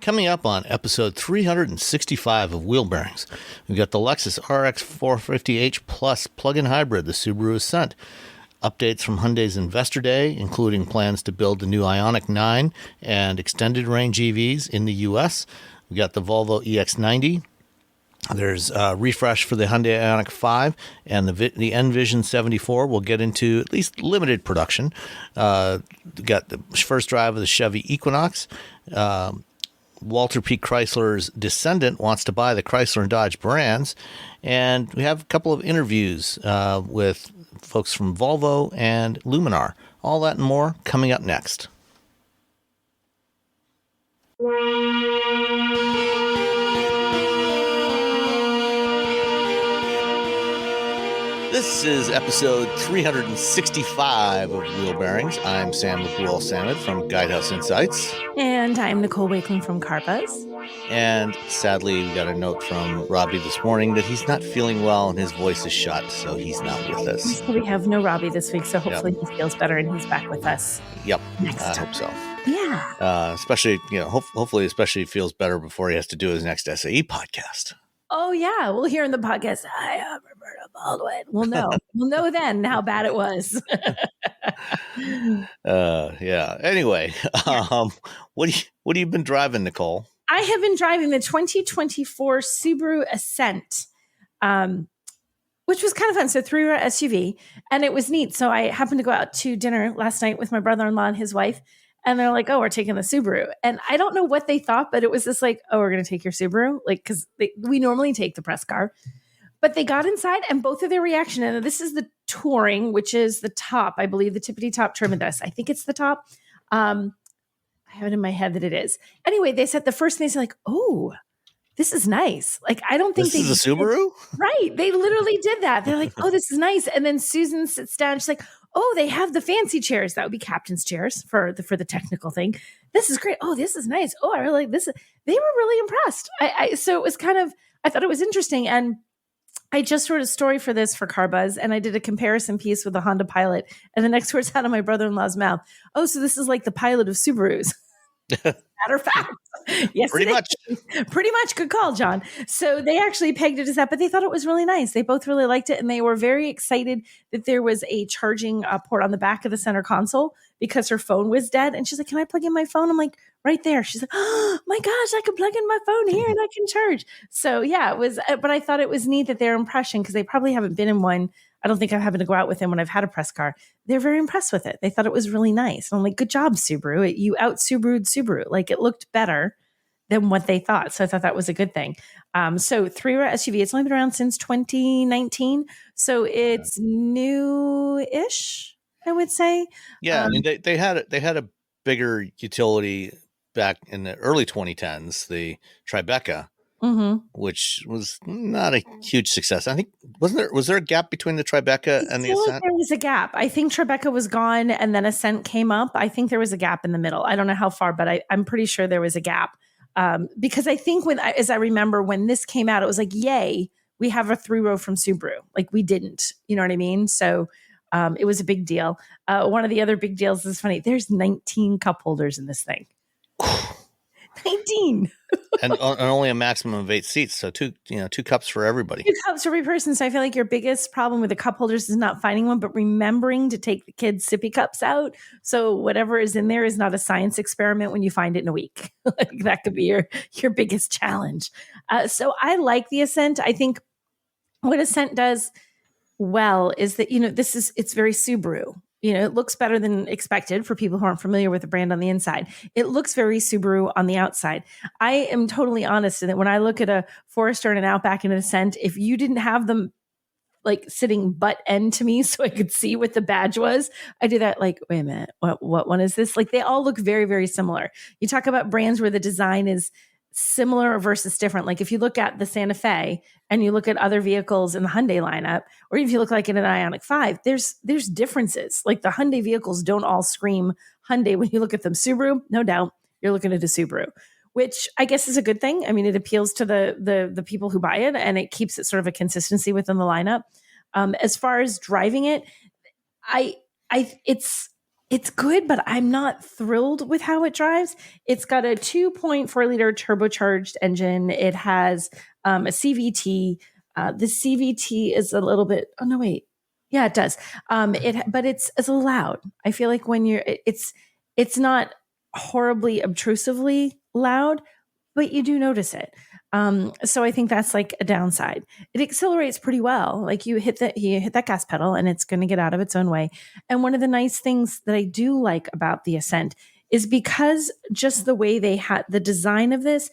Coming up on episode 365 of Wheel Bearings, we've got the Lexus RX450h Plus plug-in hybrid, the Subaru Ascent. Updates from Hyundai's Investor Day, including plans to build the new Ioniq 9 and extended range EVs in the U.S. We've got the Volvo EX90. There's a refresh for the Hyundai Ioniq 5, and the Envision 74 will get into at least limited production. Got the first drive of the Chevy Equinox. Walter Chrysler's descendant wants to buy the Chrysler and Dodge brands. And we have a couple of interviews with folks from Volvo and Luminar. All that and more coming up next. This is episode 365 of Wheel Bearings. I'm Sam Nicole from Guidehouse Insights. And I'm Nicole Wakeling from CarBuzz. And sadly, we got a note from Robbie this morning that he's not feeling well and his voice is shut, so he's not with us. So we have no Robbie this week, so hopefully he feels better and he's back with us. Yep, next I time. hope so. Yeah. Especially, hopefully, especially feels better before he has to do his next SAE podcast. Oh, yeah. We'll hear in the podcast, I am Roberta Baldwin. We'll know then how bad it was. Yeah. Anyway, what have you been driving, Nicole? I have been driving the 2024 Subaru Ascent, which was kind of fun. So 3-row SUV, and it was neat. So I happened to go out to dinner last night with my brother-in-law and his wife. And they're like, oh, we're taking the Subaru. And I don't know what they thought, but it was just like, oh, we're going to take your Subaru. Like, because we normally take the press car. But they got inside and both of their reaction, and this is the Touring, which is the top, I believe, the tippity top trim of this. I think it's the top. I have it in my head that it is. Anyway, they said the first thing, they said like, oh, this is nice. Like, I don't think this is a Subaru? Right. They literally did that. They're like, oh, this is nice. And then Susan sits down. She's like, oh, they have the fancy chairs. That would be captain's chairs for the technical thing. This is great. Oh, this is nice. Oh, I really like this. They were really impressed. So it was I thought it was interesting. And I just wrote a story for this for CarBuzz, and I did a comparison piece with the Honda Pilot. And the next words out of my brother-in-law's mouth, oh, so this is like the Pilot of Subarus. Matter of fact. Yes, pretty much. Pretty much. Good call, John. So they actually pegged it as that, but they thought it was really nice. They both really liked it, and they were very excited that there was a charging port on the back of the center console because her phone was dead. And she's like, can I plug in my phone? I'm like, right there. She's like, oh my gosh, I can plug in my phone here and I can charge. So yeah, it was, but I thought it was neat that their impression, because they probably haven't been in one. I don't think I'm having to go out with them when I've had a press car. They're very impressed with it. They thought it was really nice. And I'm like, good job, Subaru. You out Subaru'd Subaru. Like, it looked better than what they thought. So I thought that was a good thing. So 3-row SUV, it's only been around since 2019. So it's new-ish, I would say. Yeah. I mean, they had a bigger utility back in the early 2010s, the Tribeca. Mm-hmm. Which was not a huge success. I think was there a gap between the Tribeca and the Ascent? Like there was a gap. I think Tribeca was gone and then Ascent came up. I think there was a gap in the middle. I don't know how far, but I'm pretty sure there was a gap. Because I think as I remember when this came out, it was like, yay, we have a 3-row from Subaru. Like, we didn't, you know what I mean? So it was a big deal. One of the other big deals is funny. There's 19 cup holders in this thing. 19. and only a maximum of 8 seats, so two cups for everybody. 2 cups for every person. So I feel like your biggest problem with the cup holders is not finding one, but remembering to take the kids' sippy cups out. So whatever is in there is not a science experiment when you find it in a week. Like, that could be your biggest challenge. So I like the Ascent. I think what Ascent does well is that, it's very Subaru. It looks better than expected for people who aren't familiar with the brand on the inside. It looks very Subaru on the outside. I am totally honest in that when I look at a Forester and an Outback and an Ascent, if you didn't have them like sitting butt end to me so I could see what the badge was, I do that like, wait a minute, what one is this? Like, they all look very, very similar. You talk about brands where the design is similar versus different. Like, if you look at the Santa Fe and you look at other vehicles in the Hyundai lineup, or if you look like in an Ioniq 5, there's differences. Like, the Hyundai vehicles don't all scream Hyundai when you look at them. Subaru, no doubt, you're looking at a Subaru, which I guess is a good thing. I mean, it appeals to the people who buy it, and it keeps it sort of a consistency within the lineup. As far as driving it, it's It's good, but I'm not thrilled with how it drives. It's got a 2.4-liter turbocharged engine. It has a CVT. The CVT is a little bit. Oh no, wait. Yeah, it does. But it's loud. I feel like when it's not horribly obtrusively loud, but you do notice it. So I think that's like a downside. It accelerates pretty well. Like you hit that gas pedal and it's going to get out of its own way. And one of the nice things that I do like about the Ascent is because just the way they had the design of this,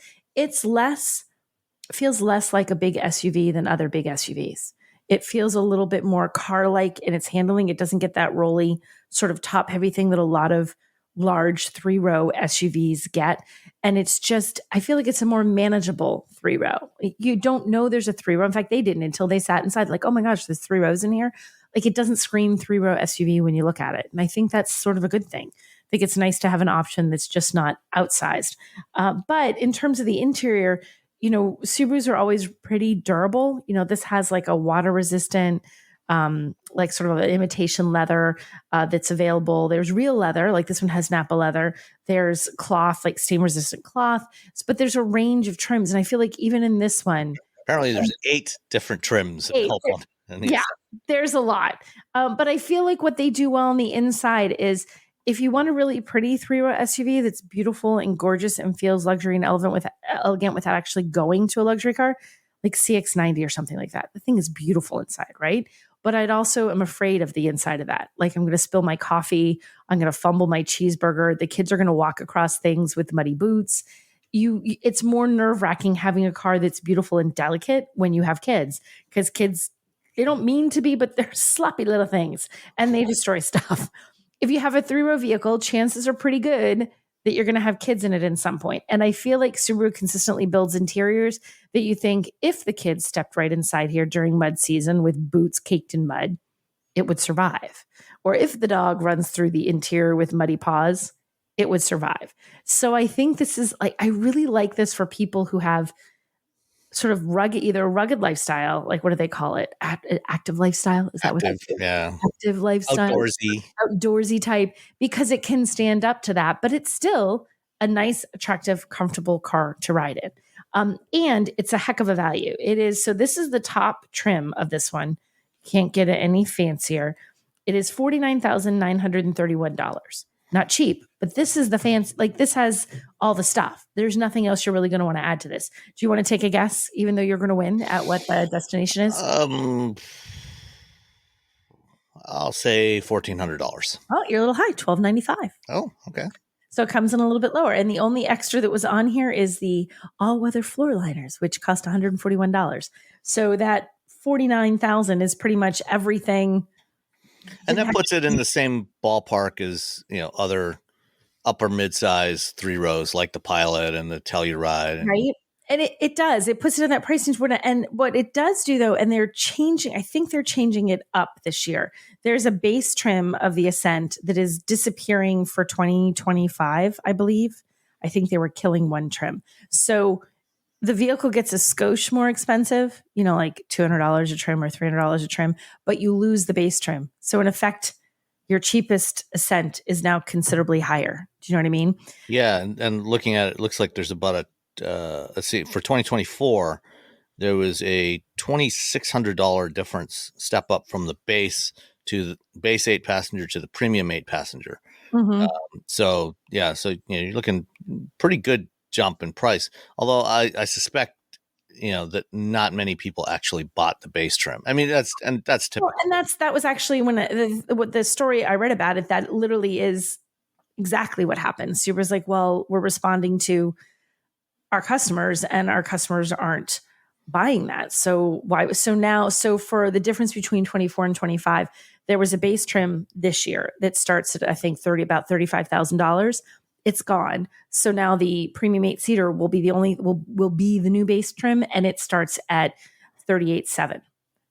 feels less like a big SUV than other big SUVs. It feels a little bit more car-like in its handling. It doesn't get that rolly sort of top-heavy thing that a lot of large three-row SUVs get. And it's just, I feel like it's a more manageable three-row. You don't know there's a three-row. In fact, they didn't until they sat inside, like, oh my gosh, there's 3 rows in here. Like, it doesn't scream three-row SUV when you look at it. And I think that's sort of a good thing. I think it's nice to have an option that's just not outsized. But in terms of the interior, Subarus are always pretty durable. This has like a water resistant, like sort of an imitation leather that's available. There's real leather, like this one has Napa leather. There's cloth, like stain resistant cloth, but there's a range of trims. And I feel like even in this one, apparently there's 8 different trims. Yeah, there's a lot. But I feel like what they do well on the inside is if you want a really pretty three-row SUV that's beautiful and gorgeous and feels luxury and elegant without actually going to a luxury car, like CX90 or something like that. The thing is beautiful inside, right? But I'd also am afraid of the inside of that. Like I'm going to spill my coffee. I'm going to fumble my cheeseburger. The kids are going to walk across things with muddy boots. It's more nerve-wracking having a car that's beautiful and delicate when you have kids, because kids, they don't mean to be, but they're sloppy little things and they destroy stuff. If you have a three-row vehicle, chances are pretty good that you're going to have kids in it in some point. And I feel like Subaru consistently builds interiors that you think if the kids stepped right inside here during mud season with boots caked in mud, it would survive. Or if the dog runs through the interior with muddy paws, it would survive. So I think this is like, I really like this for people who have sort of either a rugged lifestyle, like what do they call it? Active lifestyle? Is that what it is? Yeah. Active lifestyle. Outdoorsy type, because it can stand up to that, but it's still a nice, attractive, comfortable car to ride in. And it's a heck of a value. It is. So this is the top trim of this one. Can't get it any fancier. It is $49,931. Not cheap, but this is the fancy, like this has all the stuff. There's nothing else you're really going to want to add to this. Do you want to take a guess, even though you're going to win, at what the destination is? I'll say $1,400. Oh, you're a little high, $1,295. Oh, okay. So it comes in a little bit lower. And the only extra that was on here is the all-weather floor liners, which cost $141. So that $49,000 is pretty much everything. And that puts it in the same ballpark as, other upper mid-size 3 rows like the Pilot and the Telluride. Right. And it does. It puts it in that price range. And what it does do, though, and I think they're changing it up this year. There's a base trim of the Ascent that is disappearing for 2025, I believe. I think they were killing one trim. So the vehicle gets a skosh more expensive, like $200 a trim or $300 a trim, but you lose the base trim. So in effect, your cheapest Ascent is now considerably higher. Do you know what I mean? Yeah. And looking at it, it looks like there's about let's see, for 2024, there was a $2,600 difference step up from the base to the base 8 passenger to the premium 8 passenger. Mm-hmm. So you're looking pretty good jump in price. Although I suspect, that not many people actually bought the base trim. I mean, that's typical. Well, and that was actually when the story I read about it, that literally is exactly what happened. Subaru's like, well, we're responding to our customers and our customers aren't buying that. So why? So for the difference between 24 and 25, there was a base trim this year that starts at, I think, about $35,000. It's gone. So now the premium 8-seater will be will be the new base trim, and it starts at $38,700.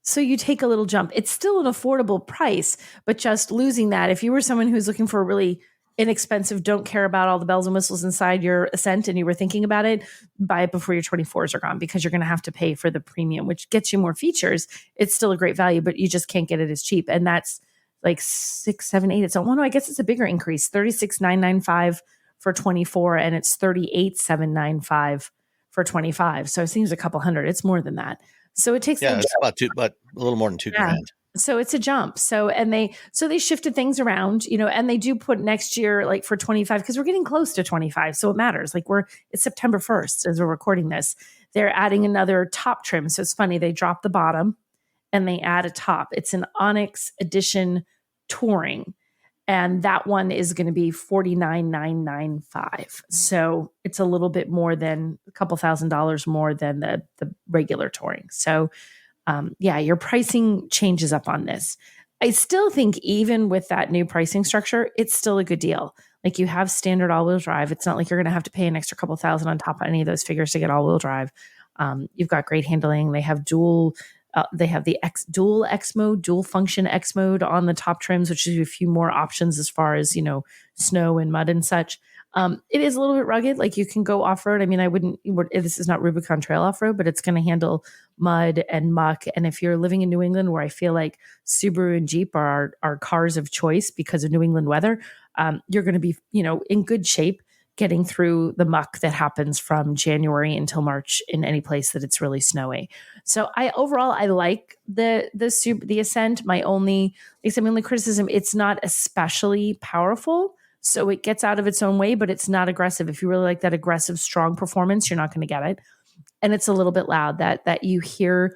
So you take a little jump. It's still an affordable price, but just losing that, if you were someone who's looking for a really inexpensive, don't care about all the bells and whistles inside your Ascent and you were thinking about it, buy it before your 24s are gone, because you're going to have to pay for the premium, which gets you more features. It's still a great value, but you just can't get it as cheap. And that's like 6, 7, 8. It's no, I guess it's a bigger increase. 36,995 for 24, and it's 38,795 for 25. So it seems a couple hundred. It's more than that. So it takes it's about but a little more than $2,000. So it's a jump. So they shifted things around, and they do put next year, like for 25, because we're getting close to 25. So it matters. Like it's September 1st as we're recording this. They're adding another top trim. So it's funny. They drop the bottom and they add a top. It's an Onyx Edition Touring. And that one is going to be $49,995. So it's a little bit more than a couple $1,000s more than the regular Touring. So your pricing changes up on this. I still think even with that new pricing structure, it's still a good deal. Like you have standard all-wheel drive. It's not like you're going to have to pay an extra couple thousand on top of any of those figures to get all-wheel drive. You've got great handling. They have they have the dual X mode, dual function X mode on the top trims, which is a few more options as far as, snow and mud and such. It is a little bit rugged. Like you can go off-road. I mean, this is not Rubicon Trail off-road, but it's going to handle mud and muck. And if you're living in New England, where I feel like Subaru and Jeep are our cars of choice because of New England weather, you're going to be, in good shape getting through the muck that happens from January until March in any place that it's really snowy. So I like the Ascent. My only criticism, it's not especially powerful. So it gets out of its own way, but it's not aggressive. If you really like that aggressive, strong performance, you're not going to get it. And it's a little bit loud that you hear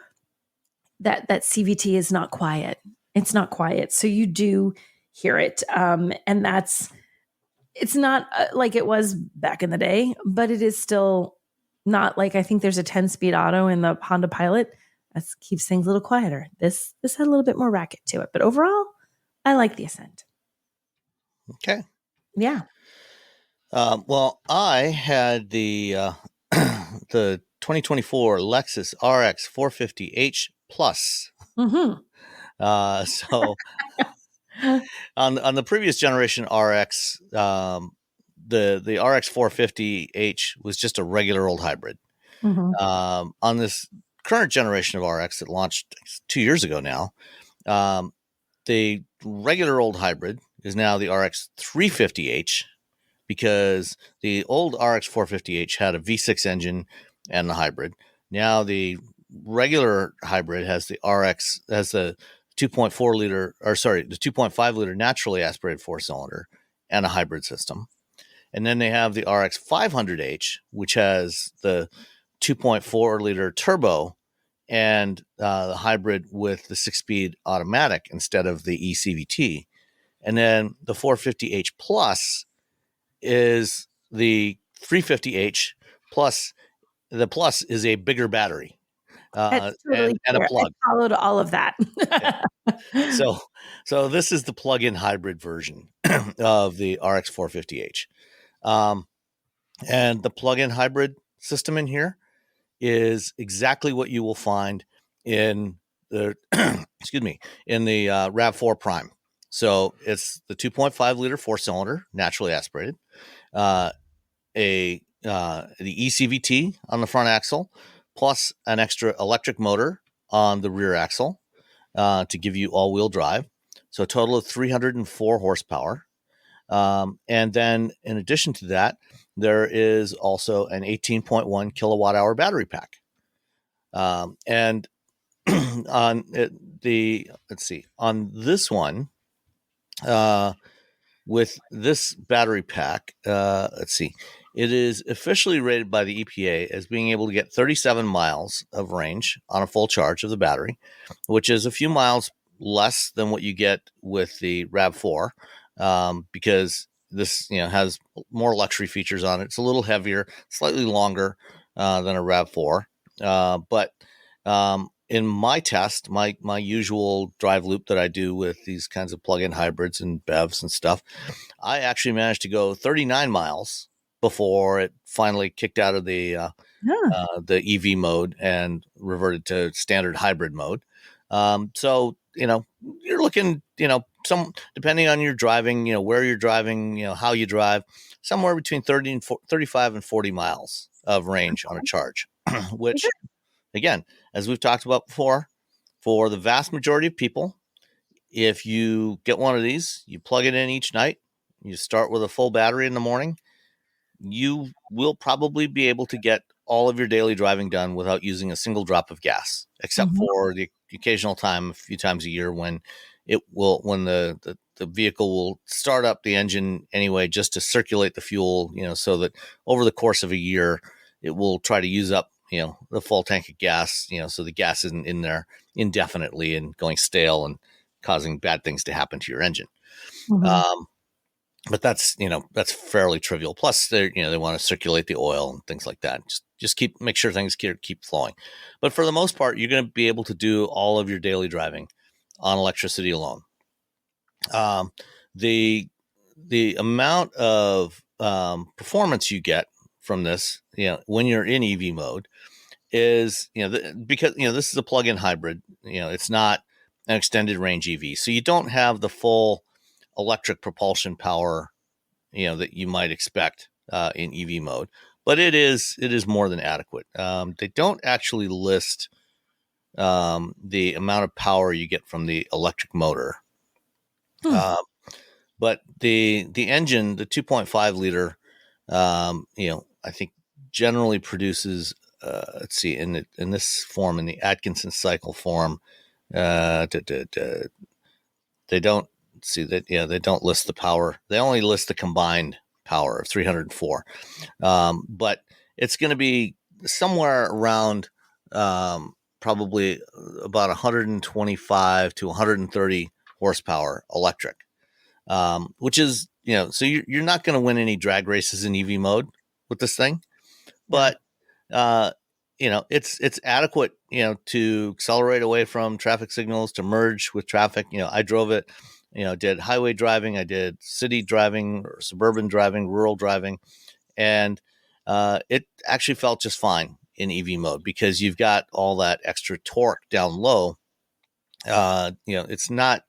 that CVT is not quiet. It's not quiet. So you do hear it. And it's not like it was back in the day, but it is still not like, I think there's a 10-speed auto in the Honda Pilot that keeps things a little quieter. This had a little bit more racket to it, but overall, I like the Ascent. Okay. Yeah. Well, I had the 2024 Lexus RX450h Plus. Mm-hmm. So on the previous generation RX, the RX450h was just a regular old hybrid. Mm-hmm. On this current generation of RX that launched 2 years ago now, the regular old hybrid is now the RX350h, because the old RX450h had a V6 engine and the hybrid. Now the regular hybrid has the 2.5 liter naturally aspirated 4-cylinder and a hybrid system. And then they have the RX500h, which has the 2.4 liter turbo and the hybrid with the 6-speed automatic instead of the eCVT. And then the 450h Plus is the 350h plus. The Plus is a bigger battery That's totally and a plug. I followed all of that. Yeah. So this is the plug-in hybrid version of the RX450h. And the plug-in hybrid system in here is exactly what you will find in the in the RAV4 Prime. So it's the 2.5 liter 4-cylinder naturally aspirated, the eCVT on the front axle, plus an extra electric motor on the rear axle to give you all-wheel drive. So a total of 304 horsepower. And then in addition to that, there is also an 18.1 kilowatt hour battery pack. And on on this one, with this battery pack, it is officially rated by the EPA as being able to get 37 miles of range on a full charge of the battery, which is a few miles less than what you get with the RAV4, because this has more luxury features on it. It's a little heavier, slightly longer than a RAV4. But in my test, my usual drive loop that I do with these kinds of plug-in hybrids and BEVs and stuff, I actually managed to go 39 miles before it finally kicked out of the EV mode and reverted to standard hybrid mode. So you're looking, some depending on your driving, where you're driving, how you drive, somewhere between 35 and 40 miles of range on a charge, which, again, as we've talked about before, for the vast majority of people, if you get one of these, you plug it in each night, you start with a full battery in the morning, you will probably be able to get all of your daily driving done without using a single drop of gas, except for the occasional time, a few times a year, when the vehicle will start up the engine anyway, just to circulate the fuel, so that over the course of a year, it will try to use up, the full tank of gas, so the gas isn't in there indefinitely and going stale and causing bad things to happen to your engine. But that's fairly trivial. Plus, they want to circulate the oil and things like that. Just make sure things keep flowing. But for the most part, you're going to be able to do all of your daily driving on electricity alone. The amount of performance you get from this, when you're in EV mode, is because this is a plug-in hybrid. It's not an extended range EV, so you don't have the full electric propulsion power that you might expect in EV mode, but it is more than adequate. They don't actually list the amount of power you get from the electric motor, but the engine, the 2.5 liter, I think generally produces, let's see, in this form, in the Atkinson cycle form, they don't see that. They don't list the power. They only list the combined power of 304. But it's going to be somewhere around probably about 125 to 130 horsepower electric, which is, so you're not going to win any drag races in EV mode with this thing, but it's adequate, to accelerate away from traffic signals, to merge with traffic. I drove it, did highway driving, I did city driving, or suburban driving, rural driving, and it actually felt just fine in EV mode, because you've got all that extra torque down low. It's not,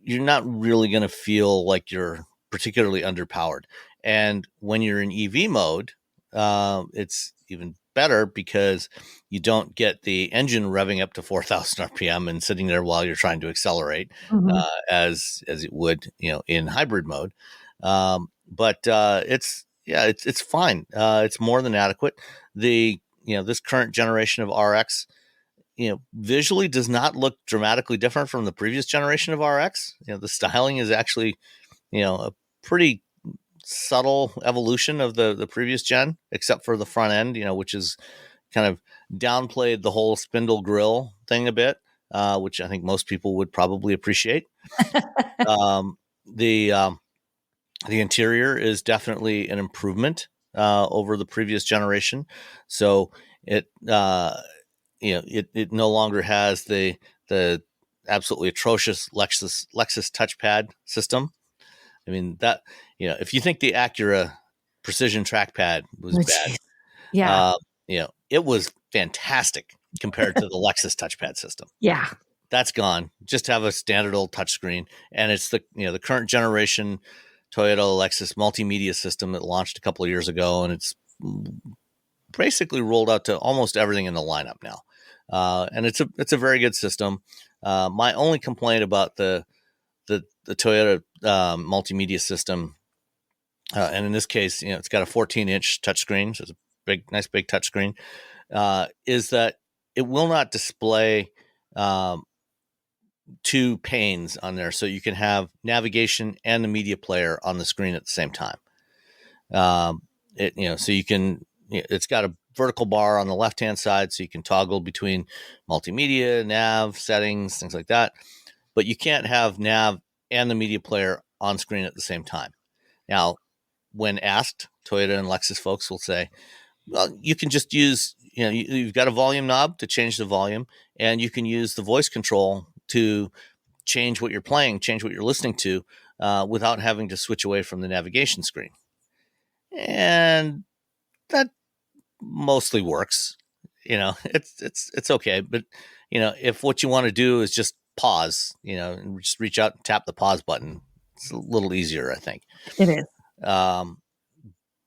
you're not really going to feel like you're particularly underpowered. And when you're in EV mode, it's even better, because you don't get the engine revving up to 4,000 RPM and sitting there while you're trying to accelerate, as it would, in hybrid mode. But it's fine. It's more than adequate. This current generation of RX, visually does not look dramatically different from the previous generation of RX. The styling is actually, a pretty subtle evolution of the previous gen, except for the front end, which is kind of downplayed the whole spindle grill thing a bit, which I think most people would probably appreciate. The interior is definitely an improvement over the previous generation. So it no longer has the absolutely atrocious Lexus touchpad system. I mean, that, if you think the Acura precision trackpad was bad, it was fantastic compared to the Lexus touchpad system. Yeah. That's gone. Just have a standard old touchscreen. And it's the current generation Toyota Lexus multimedia system that launched a couple of years ago. And it's basically rolled out to almost everything in the lineup now. And it's a very good system. My only complaint about the Toyota multimedia system, and in this case, it's got a 14-inch touchscreen, so it's a nice big touchscreen, is that it will not display two panes on there, so you can have navigation and the media player on the screen at the same time. So you can, it's got a vertical bar on the left-hand side, so you can toggle between multimedia, nav, settings, things like that. But you can't have nav and the media player on screen at the same time. Now, when asked, Toyota and Lexus folks will say, well, you can just use, you've got a volume knob to change the volume, and you can use the voice control to change what you're playing, change what you're listening to, without having to switch away from the navigation screen. And that mostly works. It's okay. But, if what you want to do is just pause, and just reach out and tap the pause button, it's a little easier, I think. It is.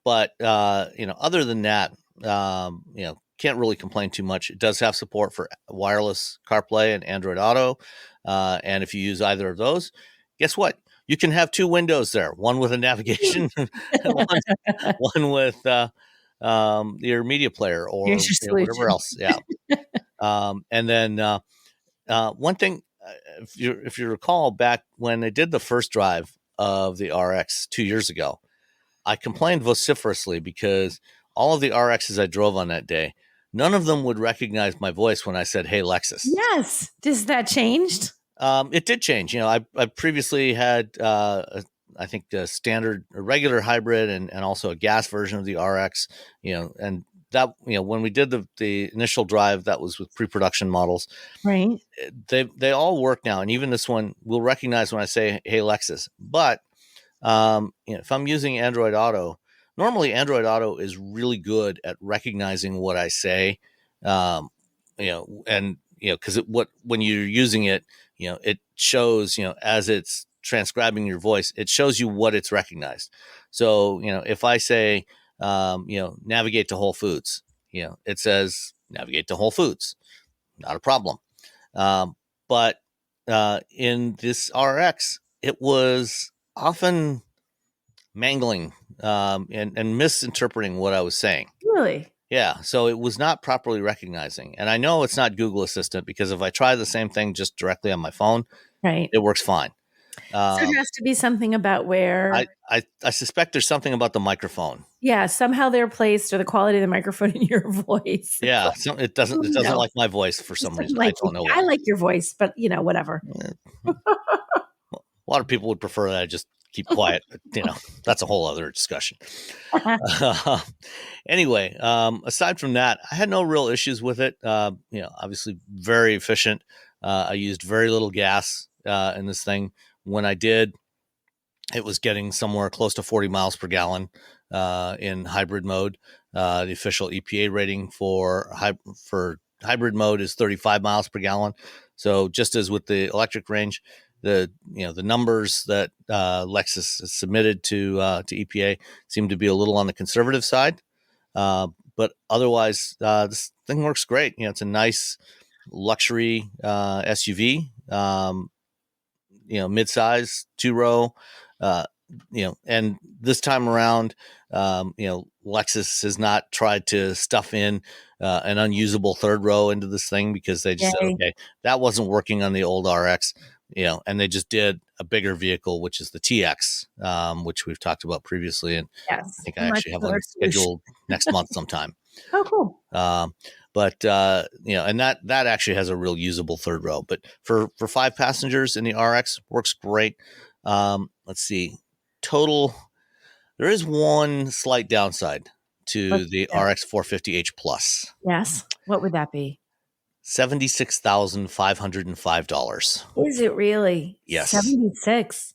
But other than that, Can't really complain too much. It does have support for wireless CarPlay and Android Auto. And if you use either of those, guess what? You can have two windows there, one with a navigation, and one with your media player or Here's your whatever solution. else. Yeah. And then one thing, if you recall, back when they did the first drive of the RX 2 years ago, I complained vociferously because all of the RXs I drove on that day, none of them would recognize my voice when I said, "Hey, Lexus." Yes. Does that changed? It did change. I previously had, I think, a regular hybrid and also a gas version of the RX, and that, when we did the initial drive, that was with pre-production models. Right. They all work now. And even this one will recognize when I say, "Hey, Lexus." But if I'm using Android Auto, normally Android Auto is really good at recognizing what I say, because when you're using it, it shows, as it's transcribing your voice, it shows you what it's recognized. So, if I say, navigate to Whole Foods, it says navigate to Whole Foods, not a problem. But in this RX, it was often mangling and misinterpreting what I was saying. Really? Yeah, so it was not properly recognizing. And I know it's not Google Assistant, because if I try the same thing just directly on my phone, Right. it works fine. So it has to be something about where, I suspect there's something about the microphone. yeah, somehow they're placed, or the quality of the microphone in your voice. Yeah, so it doesn't like my voice for some reason. I don't know why. I like your voice, but whatever. A lot of people would prefer that I just keep quiet, but that's a whole other discussion. Anyway, aside from that, I had no real issues with it. Obviously very efficient. I used very little gas in this thing. When I did, it was getting somewhere close to 40 miles per gallon in hybrid mode. The official EPA rating for hybrid mode is 35 miles per gallon. So just as with the electric range, the numbers that Lexus has submitted to EPA seem to be a little on the conservative side. But otherwise, this thing works great. It's a nice luxury SUV. Midsize, 2-row. And this time around, Lexus has not tried to stuff in an unusable third row into this thing, because they just said, okay, that wasn't working on the old RX, and they just did a bigger vehicle, which is the TX, which we've talked about previously. And yes, I think I actually have one scheduled next month sometime. Oh, cool. But and that actually has a real usable third row. But for 5 passengers in the RX, works great. Let's see. Total, there is one slight downside to the RX450h Plus. Yes. What would that be? $76,505. Is it really? Yes. 76.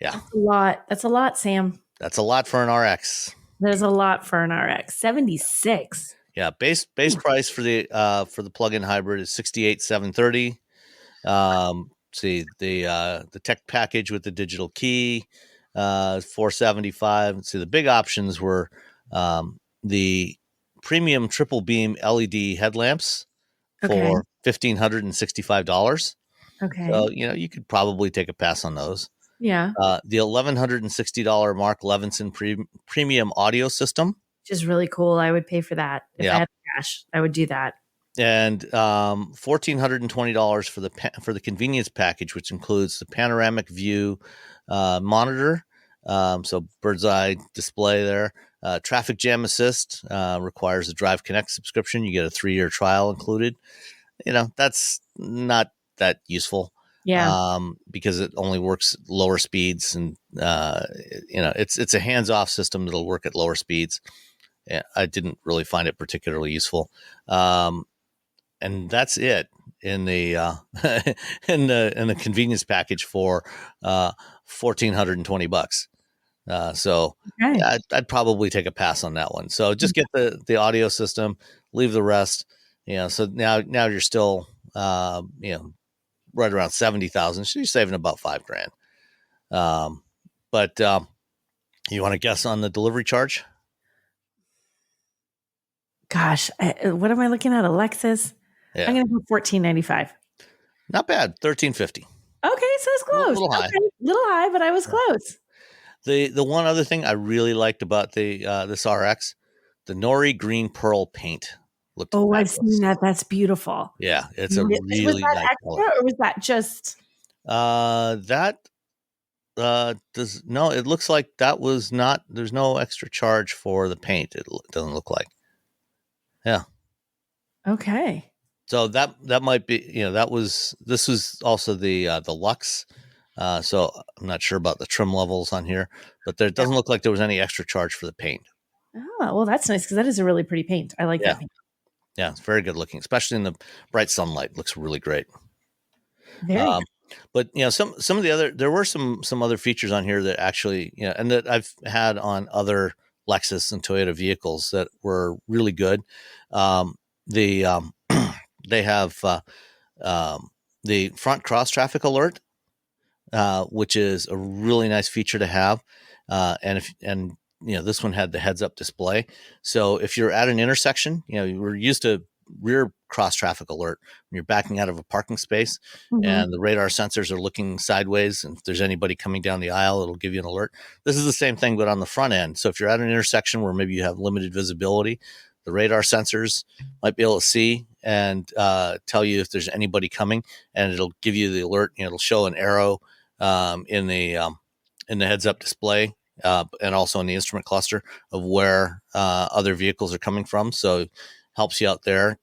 Yeah. That's a lot. That's a lot, Sam. That's a lot for an RX. There's a lot for an RX. 76. Yeah, base price for the plug-in hybrid is $68,730. See the tech package with the digital key, $475. See, the big options were the premium triple beam LED headlamps for $1,565. Okay. So you could probably take a pass on those. Yeah. The $1,160 Mark Levinson premium audio system, which is really cool. I would pay for that. If I had cash, I would do that. And $1,420 for the convenience package, which includes the panoramic view monitor, so bird's eye display there. Traffic jam assist requires a Drive Connect subscription. You get a 3-year trial included. That's not that useful. Yeah. Because it only works at lower speeds, and it's a hands-off system that'll work at lower speeds. I didn't really find it particularly useful. And that's it in the in the convenience package for $1,420. So yeah, I'd probably take a pass on that one. So just get the audio system, leave the rest. So now you're still right around 70,000. So you're saving about $5,000. But you want to guess on the delivery charge? Gosh, what am I looking at? A Lexus? Yeah, I'm going to go 1495. not bad. 1350. Okay, so it's A close. little high. Okay, little high, but I was close. The one other thing I really liked about the this RX, the Nori green pearl paint looked Oh, I've fabulous. seen that. That's beautiful. Yeah, it's a Was really that nice color. extra or was that just? That does no. It looks like that was not. There's no extra charge for the paint. It doesn't look like. Yeah. Okay. So that might be, this was also the Lux. So I'm not sure about the trim levels on here, but there doesn't look like there was any extra charge for the paint. Oh, well, that's nice because that is a really pretty paint. I like Yeah. that paint. Yeah, it's very good looking, especially in the bright sunlight. Looks really great. Very good. But some of the other, there were some other features on here that actually, and that I've had on other Lexus and Toyota vehicles that were really good. They have the front cross traffic alert, which is a really nice feature to have. And this one had the heads up display. So if you're at an intersection, we're used to rear cross traffic alert when you're backing out of a parking space and the radar sensors are looking sideways. And if there's anybody coming down the aisle, it'll give you an alert. This is the same thing, but on the front end. So if you're at an intersection where maybe you have limited visibility, the radar sensors might be able to see and tell you if there's anybody coming, and it'll give you the alert. It'll show an arrow in the heads up display and also in the instrument cluster of where other vehicles are coming from. So helps you out there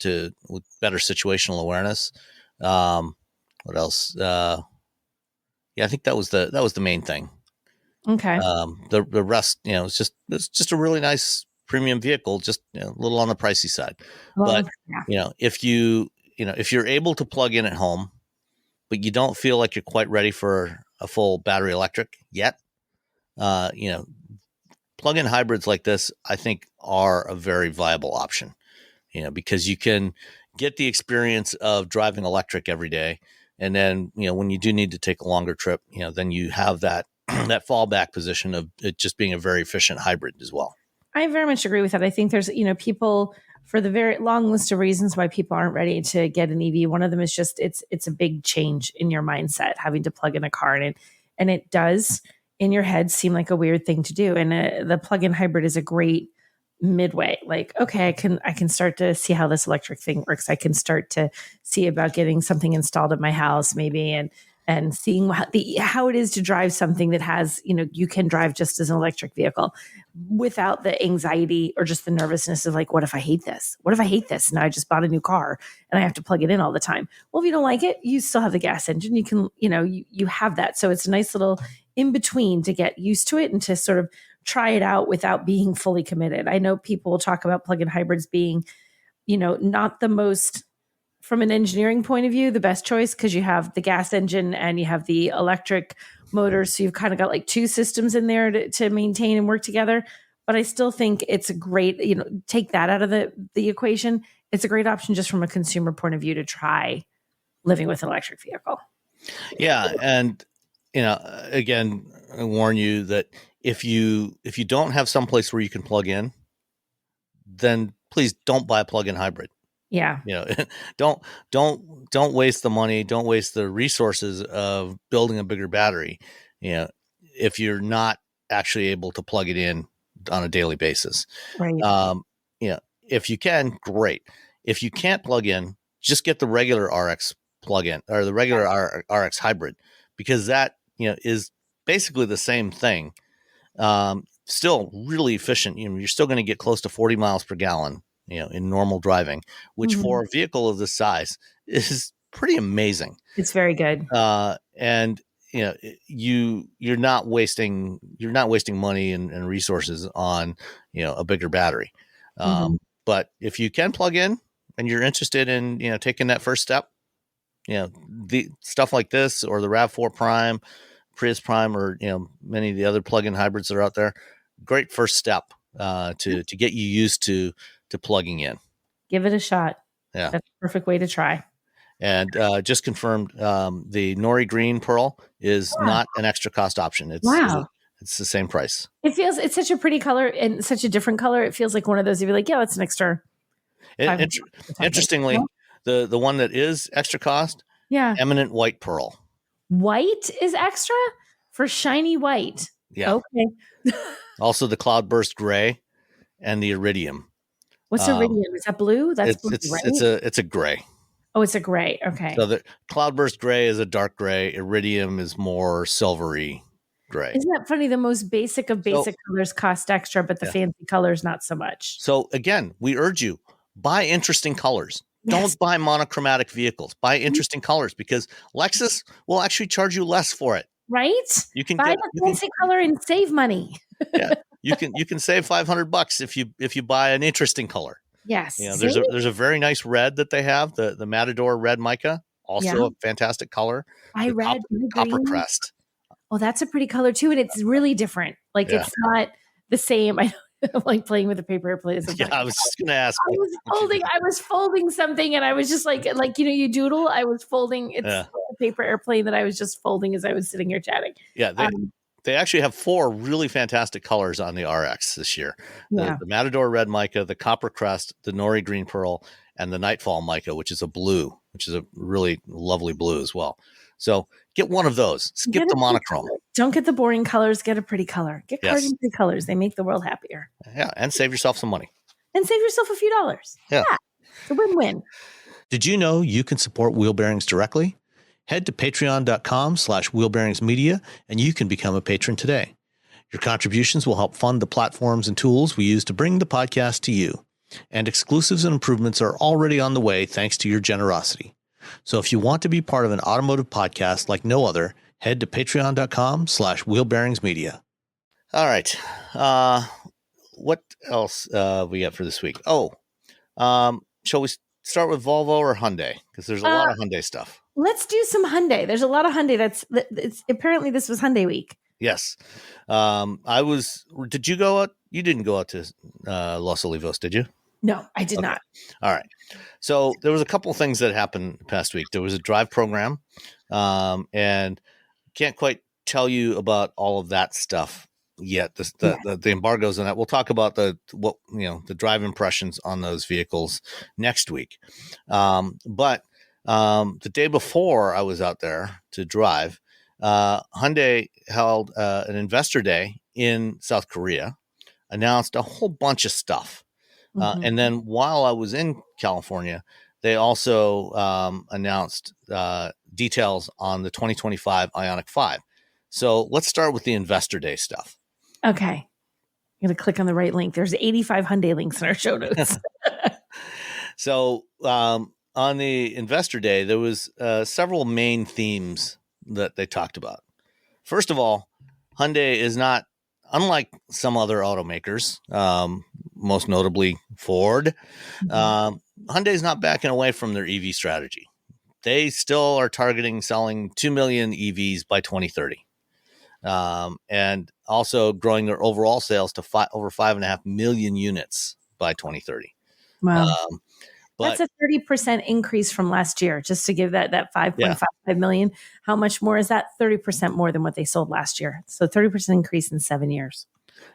with better situational awareness. What else? I think that was the main thing. Okay. The rest, it's just a really nice premium vehicle, just a little on the pricey side. Well, But if you're able to plug in at home, but you don't feel like you're quite ready for a full battery electric yet, plug-in hybrids like this, I think, are a very viable option. Because you can get the experience of driving electric every day, and then when you do need to take a longer trip, then you have that that fallback position of it just being a very efficient hybrid as well. I very much agree with that. I think there's, people, for the very long list of reasons why people aren't ready to get an EV. One of them is just it's a big change in your mindset, having to plug in a car, and it does in your head seem like a weird thing to do. And the plug-in hybrid is a great midway. Like, okay, I can start to see how this electric thing works. I can start to see about getting something installed at my house, maybe, and seeing how it is to drive something that has, you can drive just as an electric vehicle without the anxiety or just the nervousness of like, what if I hate this? What if I hate this? And I just bought a new car and I have to plug it in all the time. Well, if you don't like it, you still have the gas engine. You can, you have that. So it's a nice little in between to get used to it and to sort of try it out without being fully committed. I know people will talk about plug-in hybrids being, not the most, from an engineering point of view, the best choice, because you have the gas engine and you have the electric motors. So you've kind of got like two systems in there to maintain and work together. But I still think it's a great, take that out of the equation. It's a great option just from a consumer point of view to try living with an electric vehicle. Yeah. And, again, I warn you that if you don't have someplace where you can plug in, then please don't buy a plug-in hybrid. Yeah. Don't waste the money. Don't waste the resources of building a bigger battery. If you're not actually able to plug it in on a daily basis. Right. If you can, great. If you can't plug in, just get the regular RX plug-in or the regular RX hybrid, because that, is basically the same thing. Still really efficient. You're still going to get close to 40 miles per gallon, in normal driving, which for a vehicle of this size is pretty amazing. It's very good. And you're not wasting money and resources on, a bigger battery. But if you can plug in and you're interested in, taking that first step, the stuff like this or the RAV4 Prime, Prius Prime, or, many of the other plug-in hybrids that are out there, great first step to get you used to plugging in. Give it a shot. Yeah. That's a perfect way to try. And just confirmed, the Nori Green Pearl is not an extra cost option. It's the same price. It's such a pretty color and such a different color. It feels like one of those, you'd be like, yeah, that's an extra It, 500 interestingly, the one that is extra cost, Yeah. eminent white pearl. White is extra for shiny white. Yeah. Okay. Also the cloudburst gray and the iridium. What's iridium? Is that blue? That's blue, right? It's a gray. Oh, it's a gray. Okay. So the cloudburst gray is a dark gray. Iridium is more silvery gray. Isn't that funny? The most basic of basic colors cost extra, but the fancy colors not so much. So again, we urge you, buy interesting colors. Yes. Don't buy monochromatic vehicles. Buy interesting colors because Lexus will actually charge you less for it. Right? You can buy the fancy color and save money. Yeah. You can save $500 if you buy an interesting color. Yes. You know, there's a very nice red that they have, the Matador red mica, also a fantastic color. Copper crest. Oh, that's a pretty color too, and it's really different. Like it's not the same. I'm like playing with a paper airplane. Yeah, I was just gonna ask. I was folding something, and I was just like you doodle. I was folding. It's a paper airplane that I was just folding as I was sitting here chatting. Yeah, they actually have 4 really fantastic colors on the RX this year. The Matador red mica, the copper crest, the nori green pearl, and the nightfall mica, which is a blue, which is a really lovely blue as well. So get one of those. Skip the monochrome. Don't get the boring colors. Get a pretty color. Get pretty colors. They make the world happier. Yeah, and save yourself some money. And save yourself a few dollars. Yeah. It's a win-win. Did you know you can support Wheel Bearings directly? Head to patreon.com/wheelbearingsmedia and you can become a patron today. Your contributions will help fund the platforms and tools we use to bring the podcast to you. And exclusives and improvements are already on the way thanks to your generosity. So if you want to be part of an automotive podcast like no other, head to patreon.com/wheelbearingsmedia. All right. What else we got for this week? Shall we start with Volvo or Hyundai? Because there's a lot of Hyundai stuff. Let's do some Hyundai. There's a lot of Hyundai. Apparently this was Hyundai week. Yes. Did you go out? You didn't go out to Los Olivos, did you? No, I did not. All right. So there was a couple of things that happened past week. There was a drive program, and can't quite tell you about all of that stuff yet. The embargoes on that. We'll talk about the drive impressions on those vehicles next week. But the day before I was out there to drive, Hyundai held an investor day in South Korea, announced a whole bunch of stuff. And then while I was in California, they also announced details on the 2025 Ioniq 5. So let's start with the Investor Day stuff. Okay. I'm going to click on the right link. There's 85 Hyundai links in our show notes. So on the Investor Day, there was several main themes that they talked about. First of all, Hyundai is not, unlike some other automakers, most notably Ford, Hyundai is not backing away from their EV strategy. They still are targeting selling 2 million EVs by 2030, and also growing their overall sales to over 5.5 million units by 2030. Wow. That's a 30% increase from last year, just to give that 5.55 million. How much more is that? 30% more than what they sold last year. So 30% increase in 7 years.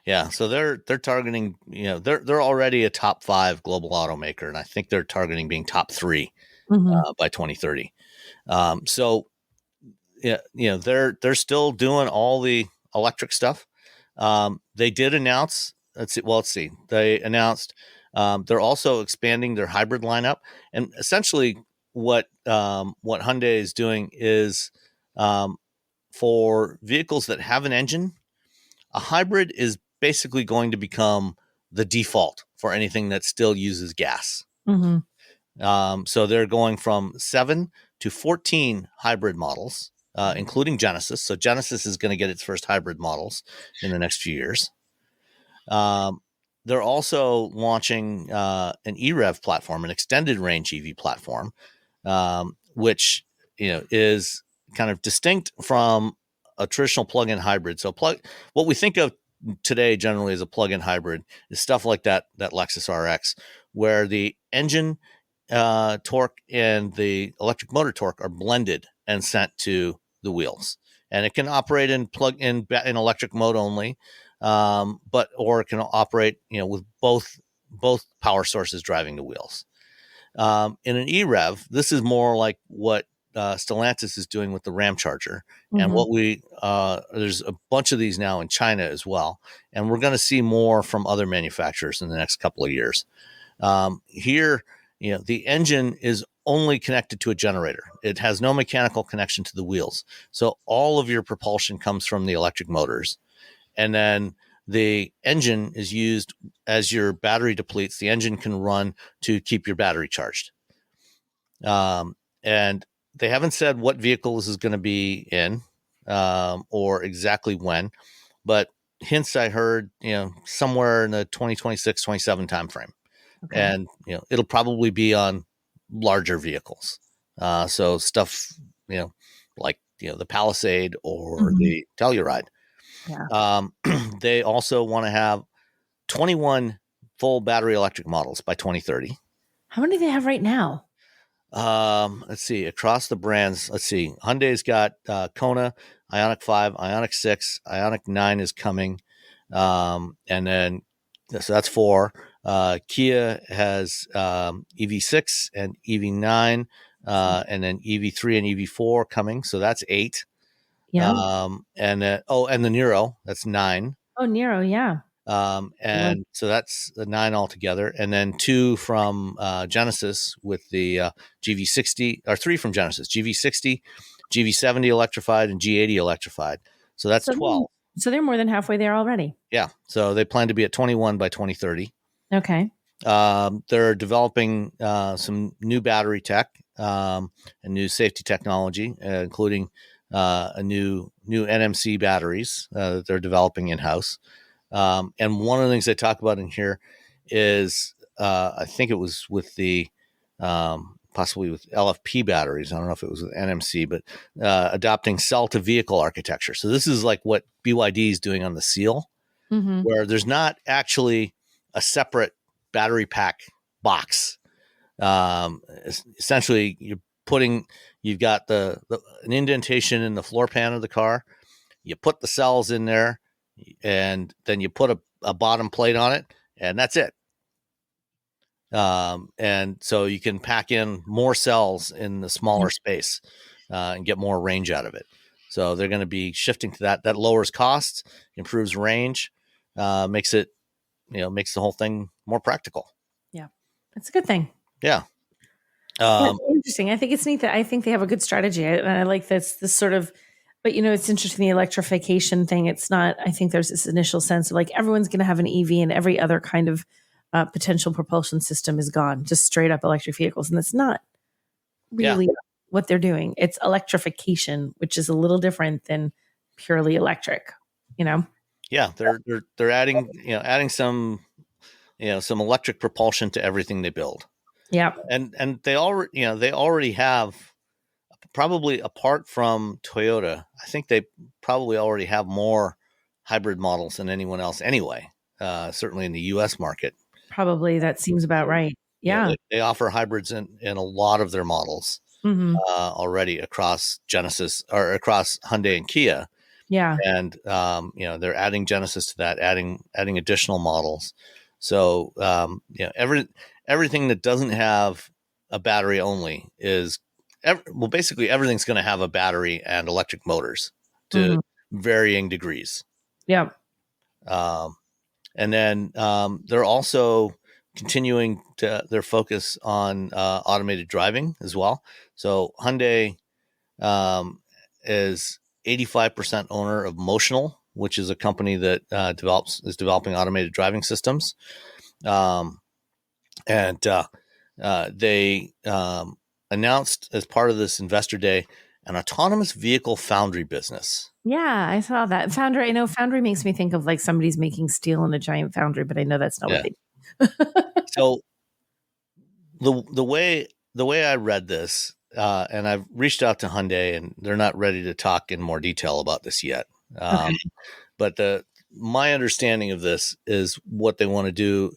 Yeah. So they're targeting, they're already a top 5 global automaker. And I think they're targeting being top 3 by 2030. So they're still doing all the electric stuff. They did announce, let's see. They announced, they're also expanding their hybrid lineup, and essentially what Hyundai is doing is for vehicles that have an engine, a hybrid is basically going to become the default for anything that still uses gas. So they're going from 7 to 14 hybrid models, including Genesis. So Genesis is going to get its first hybrid models in the next few years. They're also launching an EREV platform, an extended range EV platform, which is kind of distinct from a traditional plug-in hybrid. So what we think of today generally as a plug-in hybrid is stuff like that Lexus RX, where the engine torque and the electric motor torque are blended and sent to the wheels, and it can operate in electric mode only. Or it can operate, with both both power sources driving the wheels. In an EREV, this is more like what Stellantis is doing with the Ram Charger, and what there's a bunch of these now in China as well, and we're going to see more from other manufacturers in the next couple of years. Here, the engine is only connected to a generator. It has no mechanical connection to the wheels, so all of your propulsion comes from the electric motors, and then the engine is used as your battery depletes. The engine can run to keep your battery charged. And they haven't said what vehicle this is going to be in or exactly when, but hints I heard, somewhere in the 2026, 27 timeframe. Okay. And, it'll probably be on larger vehicles. So stuff, like, the Palisade or the Telluride. Yeah. They also want to have 21 full battery electric models by 2030. How many do they have right now? Let's see, across the brands. Let's see. Hyundai's got Kona, Ioniq 5, Ioniq 6, Ioniq 9 is coming. And then, so that's 4. Kia has EV6 and EV9, and then EV3 and EV4 coming. So that's 8. Yeah. And the Niro, that's 9. Oh, Niro, yeah. And so that's the 9 altogether. And then 2 from Genesis with the GV60, or 3 from Genesis, GV60, GV70 electrified, and G80 electrified. So that's 12. So they're more than halfway there already. Yeah. So they plan to be at 21 by 2030. Okay. They're developing some new battery tech and new safety technology, including a new NMC batteries that they're developing in-house. And one of the things they talk about in here is, I think it was with the, possibly with LFP batteries. I don't know if it was with NMC, but adopting cell to vehicle architecture. So this is like what BYD is doing on the Seal, where there's not actually a separate battery pack box. Essentially, you've got an indentation in the floor pan of the car. You put the cells in there, and then you put a bottom plate on it, and that's it. And so you can pack in more cells in the smaller space and get more range out of it. So they're going to be shifting to that. That lowers costs, improves range, makes the whole thing more practical. Yeah, that's a good thing. Yeah. Interesting. I think it's neat that I think they have a good strategy. I like this sort of. But, it's interesting, the electrification thing. It's not, I think there's this initial sense of like everyone's going to have an EV and every other kind of potential propulsion system is gone, just straight up electric vehicles. And that's not really what they're doing. It's electrification, which is a little different than purely electric, Yeah, they're adding some, some electric propulsion to everything they build. Yeah. And they already have, probably apart from Toyota, I think they probably already have more hybrid models than anyone else anyway, certainly in the U.S. market. Probably that seems about right. Yeah. They offer hybrids in a lot of their models already across Genesis or across Hyundai and Kia. Yeah. And, they're adding Genesis to that, adding additional models. So, everything that doesn't have a battery only is basically everything's going to have a battery and electric motors to varying degrees. Yeah. And then they're also continuing their focus on automated driving as well. So Hyundai is 85% owner of Motional, which is a company that is developing automated driving systems. And they announced as part of this investor day an autonomous vehicle foundry business. Yeah, I saw that. Foundry. I know foundry makes me think of like somebody's making steel in a giant foundry, but I know that's not what they do. So the way I read this, and I've reached out to Hyundai, and they're not ready to talk in more detail about this yet. But my understanding of this is what they want to do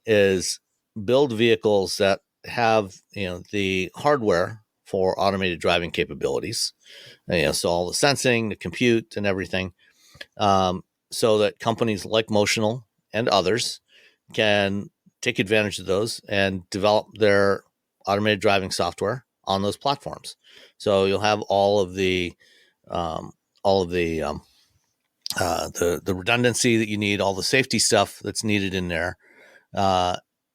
is build vehicles that have the hardware for automated driving capabilities, so all the sensing, the compute, and everything, so that companies like Motional and others can take advantage of those and develop their automated driving software on those platforms. So you'll have all of the redundancy that you need, all the safety stuff that's needed in there,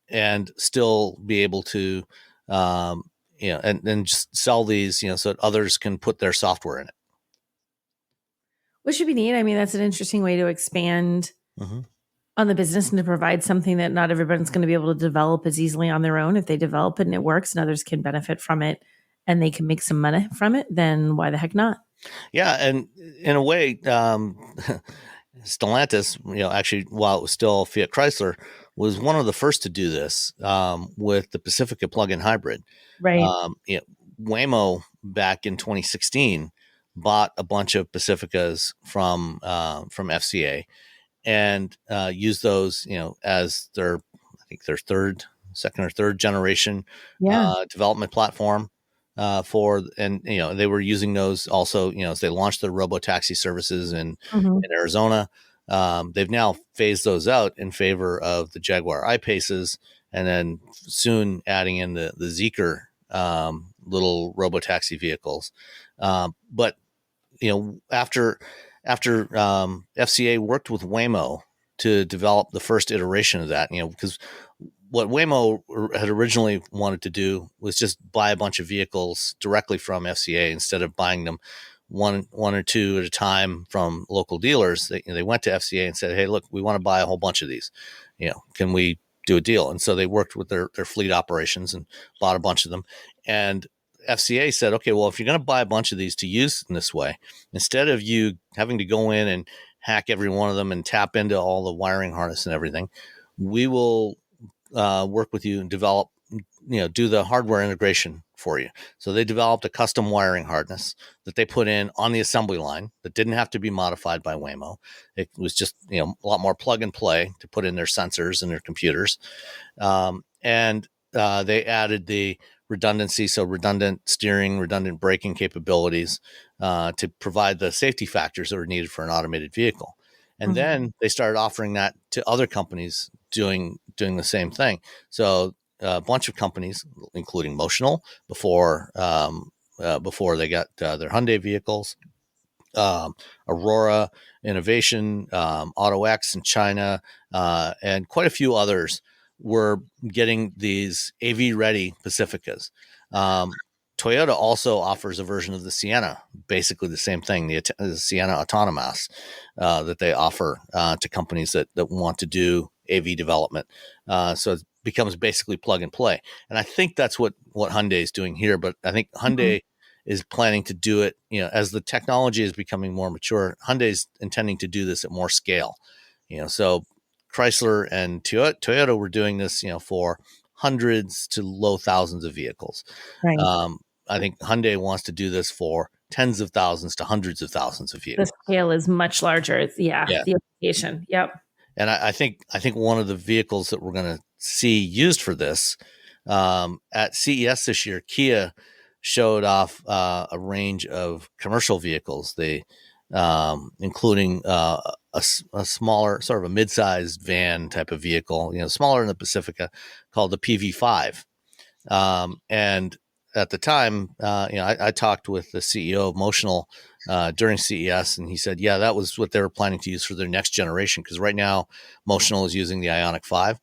and still be able to, and just sell these, so that others can put their software in it. Which should be neat. I mean, that's an interesting way to expand on the business and to provide something that not everyone's going to be able to develop as easily on their own. If they develop it and it works and others can benefit from it and they can make some money from it, then why the heck not? Yeah. And in a way, Stellantis, actually, while it was still Fiat Chrysler, was one of the first to do this with the Pacifica plug-in hybrid. Right. Waymo back in 2016 bought a bunch of Pacificas from FCA and used those, as their second or third generation development platform they were using those also, as they launched their robo-taxi services in Arizona. They've now phased those out in favor of the Jaguar I-Paces, and then soon adding in the Zeekr little robo-taxi vehicles. But after FCA worked with Waymo to develop the first iteration of that, because what Waymo had originally wanted to do was just buy a bunch of vehicles directly from FCA instead of buying them one or two at a time from local dealers. They went to FCA and said, "Hey, look, we want to buy a whole bunch of these. Can we do a deal?" And so they worked with their fleet operations and bought a bunch of them. And FCA said, "Okay, well, if you're going to buy a bunch of these to use in this way, instead of you having to go in and hack every one of them and tap into all the wiring harness and everything, we will work with you and develop, do the hardware integration for you." So they developed a custom wiring harness that they put in on the assembly line that didn't have to be modified by Waymo. It was just, a lot more plug and play to put in their sensors and their computers. And they added the redundancy, so redundant steering, redundant braking capabilities to provide the safety factors that were needed for an automated vehicle. And then they started offering that to other companies doing the same thing. So a bunch of companies, including Motional, before they got their Hyundai vehicles, Aurora Innovation, AutoX in China, and quite a few others were getting these AV-ready Pacificas. Toyota also offers a version of the Sienna, basically the same thing, the Sienna Autonomous, that they offer to companies that want to do AV development. So it becomes basically plug and play. And I think that's what Hyundai is doing here. But I think Hyundai is planning to do it, as the technology is becoming more mature. Hyundai is intending to do this at more scale. So Chrysler and Toyota were doing this, for hundreds to low thousands of vehicles. Right. I think Hyundai wants to do this for tens of thousands to hundreds of thousands of vehicles. The scale is much larger. It's, the application. Yep. And I think one of the vehicles that we're going to see used for this at CES this year, Kia showed off a range of commercial vehicles. They including a smaller, sort of a mid-sized van type of vehicle, smaller than the Pacifica, called the PV5. And at the time, I talked with the CEO of Motional during CES, and he said, yeah, that was what they were planning to use for their next generation. Because right now, Motional is using the Ioniq 5.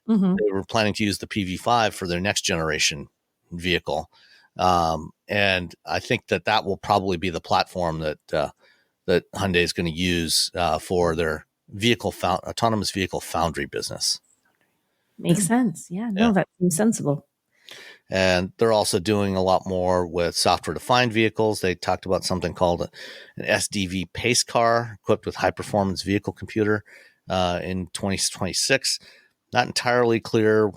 They were planning to use the PV5 for their next generation vehicle. And I think that will probably be the platform that Hyundai is going to use for their autonomous vehicle foundry business. Makes sense. Yeah, that seems sensible. And they're also doing a lot more with software-defined vehicles. They talked about something called an SDV pace car equipped with high-performance vehicle computer in 2026. Not entirely clear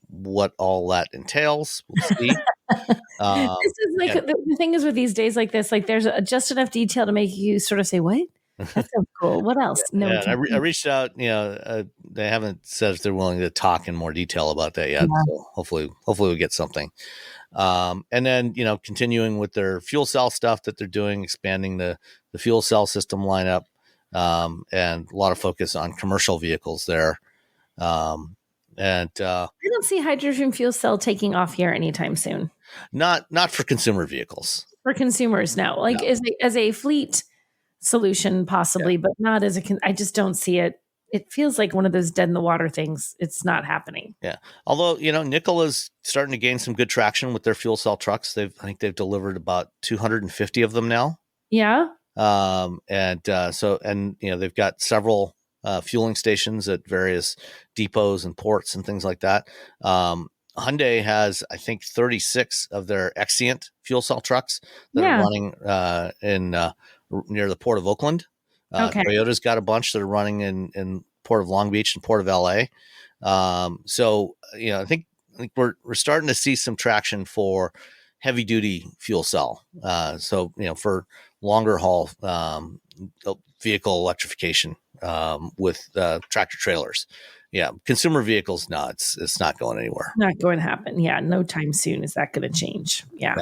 what all that entails. We'll see. This is like the thing is with these days like this, like there's just enough detail to make you sort of say, "What? That's so cool. What else?" No, I reached out. They haven't said if they're willing to talk in more detail about that yet. Yeah. So hopefully we get something. And then continuing with their fuel cell stuff that they're doing, expanding the fuel cell system lineup, and a lot of focus on commercial vehicles there. And I don't see hydrogen fuel cell taking off here anytime soon. not for consumer vehicles. For consumers, no. Like No. as a fleet solution, possibly, but not as I just don't see it. It feels like one of those dead in the water things. It's not happening. Yeah. Although, Nickel is starting to gain some good traction with their fuel cell trucks. I think they've delivered about 250 of them now. Yeah. And they've got several fueling stations at various depots and ports and things like that. Hyundai has, I think, 36 of their Exient fuel cell trucks that are running near the Port of Oakland. Okay. Toyota's got a bunch that are running in Port of Long Beach and Port of LA. I think we're starting to see some traction for heavy duty fuel cell. For longer haul vehicle electrification with tractor trailers. Yeah, consumer vehicles, no, it's not going anywhere. Not going to happen. Yeah, no time soon is that going to change. Yeah.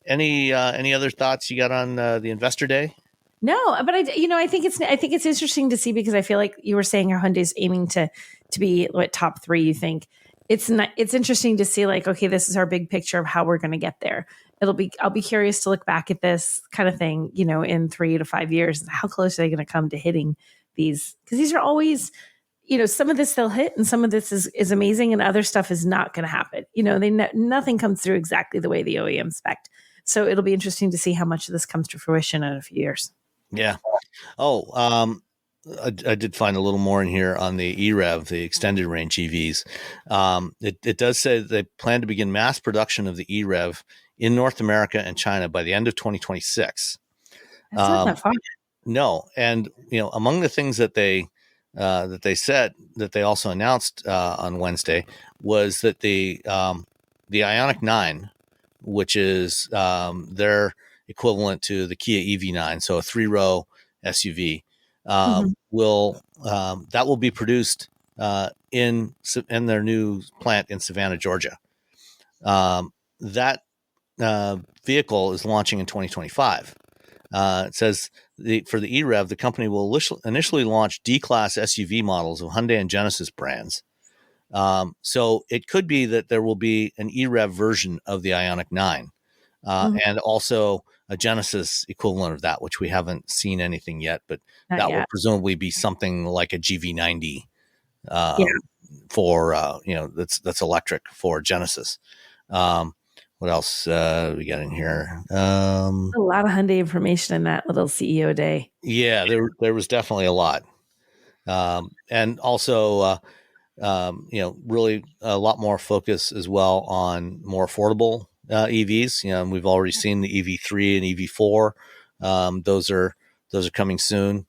Any other thoughts you got on the Investor Day? No, but I think it's interesting to see, because I feel like you were saying how Hyundai's aiming to be what, top 3. You think it's interesting to see, like, okay, this is our big picture of how we're going to get there. I'll be curious to look back at this kind of thing, in 3 to 5 years. How close are they going to come to hitting these? Because these are always, some of this they'll hit, and some of this is amazing, and other stuff is not going to happen. Nothing comes through exactly the way the OEM spec'd. So it'll be interesting to see how much of this comes to fruition in a few years. Yeah. I did find a little more in here on the EREV, the extended range EVs. It does say that they plan to begin mass production of the EREV in North America and China by the end of 2026. That's not that far. No. And, among the things that they said, that they also announced on Wednesday, was that the Ioniq 9, which is their equivalent to the Kia EV9, so a 3-row SUV, will be produced in their new plant in Savannah, Georgia. That vehicle is launching in 2025. It says for the EREV, the company will initially launch D-Class SUV models of Hyundai and Genesis brands. So it could be that there will be an EREV version of the Ioniq 9, and also a Genesis equivalent of that, which we haven't seen anything yet, but will presumably be something like a GV90 for that's electric for Genesis. What else we got in here? A lot of Hyundai information in that little CEO day. Yeah, there was definitely a lot, and also really a lot more focus as well on more affordable EVs. We've already seen the EV3 and EV4. Those are coming soon.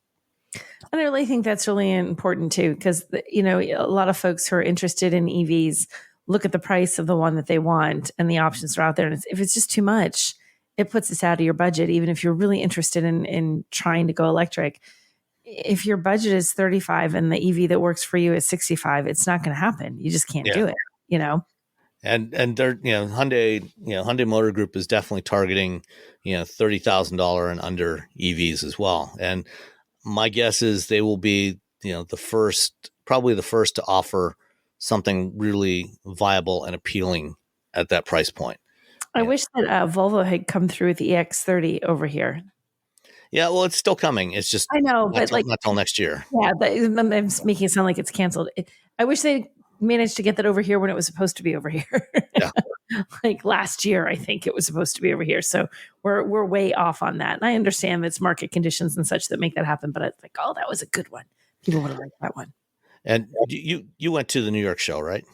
And I really think that's really important too, because a lot of folks who are interested in EVs look at the price of the one that they want, and the options are out there. And if it's just too much, it puts us out of your budget. Even if you're really interested in trying to go electric, if your budget is 35 and the EV that works for you is 65, it's not going to happen. You just can't do it. And they're Hyundai Motor Group is definitely targeting $30,000 and under EVs as well. And my guess is they will be probably the first to offer something really viable and appealing at that price point. I wish that Volvo had come through with the EX30 over here. Yeah, well, it's still coming. It's just I know, but not till next year. Yeah, I'm making it sound like it's canceled. I wish they managed to get that over here when it was supposed to be over here. Yeah. Like last year, I think it was supposed to be over here. So we're way off on that. And I understand it's market conditions and such that make that happen. But it's like, oh, that was a good one. People would have liked that one. And you went to the New York show, right?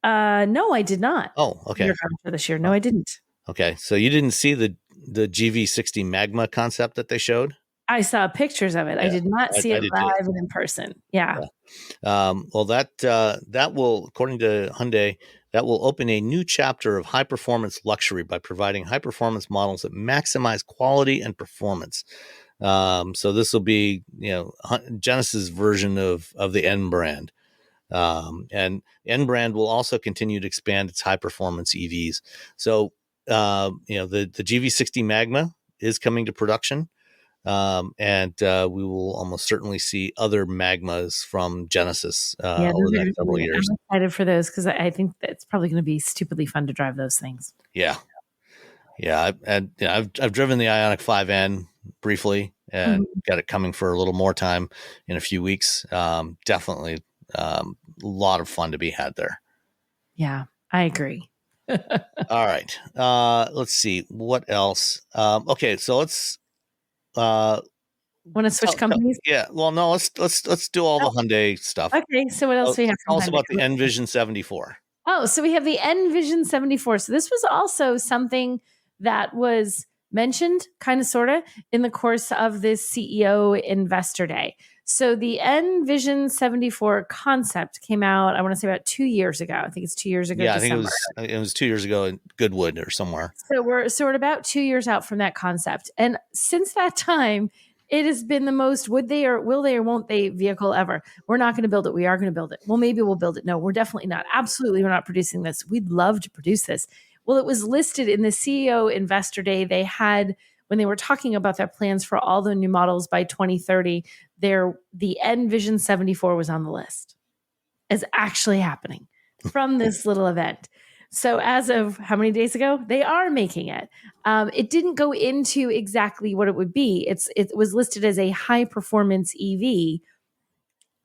No, I did not. Oh, okay. For this year, no, I didn't. Okay, so you didn't see the GV60 Magma concept that they showed? I saw pictures of it. Yeah, I did not see it live and in person. Yeah. Well, that will, according to Hyundai, that will open a new chapter of high performance luxury by providing high performance models that maximize quality and performance. So this will be, Genesis version of the N brand. And N brand will also continue to expand its high performance EVs. So, the GV60 Magma is coming to production. And we will almost certainly see other Magmas from Genesis Yeah, over the those are next several years. I'm excited for those because I think that it's probably going to be stupidly fun to drive those things. Yeah. I've driven the Ioniq 5N briefly and got it coming for a little more time in a few weeks. Definitely a lot of fun to be had there. Yeah, I agree. All right. Let's see what else. Okay, so let's Want to switch companies? yeah. Well, no, let's do all the Hyundai stuff. Okay, so what else do we have? Tell us about the Envision 74. Oh, so we have the Envision 74. So this was also something that was mentioned, kind of, sort of, in the course of this CEO Investor Day. So the Envision 74 concept came out, I want to say about 2 years ago. I think it's 2 years ago. Yeah, December. I think it was 2 years ago in Goodwood or somewhere. So we're about 2 years out from that concept. And since that time, it has been the most would they or will they or won't they vehicle ever. We're not going to build it. We are going to build it. Well, maybe we'll build it. No, we're definitely not. Absolutely, we're not producing this. We'd love to produce this. Well, it was listed in the CEO Investor Day. They had, when they were talking about their plans for all the new models by 2030, the Envision 74 was on the list as actually happening from this little event. So as of how many days ago, they are making it. It didn't go into exactly what it would be. It was listed as a high performance EV.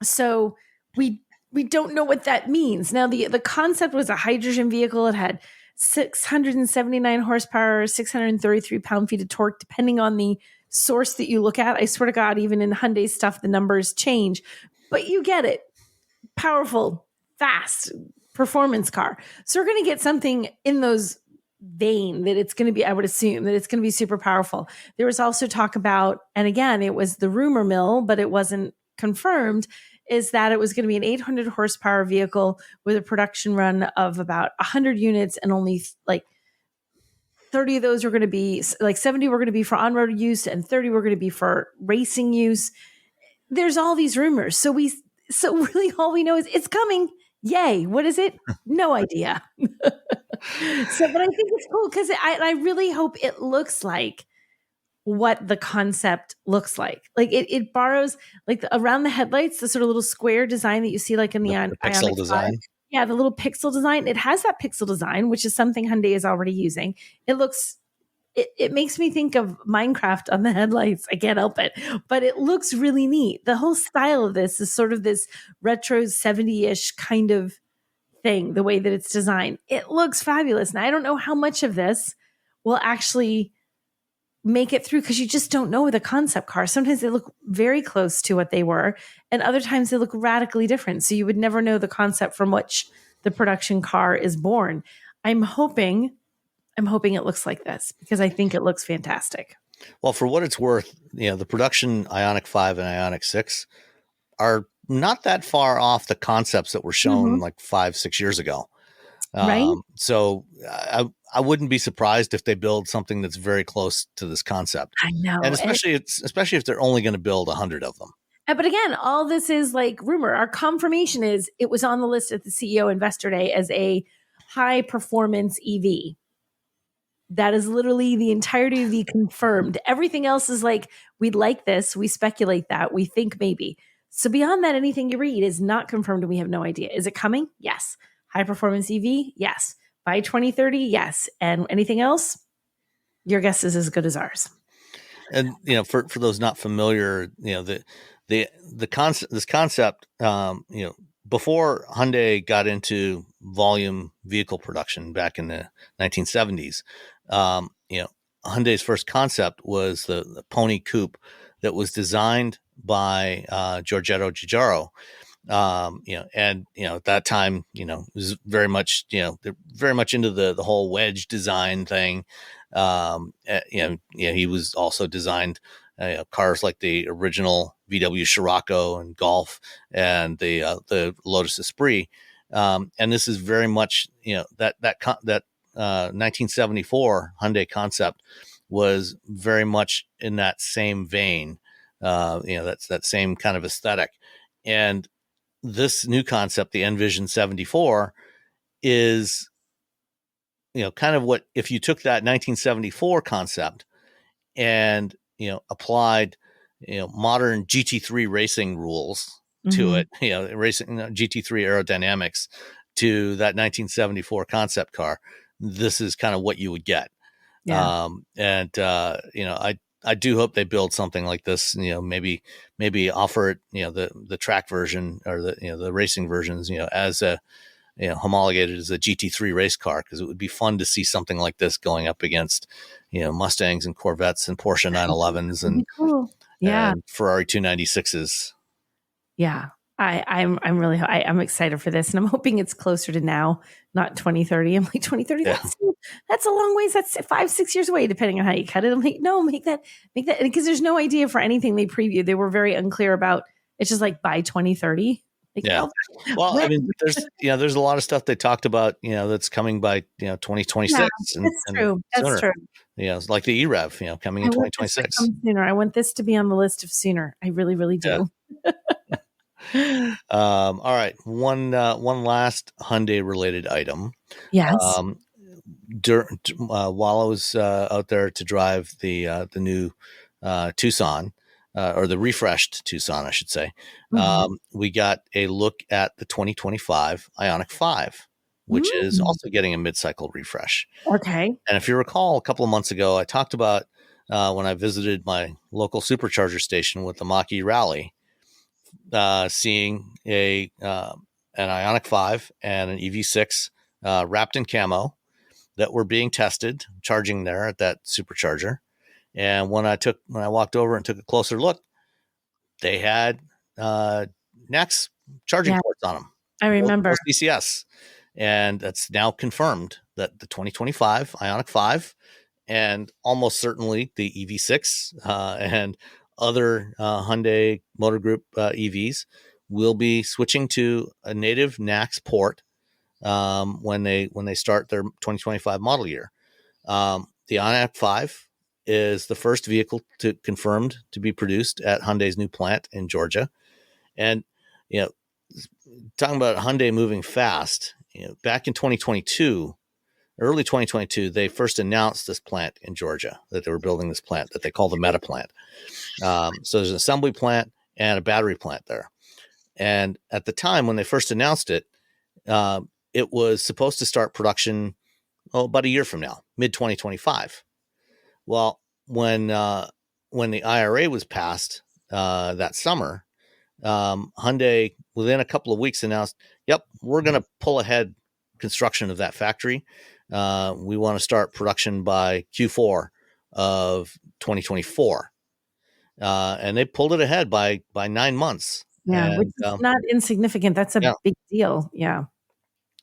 So we don't know what that means. Now the concept was a hydrogen vehicle. It had 679 horsepower, 633 pound-feet of torque, depending on the source that you look at. I swear to God, even in Hyundai stuff, the numbers change, but you get it. Powerful, fast performance car. So we're going to get something in those vein that it's going to be, I would assume that it's going to be super powerful. There was also talk about, and again, it was the rumor mill, but it wasn't confirmed, is that it was going to be an 800 horsepower vehicle with a production run of about 100 units, and only like 30 of those were going to be, like 70 were going to be for on-road use and 30 were going to be for racing use. There's all these rumors. So really all we know is it's coming. Yay. What is it? No idea. But I think it's cool because I really hope it looks like what the concept looks like. Like it borrows like around the headlights, the sort of little square design that you see like in the pixel design. 5. Yeah, the little pixel design. It has that pixel design, which is something Hyundai is already using. It makes me think of Minecraft on the headlights. I can't help it, but it looks really neat. The whole style of this is sort of this retro 70-ish kind of thing, the way that it's designed. It looks fabulous. And I don't know how much of this will actually make it through because you just don't know with a concept car. Sometimes they look very close to what they were, and other times they look radically different. So you would never know the concept from which the production car is born. I'm hoping it looks like this because I think it looks fantastic. Well, for what it's worth, the production Ioniq 5 and Ioniq 6 are not that far off the concepts that were shown like 5-6 years ago. Right. So I wouldn't be surprised if they build something that's very close to this concept. I know. And especially if they're only going to build 100 of them. But again, all this is like rumor. Our confirmation is it was on the list at the CEO Investor Day as a high performance EV. That is literally the entirety of the confirmed. Everything else is like, we'd like this. We speculate that. We think maybe. So beyond that, anything you read is not confirmed and we have no idea. Is it coming? Yes. High performance EV? Yes. By 2030? Yes. And anything else? Your guess is as good as ours. And, for those not familiar, the concept, this concept, before Hyundai got into volume vehicle production back in the 1970s, Hyundai's first concept was the Pony Coupe that was designed by Giorgetto Giugiaro. And at that time, it was very much, they're very much into the whole wedge design thing. He was also designed cars like the original VW Scirocco and Golf and the Lotus Esprit. And this is very much, that 1974 Hyundai concept was very much in that same vein. That's that same kind of aesthetic. And this new concept, the Envision 74, is, kind of what, if you took that 1974 concept and applied, modern GT3 racing rules to it, racing GT3 aerodynamics to that 1974 concept car, this is kind of what you would get. Yeah. I do hope they build something like this, maybe offer it, the track version or the racing versions, as a, homologated as a GT3 race car, because it would be fun to see something like this going up against, Mustangs and Corvettes and Porsche 911s That'd be cool. Yeah. and Ferrari 296s. Yeah. I'm excited for this, and I'm hoping it's closer to now, not 2030. I'm like 2030. Yeah. That's a long ways. That's 5-6 years away, depending on how you cut it. I'm like, no, make that, because there's no idea for anything they previewed. They were very unclear about. It's just like by 2030. Like, yeah. Well, I mean, there's a lot of stuff they talked about, that's coming by 2026. Yeah, that's true. That's true. It's like the EREV, coming in 2026. Sooner. I want this to be on the list of sooner. I really, really do. Yeah. All right. One last Hyundai related item. Yes. While I was out there to drive the new Tucson, or the refreshed Tucson, I should say, we got a look at the 2025 Ioniq 5, which is also getting a mid-cycle refresh. Okay. And if you recall, a couple of months ago, I talked about when I visited my local supercharger station with the Mach-E Rally, seeing an Ioniq 5 and an EV6 wrapped in camo that were being tested, charging there at that supercharger. And when I walked over and took a closer look, they had NACS charging ports on them. I remember DCS, and that's now confirmed that the 2025 Ioniq 5 and almost certainly the EV6 and other Hyundai Motor Group EVs will be switching to a native NACS port when they start their 2025 model year. The Ioniq 5 is the first vehicle confirmed to be produced at Hyundai's new plant in Georgia. And, talking about Hyundai moving fast, back in 2022, early 2022, they first announced this plant in Georgia, that they were building this plant that they call the Meta plant. So there's an assembly plant and a battery plant there. And at the time when they first announced it, it was supposed to start production about a year from now, mid-2025. Well, when the IRA was passed that summer, Hyundai, within a couple of weeks, announced, yep, we're going to pull ahead construction of that factory. We want to start production by Q4 of 2024. And they pulled it ahead by 9 months. Yeah, which is not insignificant. That's a big deal. Yeah.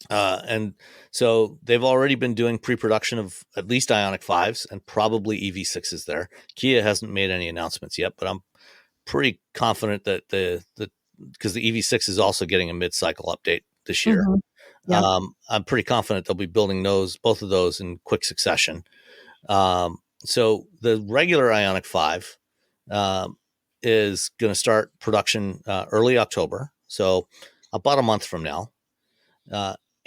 And so they've already been doing pre-production of at least Ioniq 5s and probably EV6s there. Kia hasn't made any announcements yet, but I'm pretty confident that because the EV6 is also getting a mid-cycle update this year. Yep. I'm pretty confident they'll be building both of those in quick succession. So the regular Ioniq 5 is going to start production early October, so about a month from now.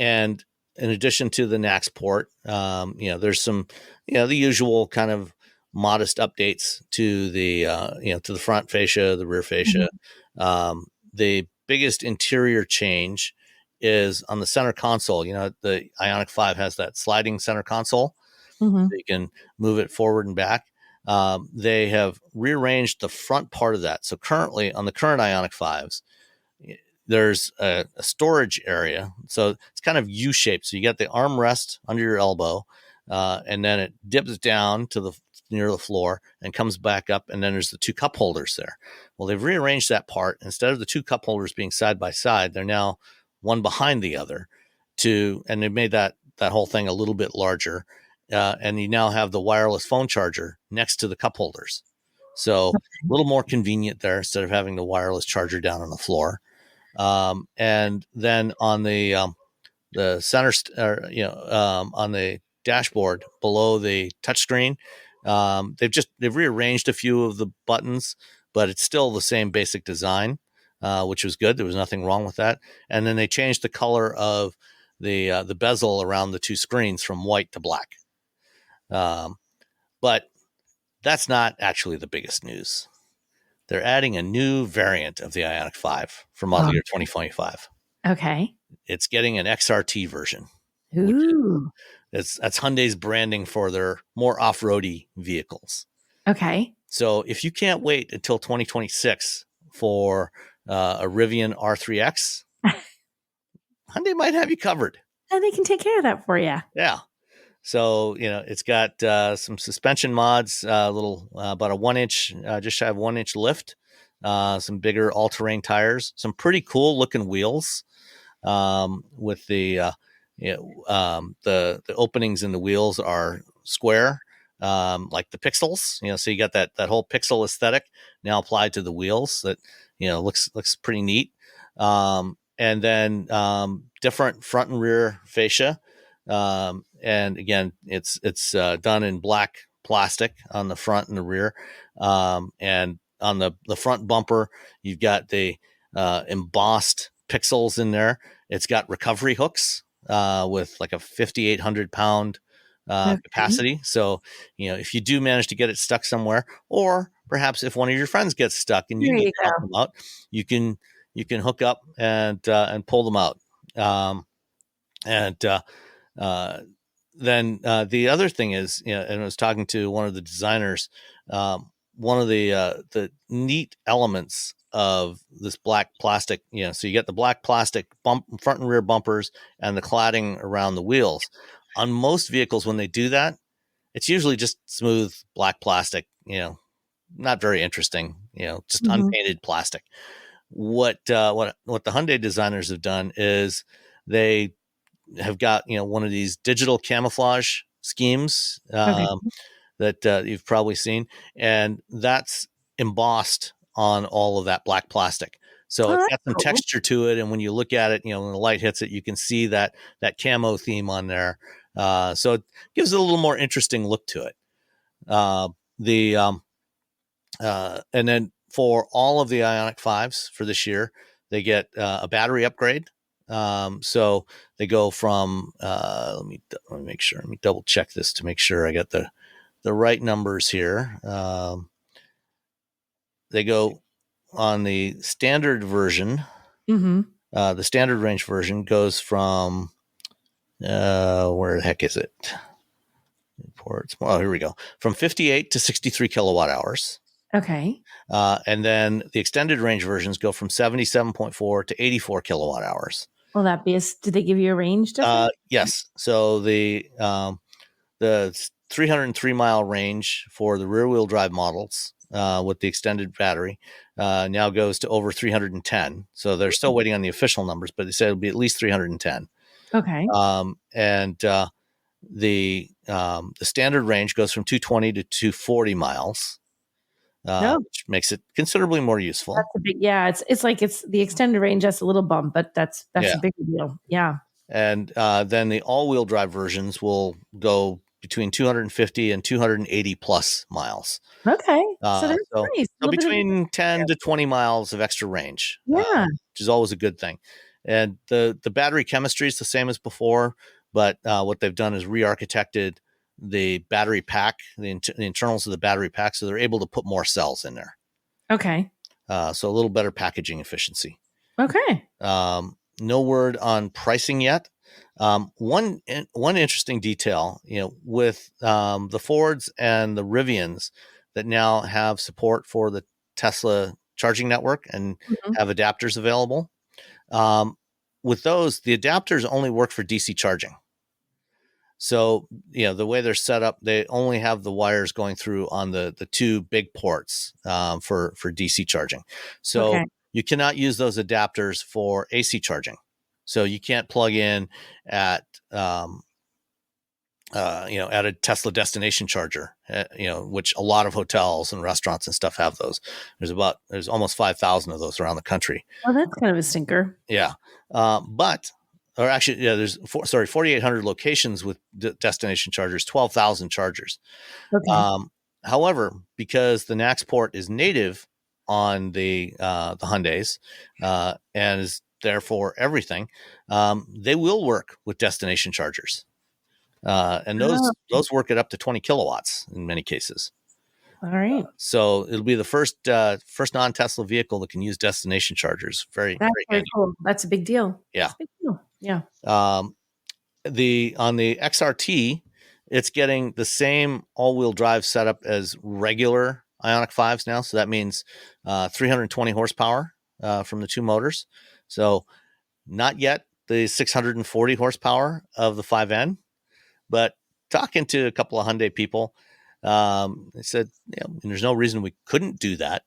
And in addition to the NACS port, there's some, the usual kind of modest updates to the, to the front fascia, the rear fascia. The biggest interior change is on the center console. The Ioniq 5 has that sliding center console. So you can move it forward and back. They have rearranged the front part of that. So currently on the current Ioniq 5s, there's a storage area. So it's kind of U-shaped. So you got the armrest under your elbow, and then it dips down to near the floor and comes back up. And then there's the two cup holders there. Well, they've rearranged that part. Instead of the two cup holders being side by side, they're now one behind the other and they've made that whole thing a little bit larger. And you now have the wireless phone charger next to the cup holders. So a little more convenient there instead of having the wireless charger down on the floor. And then on the center, on the dashboard below the touchscreen, they've rearranged a few of the buttons, but it's still the same basic design, which was good. There was nothing wrong with that. And then they changed the color of the bezel around the two screens from white to black. But That's not actually the biggest news. They're adding a new variant of the Ioniq 5 for model year 2025. Okay. It's getting an XRT version. Ooh. That's Hyundai's branding for their more off-roady vehicles. Okay. So if you can't wait until 2026 for a Rivian R3X, Hyundai might have you covered. And they can take care of that for you. Yeah. So, it's got some suspension mods, about a 1-inch, just shy of 1-inch lift, some bigger all-terrain tires, some pretty cool looking wheels, with the openings in the wheels are square, like the pixels, so you got that whole pixel aesthetic now applied to the wheels that, looks pretty neat. And then different front and rear fascia. And again, it's done in black plastic on the front and the rear. And on the front bumper, you've got the embossed pixels in there. It's got recovery hooks with like a 5,800 pound capacity. So, if you do manage to get it stuck somewhere, or perhaps if one of your friends gets stuck and you need to help them out, you can hook up and pull them out. Then the other thing is, and I was talking to one of the designers, one of the neat elements of this black plastic, so you get the black plastic front and rear bumpers and the cladding around the wheels. On most vehicles, when they do that, it's usually just smooth black plastic, not very interesting, just unpainted plastic. What the Hyundai designers have done is they have got one of these digital camouflage schemes that you've probably seen, and that's embossed on all of that black plastic. So it's got some texture to it, and when you look at it, when the light hits it, you can see that camo theme on there. So it gives it a little more interesting look to it. And then for all of the Ioniq 5s for this year, they get a battery upgrade. So they go from let me make sure. Let me double check this to make sure I got the right numbers here. They go on the standard version. The standard range version goes from where the heck is it? Reports. Oh, here we go. From 58 to 63 kilowatt hours. Okay. And then the extended range versions go from 77.4 to 84 kilowatt hours. Will that be did they give you a range difference? Yes. So the 303 mile range for the rear wheel drive models with the extended battery now goes to over 310. So they're still waiting on the official numbers, but they said it'll be at least 310. Okay. And the standard range goes from 220 to 240 miles. Which makes it considerably more useful. That's a big, it's like it's the extended range. That's a little bump, but that's a big deal. Yeah. And then the all-wheel drive versions will go between 250 and 280 plus miles. Okay. So that's nice. So between 10 to 20 miles of extra range. Yeah. Which is always a good thing. And the battery chemistry is the same as before, but what they've done is re-architected the battery pack, the internals of the battery pack, so they're able to put more cells in there. Okay. So a little better packaging efficiency. Okay. No word on pricing yet. One interesting detail, with the Fords and the Rivians that now have support for the Tesla charging network and have adapters available. With those, the adapters only work for DC charging. So, the way they're set up, they only have the wires going through on the two big ports for DC charging. So you cannot use those adapters for AC charging. So you can't plug in at a Tesla destination charger, which a lot of hotels and restaurants and stuff have those. There's almost 5,000 of those around the country. Oh, that's kind of a stinker. Yeah. There's 4,800 locations with destination chargers, 12,000 chargers. Okay. However, because the NACS port is native on the Hyundais and is there for everything, they will work with destination chargers. And those work at up to 20 kilowatts in many cases. All right. So it'll be the first non-Tesla vehicle that can use destination chargers. Very, That's very very handy. cool. That's a big deal. Yeah. That's a big deal. Yeah. On the XRT, it's getting the same all-wheel drive setup as regular Ioniq 5s now. So that means 320 horsepower from the two motors. So not yet the 640 horsepower of the 5N, but talking to a couple of Hyundai people, they said, there's no reason we couldn't do that.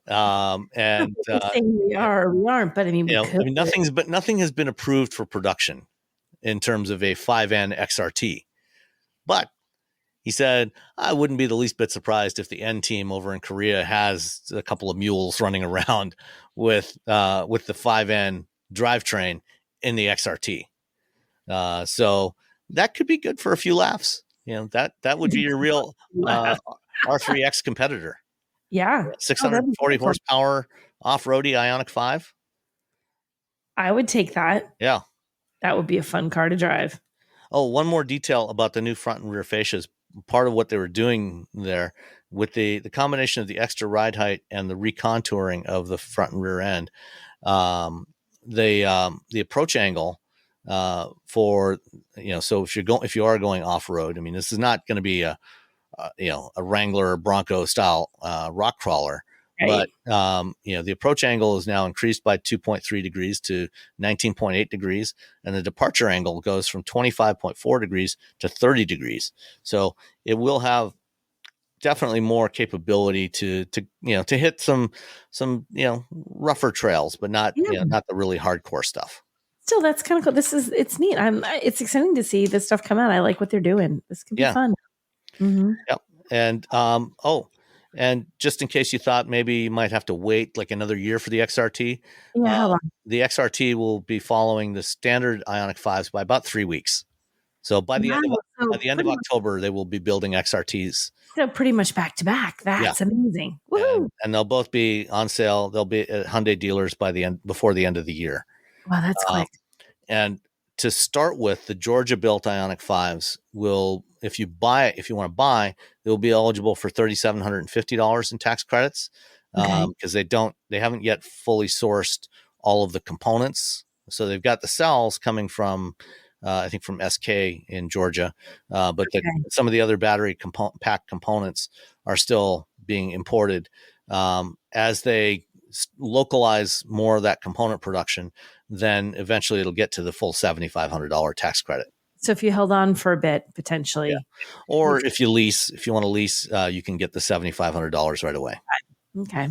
And saying we are or we aren't, but I mean, nothing has been approved for production in terms of a 5N XRT. But he said, I wouldn't be the least bit surprised if the N team over in Korea has a couple of mules running around with the 5N drivetrain in the XRT. So that could be good for a few laughs. That would be your real R3X competitor. Yeah. 640 horsepower off-roady Ioniq 5. I would take that. Yeah. That would be a fun car to drive. Oh, one more detail about the new front and rear fascias. Part of what they were doing there with the combination of the extra ride height and the recontouring of the front and rear end, the approach angle for, so if you are going off-road, I mean, this is not going to be a Wrangler or Bronco style rock crawler. Right. But, the approach angle is now increased by 2.3 degrees to 19.8 degrees. And the departure angle goes from 25.4 degrees to 30 degrees. So it will have definitely more capability to hit some rougher trails, but not, not the really hardcore stuff. Still, that's kind of cool. It's neat. It's exciting to see this stuff come out. I like what they're doing. This could be fun. Mm-hmm. Yep. And, and just in case you thought maybe you might have to wait like another year for the XRT, how long? The XRT will be following the standard Ioniq 5s by about 3 weeks. So by the end of October, they will be building XRTs. So pretty much back to back. That's amazing. Woohoo! And they'll both be on sale. They'll be at Hyundai dealers before the end of the year. Wow, that's quick. And to start with, the Georgia-built Ioniq 5s will, if you want to buy, they will be eligible for $3,750 in tax credits because they haven't yet fully sourced all of the components. So they've got the cells coming from, I think from SK in Georgia, but some of the other battery pack components are still being imported. As they localize more of that component production, then eventually it'll get to the full $7,500 tax credit. So if you held on for a bit, potentially, or if you want to lease, you can get the $7,500 right away. Okay,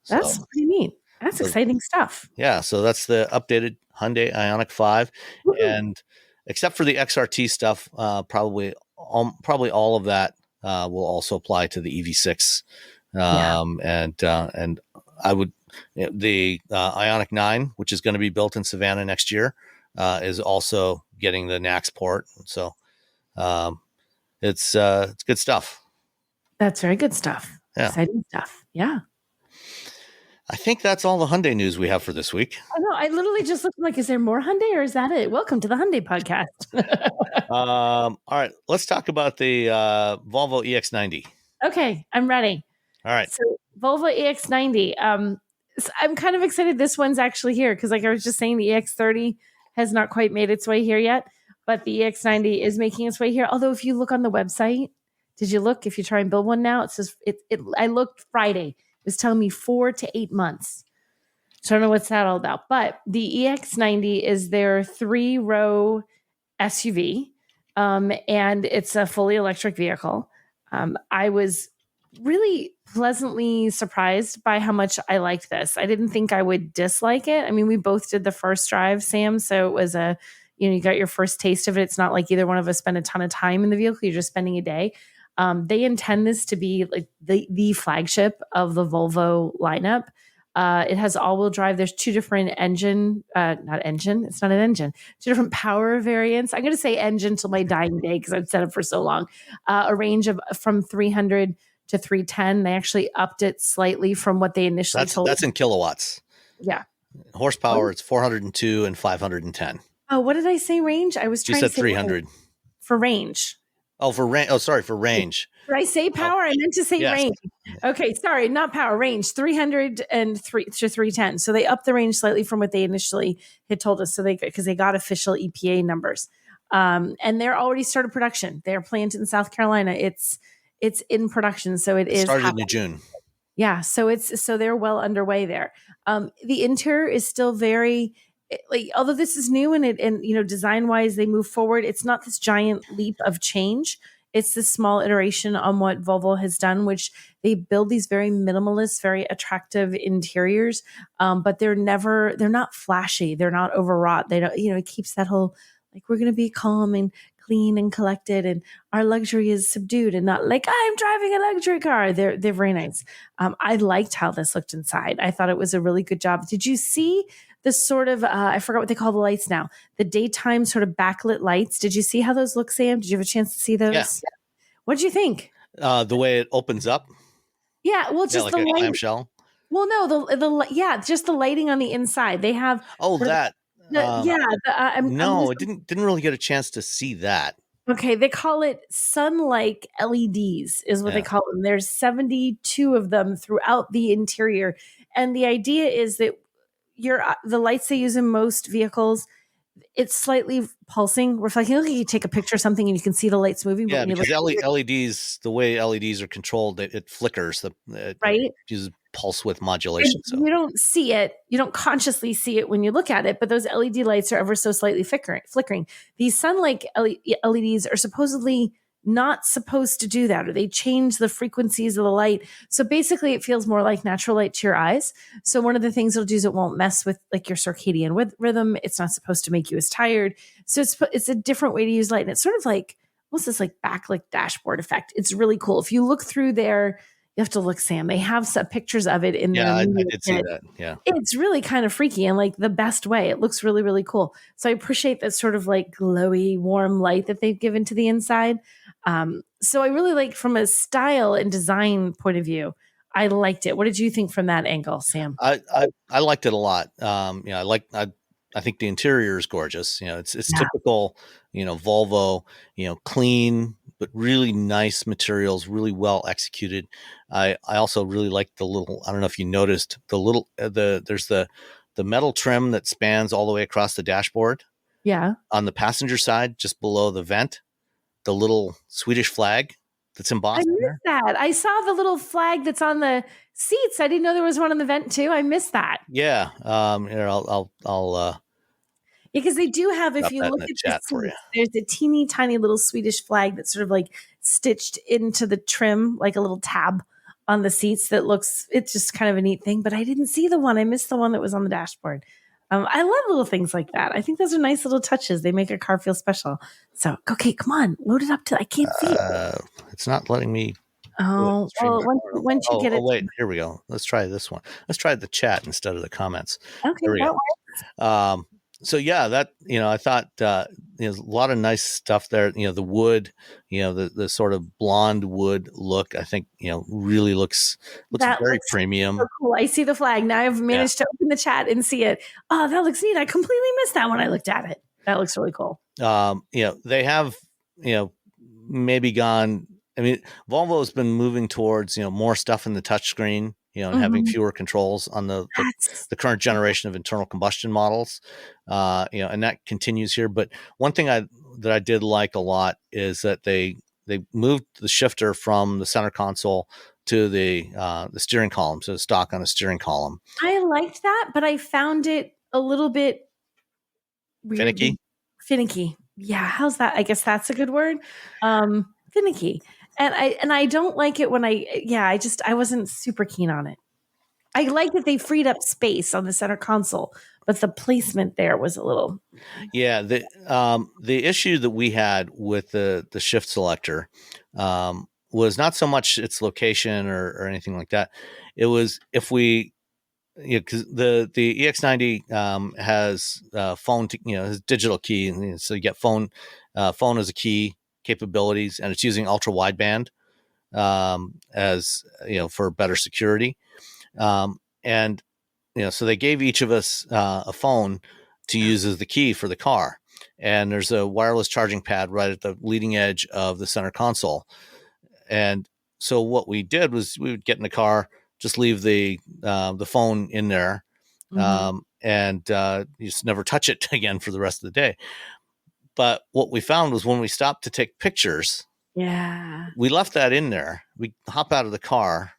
that's pretty neat. That's exciting stuff. Yeah, so that's the updated Hyundai Ioniq 5, and except for the XRT stuff, probably all of that will also apply to the EV6, and I would the Ioniq 9, which is going to be built in Savannah next year, is also getting the NACS port. So it's good stuff. That's very good stuff. Yeah. Exciting stuff. Yeah. I think that's all the Hyundai news we have for this week. I know. I literally just looked like, is there more Hyundai or is that it? Welcome to the Hyundai podcast. All right. Let's talk about the Volvo EX90. Okay. I'm ready. All right. So Volvo EX90. So I'm kind of excited this one's actually here because like I was just saying, the EX30 has not quite made its way here yet, but the EX90 is making its way here. Although if you look on the website, did you look? If you try and build one now, it says I looked Friday. It was telling me 4 to 8 months. So I don't know what's that all about. But the EX90 is their 3-row SUV, and it's a fully electric vehicle. I was really pleasantly surprised by how much I liked this. I didn't think I would dislike it. I mean, we both did the first drive, Sam, so it was you got your first taste of it. It's not like either one of us spent a ton of time in the vehicle. You're just spending a day. They intend this to be like the flagship of the Volvo lineup. It has all-wheel drive. There's two different two different power variants. I'm going to say engine till my dying day because I've said it for so long. A range of from 300 to 310. They actually upped it slightly from what they initially told. That's in kilowatts. Yeah. Horsepower, it's 402 and 510. Oh, what did I say range? I was trying to say 300. for range. Oh, for range. Oh, sorry, for range. Did I say power? I meant to say yes. range. Okay, sorry, not power, range, 303 to 310. So they upped the range slightly from what they initially had told us. So because they got official EPA numbers. And they're already started production. They're planted in South Carolina. It's in production. So it started in June. Yeah. So they're well underway there. The interior is still very, like, although this is new and design wise, they move forward. It's not this giant leap of change. It's this small iteration on what Volvo has done, which they build these very minimalist, very attractive interiors. But they're not flashy. They're not overwrought. They don't, it keeps that whole, like, we're going to be calm and clean and collected, and our luxury is subdued and not like I'm driving a luxury car. They're very nice. I liked how this looked inside. I thought it was a really good job. Did you see the sort of I forgot what they call the lights now, the daytime sort of backlit lights? Did you see how those look, Sam? Did you have a chance to see those? Yeah. What did you think? The way it opens up. Yeah, well, just like the a light. clamshell. Well, no, just the lighting on the inside. They have that. No, it didn't really get a chance to see that. Okay, they call it sun-like LEDs is what they call them. There's 72 of them throughout the interior. And the idea is that the lights they use in most vehicles, it's slightly pulsing, reflecting. Look, you take a picture of something and you can see the lights moving. Yeah, because LEDs, the way LEDs are controlled, it flickers. Right? It uses pulse width modulation. So you don't see it. You don't consciously see it when you look at it, but those LED lights are ever so slightly flickering. These sun-like LEDs are supposedly not supposed to do that, or they change the frequencies of the light. So basically it feels more like natural light to your eyes. So one of the things it'll do is it won't mess with like your circadian rhythm. It's not supposed to make you as tired. So it's a different way to use light. And it's sort of like, what's this, like backlit dashboard effect? It's really cool. If you look through there, you have to look, Sam. They have some pictures of it in there. Yeah, I did see that. Yeah. It's really kind of freaky in like the best way. It looks really, really cool. So I appreciate that sort of like glowy, warm light that they've given to the inside. So I really like, from a style and design point of view, I liked it. What did you think from that angle, Sam? I liked it a lot. I think the interior is gorgeous. It's typical, Volvo, clean, but really nice materials, really well executed. I also really like the little, I don't know if you noticed there's the metal trim that spans all the way across the dashboard. Yeah. On the passenger side, just below the vent, the little Swedish flag that's embossed. I missed that. I saw the little flag that's on the seats. I didn't know there was one on the vent too. I missed that. Yeah. I'll because they do have, if you look at the seats, there's a teeny tiny little Swedish flag that's sort of like stitched into the trim, like a little tab on the seats it's just kind of a neat thing, but I didn't see the one. I missed the one that was on the dashboard. I love little things like that. I think those are nice little touches. They make a car feel special. So, okay, come on, load it up I can't see it. It's not letting me. Oh, well, once you get it. Oh, wait, here we go. Let's try this one. Let's try the chat instead of the comments. Okay, that works. So yeah, that, I thought, there's a lot of nice stuff there. The wood, the sort of blonde wood look, I think, really looks very premium. So cool. I see the flag. Now I've managed to open the chat and see it. Oh, that looks neat. I completely missed that when I looked at it. That looks really cool. They have, maybe gone, Volvo has been moving towards, more stuff in the touchscreen, and having fewer controls on the current generation of internal combustion models, and that continues here. But one thing that I did like a lot is that they moved the shifter from the center console to the steering column, so stock on a steering column. I liked that, but I found it a little bit weird. Finicky. Yeah, how's that? I guess that's a good word. Finicky. And I don't like it when I wasn't super keen on it. I like that they freed up space on the center console, but the placement there was a little. Yeah, the issue that we had with the shift selector was not so much its location or anything like that. It was because the EX90 has phone, has digital key, so you get phone as a key capabilities, and it's using ultra wideband as for better security, and so they gave each of us a phone to use as the key for the car. and there's a wireless charging pad right at the leading edge of the center console. And so what we did was we would get in the car, just leave the phone in there, and you just never touch it again for the rest of the day. But what we found was when we stopped to take pictures, we left that in there. We hop out of the car,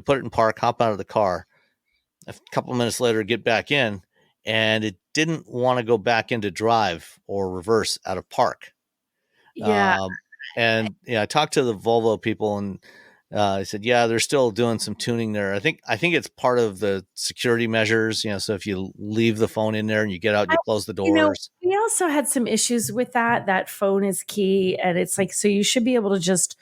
put it in park, hop out of the car. A couple of minutes later, get back in, and it didn't want to go back into drive or reverse out of park. And I talked to the Volvo people, and I said, they're still doing some tuning there. I think it's part of the security measures, so if you leave the phone in there and you get out, you close the doors. We also had some issues with that phone is key. And it's like, so you should be able to just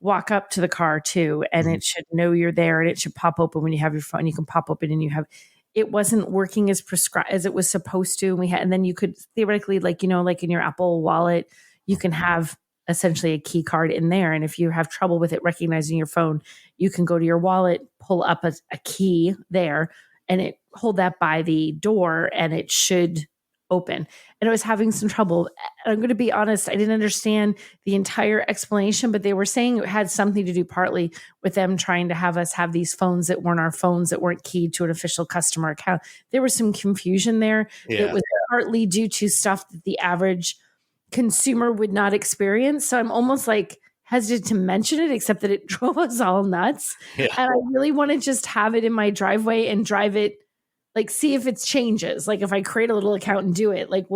walk up to the car too, and it should know you're there, and it should pop open when you have your phone. You can pop open and it wasn't working as prescribed as it was supposed to. And then you could theoretically, like in your Apple Wallet, you can have essentially a key card in there. And if you have trouble with it recognizing your phone, you can go to your wallet, pull up a key there, and hold that by the door, and it should open. And I was having some trouble. I'm going to be honest, I didn't understand the entire explanation, but they were saying it had something to do partly with them trying to have us have these phones that weren't our phones, that weren't keyed to an official customer account. There was some confusion there. It was partly due to stuff that the average consumer would not experience. So I'm almost like hesitant to mention it, except that it drove us all nuts. And I really want to just have it in my driveway and drive it, like see if it changes. Like if I create a little account and do it, like,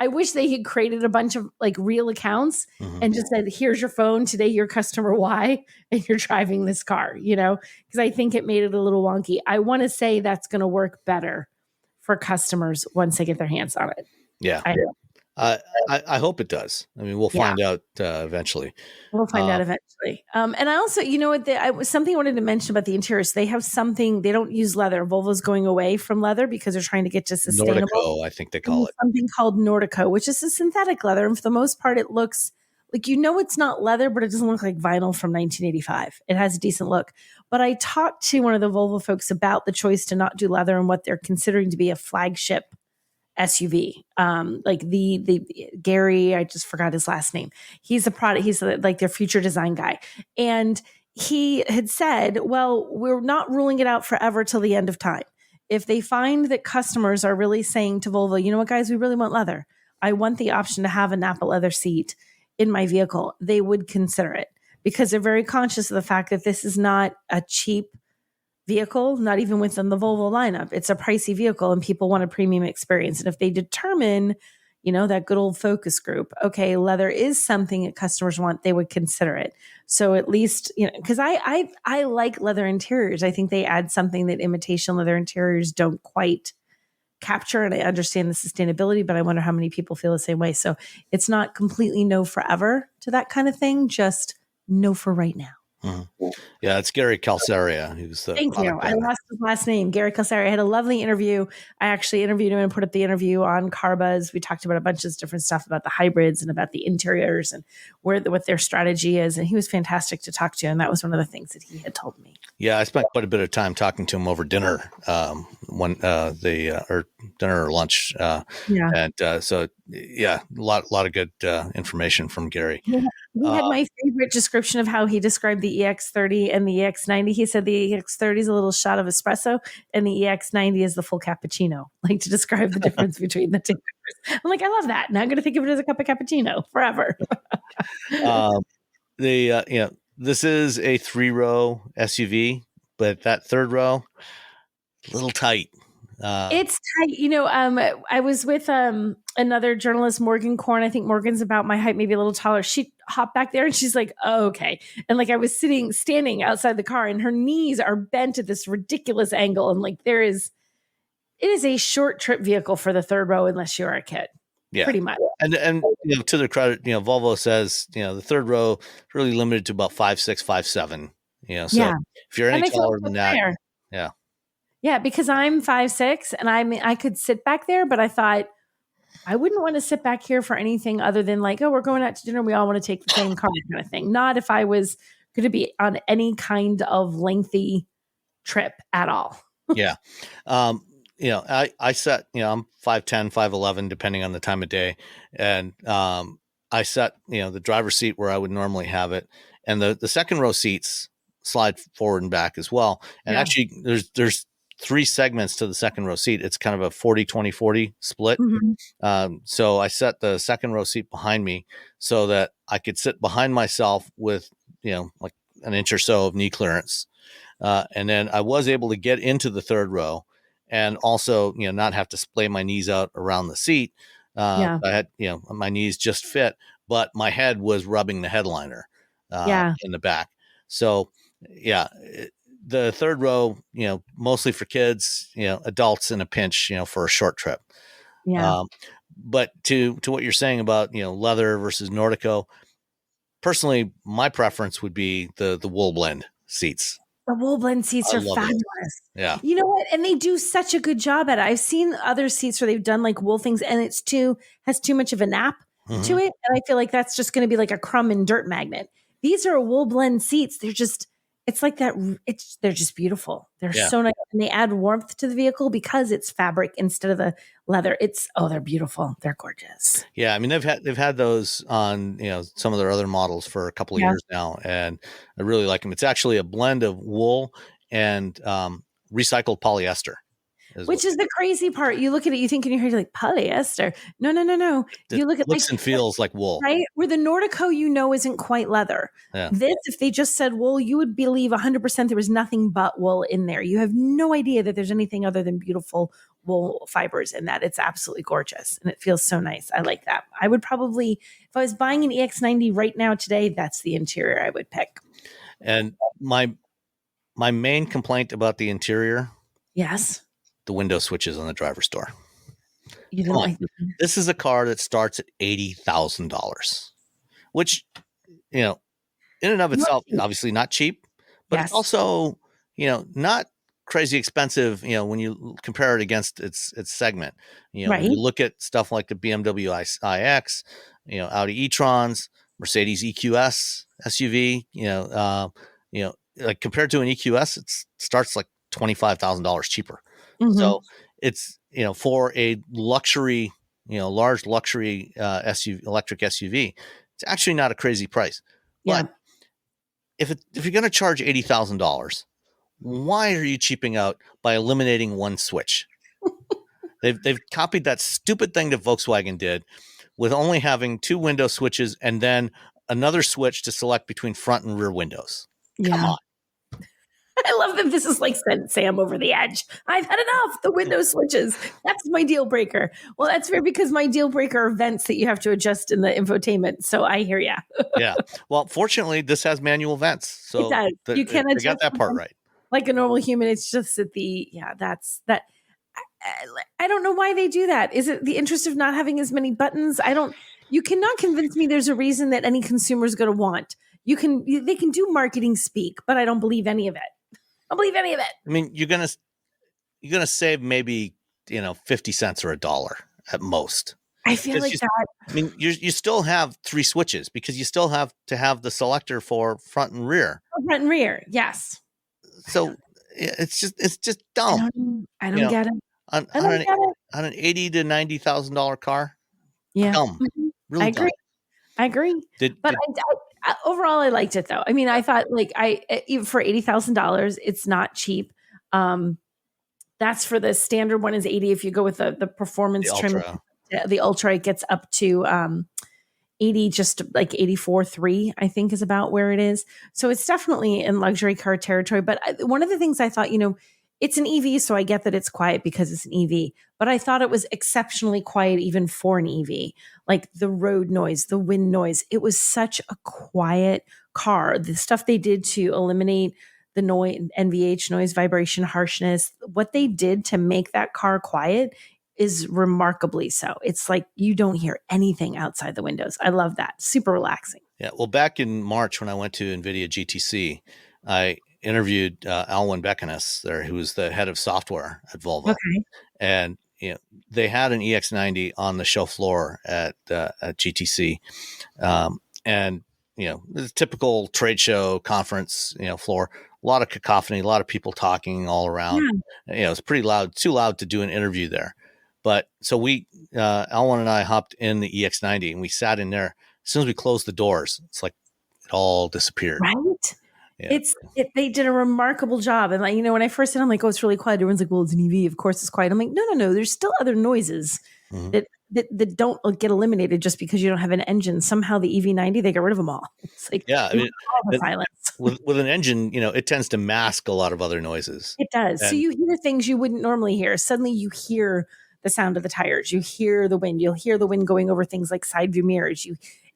I wish they had created a bunch of like real accounts and just said, here's your phone. Today, you're customer Y and you're driving this car, because I think it made it a little wonky. I want to say that's going to work better for customers once they get their hands on it. Yeah. I hope it does. I mean, we'll find out eventually. We'll find out eventually. And I also, something I wanted to mention about the interiors. They have something, they don't use leather. Volvo's going away from leather because they're trying to get to sustainable. Nordico, I think they call it. Something called Nordico, which is a synthetic leather. And for the most part, it looks like, it's not leather, but it doesn't look like vinyl from 1985. It has a decent look. But I talked to one of the Volvo folks about the choice to not do leather and what they're considering to be a flagship SUV. Like the Gary, I just forgot his last name. He's like their future design guy. And he had said, well, we're not ruling it out forever till the end of time. If they find that customers are really saying to Volvo, you know what, guys, we really want leather. I want the option to have a Napa leather seat in my vehicle. They would consider it because they're very conscious of the fact that this is not a cheap vehicle, not even within the Volvo lineup. It's a pricey vehicle and people want a premium experience. And if they determine, that good old focus group, okay, leather is something that customers want, they would consider it. So at least, because I like leather interiors. I think they add something that imitation leather interiors don't quite capture. And I understand the sustainability, but I wonder how many people feel the same way. So it's not completely no forever to that kind of thing, just no for right now. Yeah, it's Gary Kalsaria. Who's the Thank you. I lost his last name, Gary Kalsaria. I had a lovely interview. I actually interviewed him and put up the interview on CarBuzz. We talked about a bunch of different stuff about the hybrids and about the interiors and what their strategy is. And he was fantastic to talk to. And that was one of the things that he had told me. Yeah, I spent quite a bit of time talking to him over dinner, or dinner or lunch. And so a lot of good information from Gary. Yeah. He had my favorite description of how he described the EX30 and the EX90. He said the EX30 is a little shot of espresso and the EX90 is the full cappuccino, like to describe the difference between the two. I'm like, I love that. Now I'm going to think of it as a cup of cappuccino forever. This is a 3-row SUV, but that third row, a little tight. It's tight. I was with another journalist, Morgan Korn. I think Morgan's about my height, maybe a little taller. She hopped back there and she's like, oh, okay. And like I was standing outside the car and her knees are bent at this ridiculous angle. And like it is a short trip vehicle for the third row unless you're a kid. Yeah. Pretty much. And to their credit, Volvo says, the third row is really limited to about 5'6", 5'7". So if you're any taller than that, yeah. Yeah, because I'm 5'6", and I could sit back there, but I thought I wouldn't want to sit back here for anything other than like, oh, we're going out to dinner. We all want to take the same car kind of thing. Not if I was going to be on any kind of lengthy trip at all. Yeah. I set, I'm 5'10", 5'11", depending on the time of day. And I set, the driver's seat where I would normally have it. And the second row seats slide forward and back as well. And Yeah. actually there's 3 segments to the second row seat. It's kind of a 40-20-40 split. So I set the second row seat behind me so that I could sit behind myself with, like an inch or so of knee clearance. And then I was able to get into the third row and also, not have to splay my knees out around the seat. I had, my knees just fit, but my head was rubbing the headliner in the back. So the third row, mostly for kids, adults in a pinch, for a short trip. But to what you're saying about, leather versus Nordico, personally, my preference would be the wool blend seats. The wool blend seats are fabulous. Yeah. You know what? And they do such a good job at it. I've seen other seats where they've done like wool things and has too much of a nap to it. And I feel like that's just going to be like a crumb and dirt magnet. These are wool blend seats. They're just, it's like that. They're just beautiful. They're so nice. And they add warmth to the vehicle because it's fabric instead of the leather. They're beautiful. They're gorgeous. Yeah. I mean, they've had those on, some of their other models for a couple of years now, and I really like them. It's actually a blend of wool and recycled polyester. Which is the crazy part. You look at it, you think in your head, you're like, polyester. No. You look at looks and feels like wool. Right? Where the Nordico, isn't quite leather. Yeah. This, if they just said wool, you would believe 100% there was nothing but wool in there. You have no idea that there's anything other than beautiful wool fibers in that. It's absolutely gorgeous. And it feels so nice. I like that. I would probably, if I was buying an EX90 right now today, that's the interior I would pick. And my main complaint about the interior. Yes. The window switches on the driver's door. You didn't like this is a car that starts at $80,000, which, in and of itself, is obviously not cheap, but it's also, not crazy expensive, when you compare it against its segment. When you look at stuff like the BMW iX, Audi e-trons, Mercedes EQS SUV, like compared to an EQS, it starts like $25,000 cheaper. So it's, for a luxury, large luxury SUV, electric SUV, it's actually not a crazy price. But if you're going to charge $80,000, why are you cheaping out by eliminating one switch? They've copied that stupid thing that Volkswagen did with only having 2 window switches and then another switch to select between front and rear windows. Come on. I love that this is like sent Sam over the edge. I've had enough. The window switches. That's my deal breaker. Well, that's fair because my deal breaker are vents that you have to adjust in the infotainment. So I hear you. Yeah. Well, fortunately, this has manual vents. So it does. You can adjust. They got that part right. Like a normal human. It's just that that's that. I don't know why they do that. Is it the interest of not having as many buttons? You cannot convince me there's a reason that any consumer is going to want. They can do marketing speak, but I don't believe any of it. I don't believe any of it. I mean, you're gonna save maybe 50 cents or $1 at most. I feel like that. I mean, you still have 3 switches because you still have to have the selector for front and rear. Front and rear, yes. So it's just dumb. I don't get it. On an $80,000 to $90,000 car. Yeah, dumb. Really I agree. But overall, I liked it though. I mean, I thought even for $80,000, it's not cheap. That's for the standard one is 80. If you go with the performance trim, the Ultra, it gets up to 80, just like 84.3, I think is about where it is. So it's definitely in luxury car territory. But one of the things I thought, it's an EV, so I get that it's quiet because it's an EV, but I thought it was exceptionally quiet even for an EV. Like the road noise, the wind noise, it was such a quiet car. The stuff they did to eliminate the noise, NVH, noise, vibration, harshness, what they did to make that car quiet is remarkably so. It's like you don't hear anything outside the windows. I love that. Super relaxing. Yeah. Well, back in March when I went to NVIDIA GTC, I interviewed Alwyn Beckenes there, who was the head of software at Volvo. Okay. And they had an EX90 on the show floor at GTC, and the typical trade show conference floor, lot of cacophony, a lot of people talking all around. Yeah. It's pretty loud, too loud to do an interview there. But so Alwyn and I hopped in the EX90 and we sat in there. As soon as we closed the doors, it's like it all disappeared. Right? Yeah. They did a remarkable job. And when I first said, I'm like, oh, it's really quiet. Everyone's like, well, it's an EV. Of course it's quiet. I'm like, no. There's still other noises Mm-hmm. that don't get eliminated just because you don't have an engine. Somehow the EV90, they got rid of them all. It's like, yeah, silence. With an engine, it tends to mask a lot of other noises. It does. So you hear things you wouldn't normally hear. Suddenly you hear the sound of the tires. You hear the wind. You'll hear the wind going over things like side view mirrors.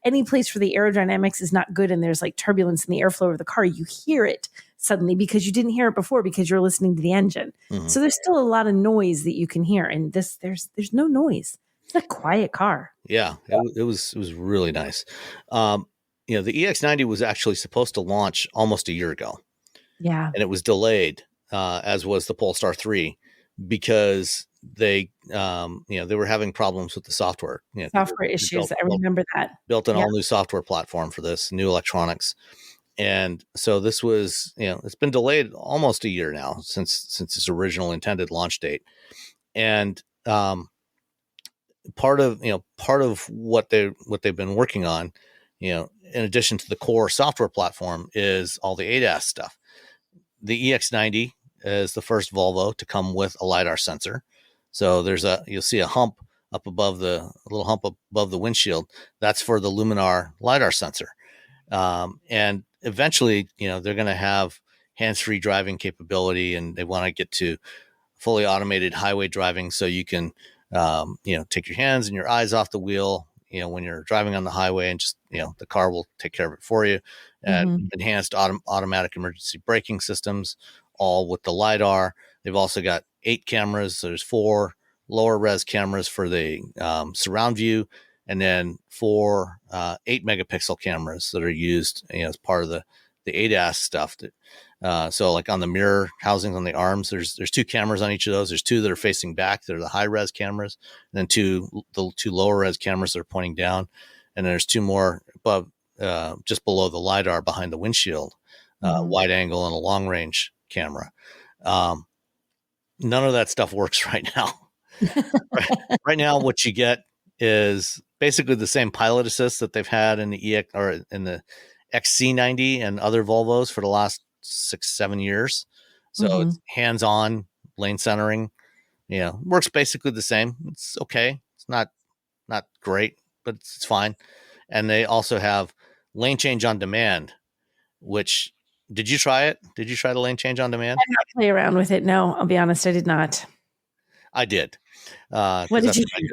Any place where the aerodynamics is not good and there's like turbulence in the airflow of the car, you hear it suddenly because you didn't hear it before because you're listening to the engine. Mm-hmm. So there's still a lot of noise that you can hear. And there's no noise. It's a quiet car. Yeah, it was really nice. The EX90 was actually supposed to launch almost a year ago. Yeah. And it was delayed, as was the Polestar 3, because they were having problems with the software. Software issues. I remember that. Built an all new software platform for this, new electronics. And so this was, it's been delayed almost a year now since its original intended launch date. And part of what they've been working on, in addition to the core software platform, is all the ADAS stuff. The EX90 is the first Volvo to come with a LiDAR sensor. So you'll see a little hump above the windshield. That's for the Luminar LiDAR sensor. And eventually, they're going to have hands-free driving capability, and they want to get to fully automated highway driving. So you can, take your hands and your eyes off the wheel, when you're driving on the highway, and just, the car will take care of it for you. And enhanced automatic emergency braking systems, all with the LiDAR. They've also got 8 cameras. So there's 4 lower res cameras for the surround view, and then 4 8 megapixel cameras that are used, as part of the ADAS stuff. So like on the mirror housings on the arms, there's 2 cameras on each of those. There's 2 that are facing back. They're the high res cameras, and then 2 lower res cameras that are pointing down. And there's 2 more above, just below the LiDAR behind the windshield, wide angle and a long range camera. None of that stuff works right now. Right now, what you get is basically the same pilot assist that they've had in the in the XC90 and other Volvos for the last 6-7 years. So it's hands-on lane centering. Works basically the same. It's okay. It's not great, but it's fine. And they also have lane change on demand, which, did you try it? Did you try the lane change on demand? I did not play around with it. No, I'll be honest, I did not. I did. What did you think?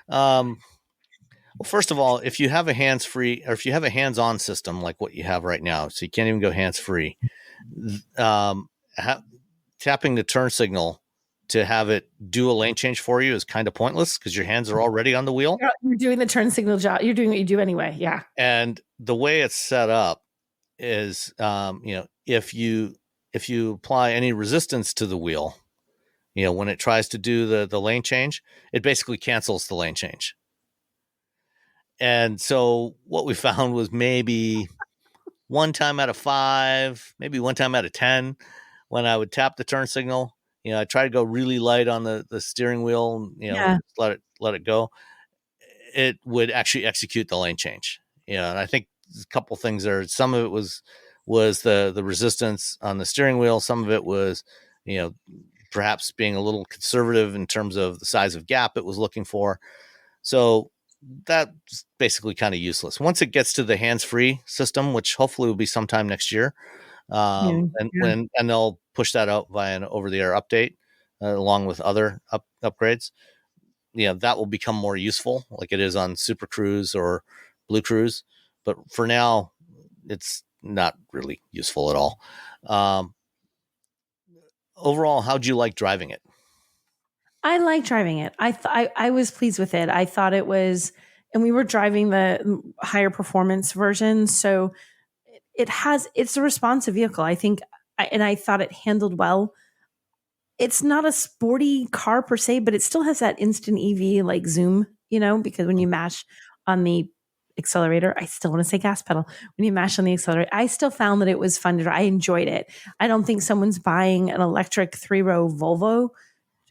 Well, first of all, if you have a hands-free, or if you have a hands-on system like what you have right now, so you can't even go hands-free, tapping the turn signal to have it do a lane change for you is kind of pointless because your hands are already on the wheel. You're doing the turn signal job. You're doing what you do anyway. Yeah. And the way it's set up is, if you apply any resistance to the wheel, when it tries to do the lane change, it basically cancels the lane change. And so what we found was maybe 1 time out of 5, maybe 1 time out of 10, when I would tap the turn signal, I try to go really light on the steering wheel, let it go. It would actually execute the lane change. And I think a couple things there. Some of it was the resistance on the steering wheel. Some of it was, perhaps being a little conservative in terms of the size of gap it was looking for. So that's basically kind of useless. Once it gets to the hands-free system, which hopefully will be sometime next year, and they'll push that out via an over-the-air update, along with other upgrades, that will become more useful, like it is on Super Cruise or Blue Cruise. But for now, it's not really useful at all. Overall, how'd you like driving it? I like driving it. I was pleased with it. I thought it was, and we were driving the higher performance version, so it's a responsive vehicle. I think, and I thought it handled well. It's not a sporty car per se, but it still has that instant EV like zoom, because when you mash on the accelerator. I still want to say gas pedal. When you mash on the accelerator, I still found that it was fun to drive. I enjoyed it. I don't think someone's buying an electric 3-row Volvo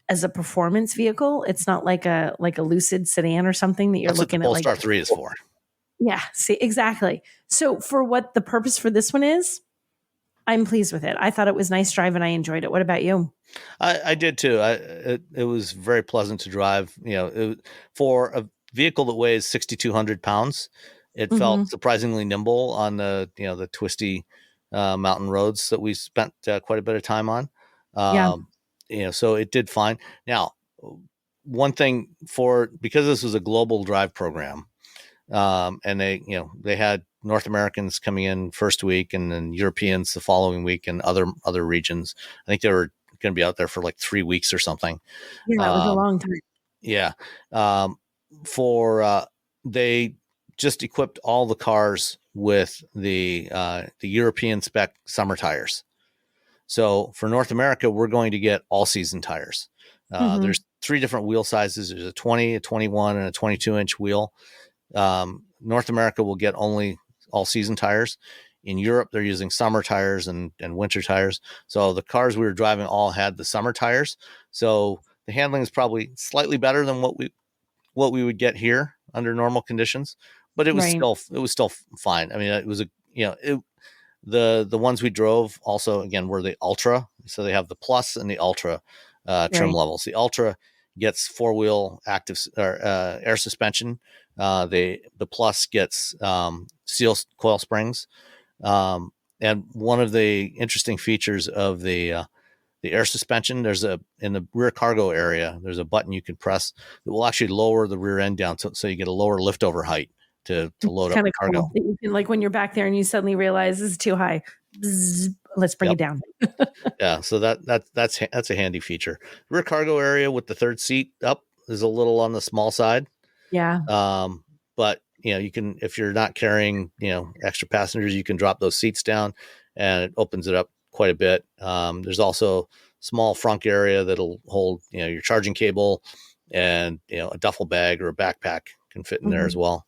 as a performance vehicle. It's not like a Lucid sedan or something that you're That's looking what the at. Polestar 3 is for. Yeah, see, exactly. So for what the purpose for this one is, I'm pleased with it. I thought it was nice drive and I enjoyed it. What about you? I did too. It was very pleasant to drive. For a vehicle that weighs 6,200 pounds, it felt surprisingly nimble on the twisty mountain roads that we spent quite a bit of time on. Yeah. So it did fine. Now, one thing because this was a global drive program, and they had North Americans coming in first week and then Europeans the following week and other regions. I think they were going to be out there for like 3 weeks or something. Yeah, that was a long time. Yeah. They just equipped all the cars with the European spec summer tires. So for North America, we're going to get all season tires. There's 3 different wheel sizes. There's a 20, a 21, and a 22-inch wheel. North America will get only all season tires. In Europe, they're using summer tires and winter tires. So the cars we were driving all had the summer tires. So the handling is probably slightly better than what we would get here under normal conditions, but it was still fine. I mean, it was the ones we drove also again were the Ultra. So they have the Plus and the Ultra trim levels. The Ultra gets 4-wheel active air suspension. The Plus gets steel coil springs. And one of the interesting features of the air suspension, in the rear cargo area, there's a button you can press that will actually lower the rear end down so you get a lower liftover height to load up the cargo. Cool. You can, like when you're back there and you suddenly realize this is too high, bzz, let's bring it down. Yeah, so that's a handy feature. Rear cargo area with the third seat up is a little on the small side. Yeah. But you can, if you're not carrying extra passengers, you can drop those seats down, and it opens it up quite a bit. There's also small frunk area that'll hold your charging cable, and a duffel bag or a backpack can fit in there as well.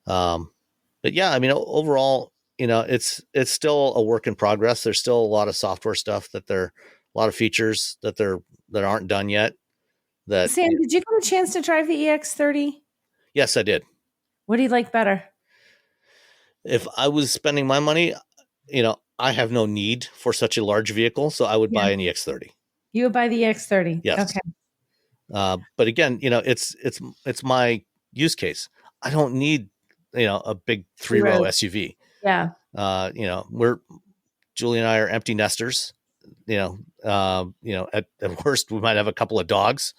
But yeah, I mean, overall, it's still a work in progress. There's still a lot of software stuff a lot of features that aren't done yet. Sam, did you get a chance to drive the EX30? Yes, I did. What do you like better? If I was spending my money, I have no need for such a large vehicle, so I would buy an EX30. You would buy the EX30? Yes. Okay. But again, it's my use case. I don't need, a big 3-row SUV. Yeah. Julie and I are empty nesters. At worst, we might have a couple of dogs,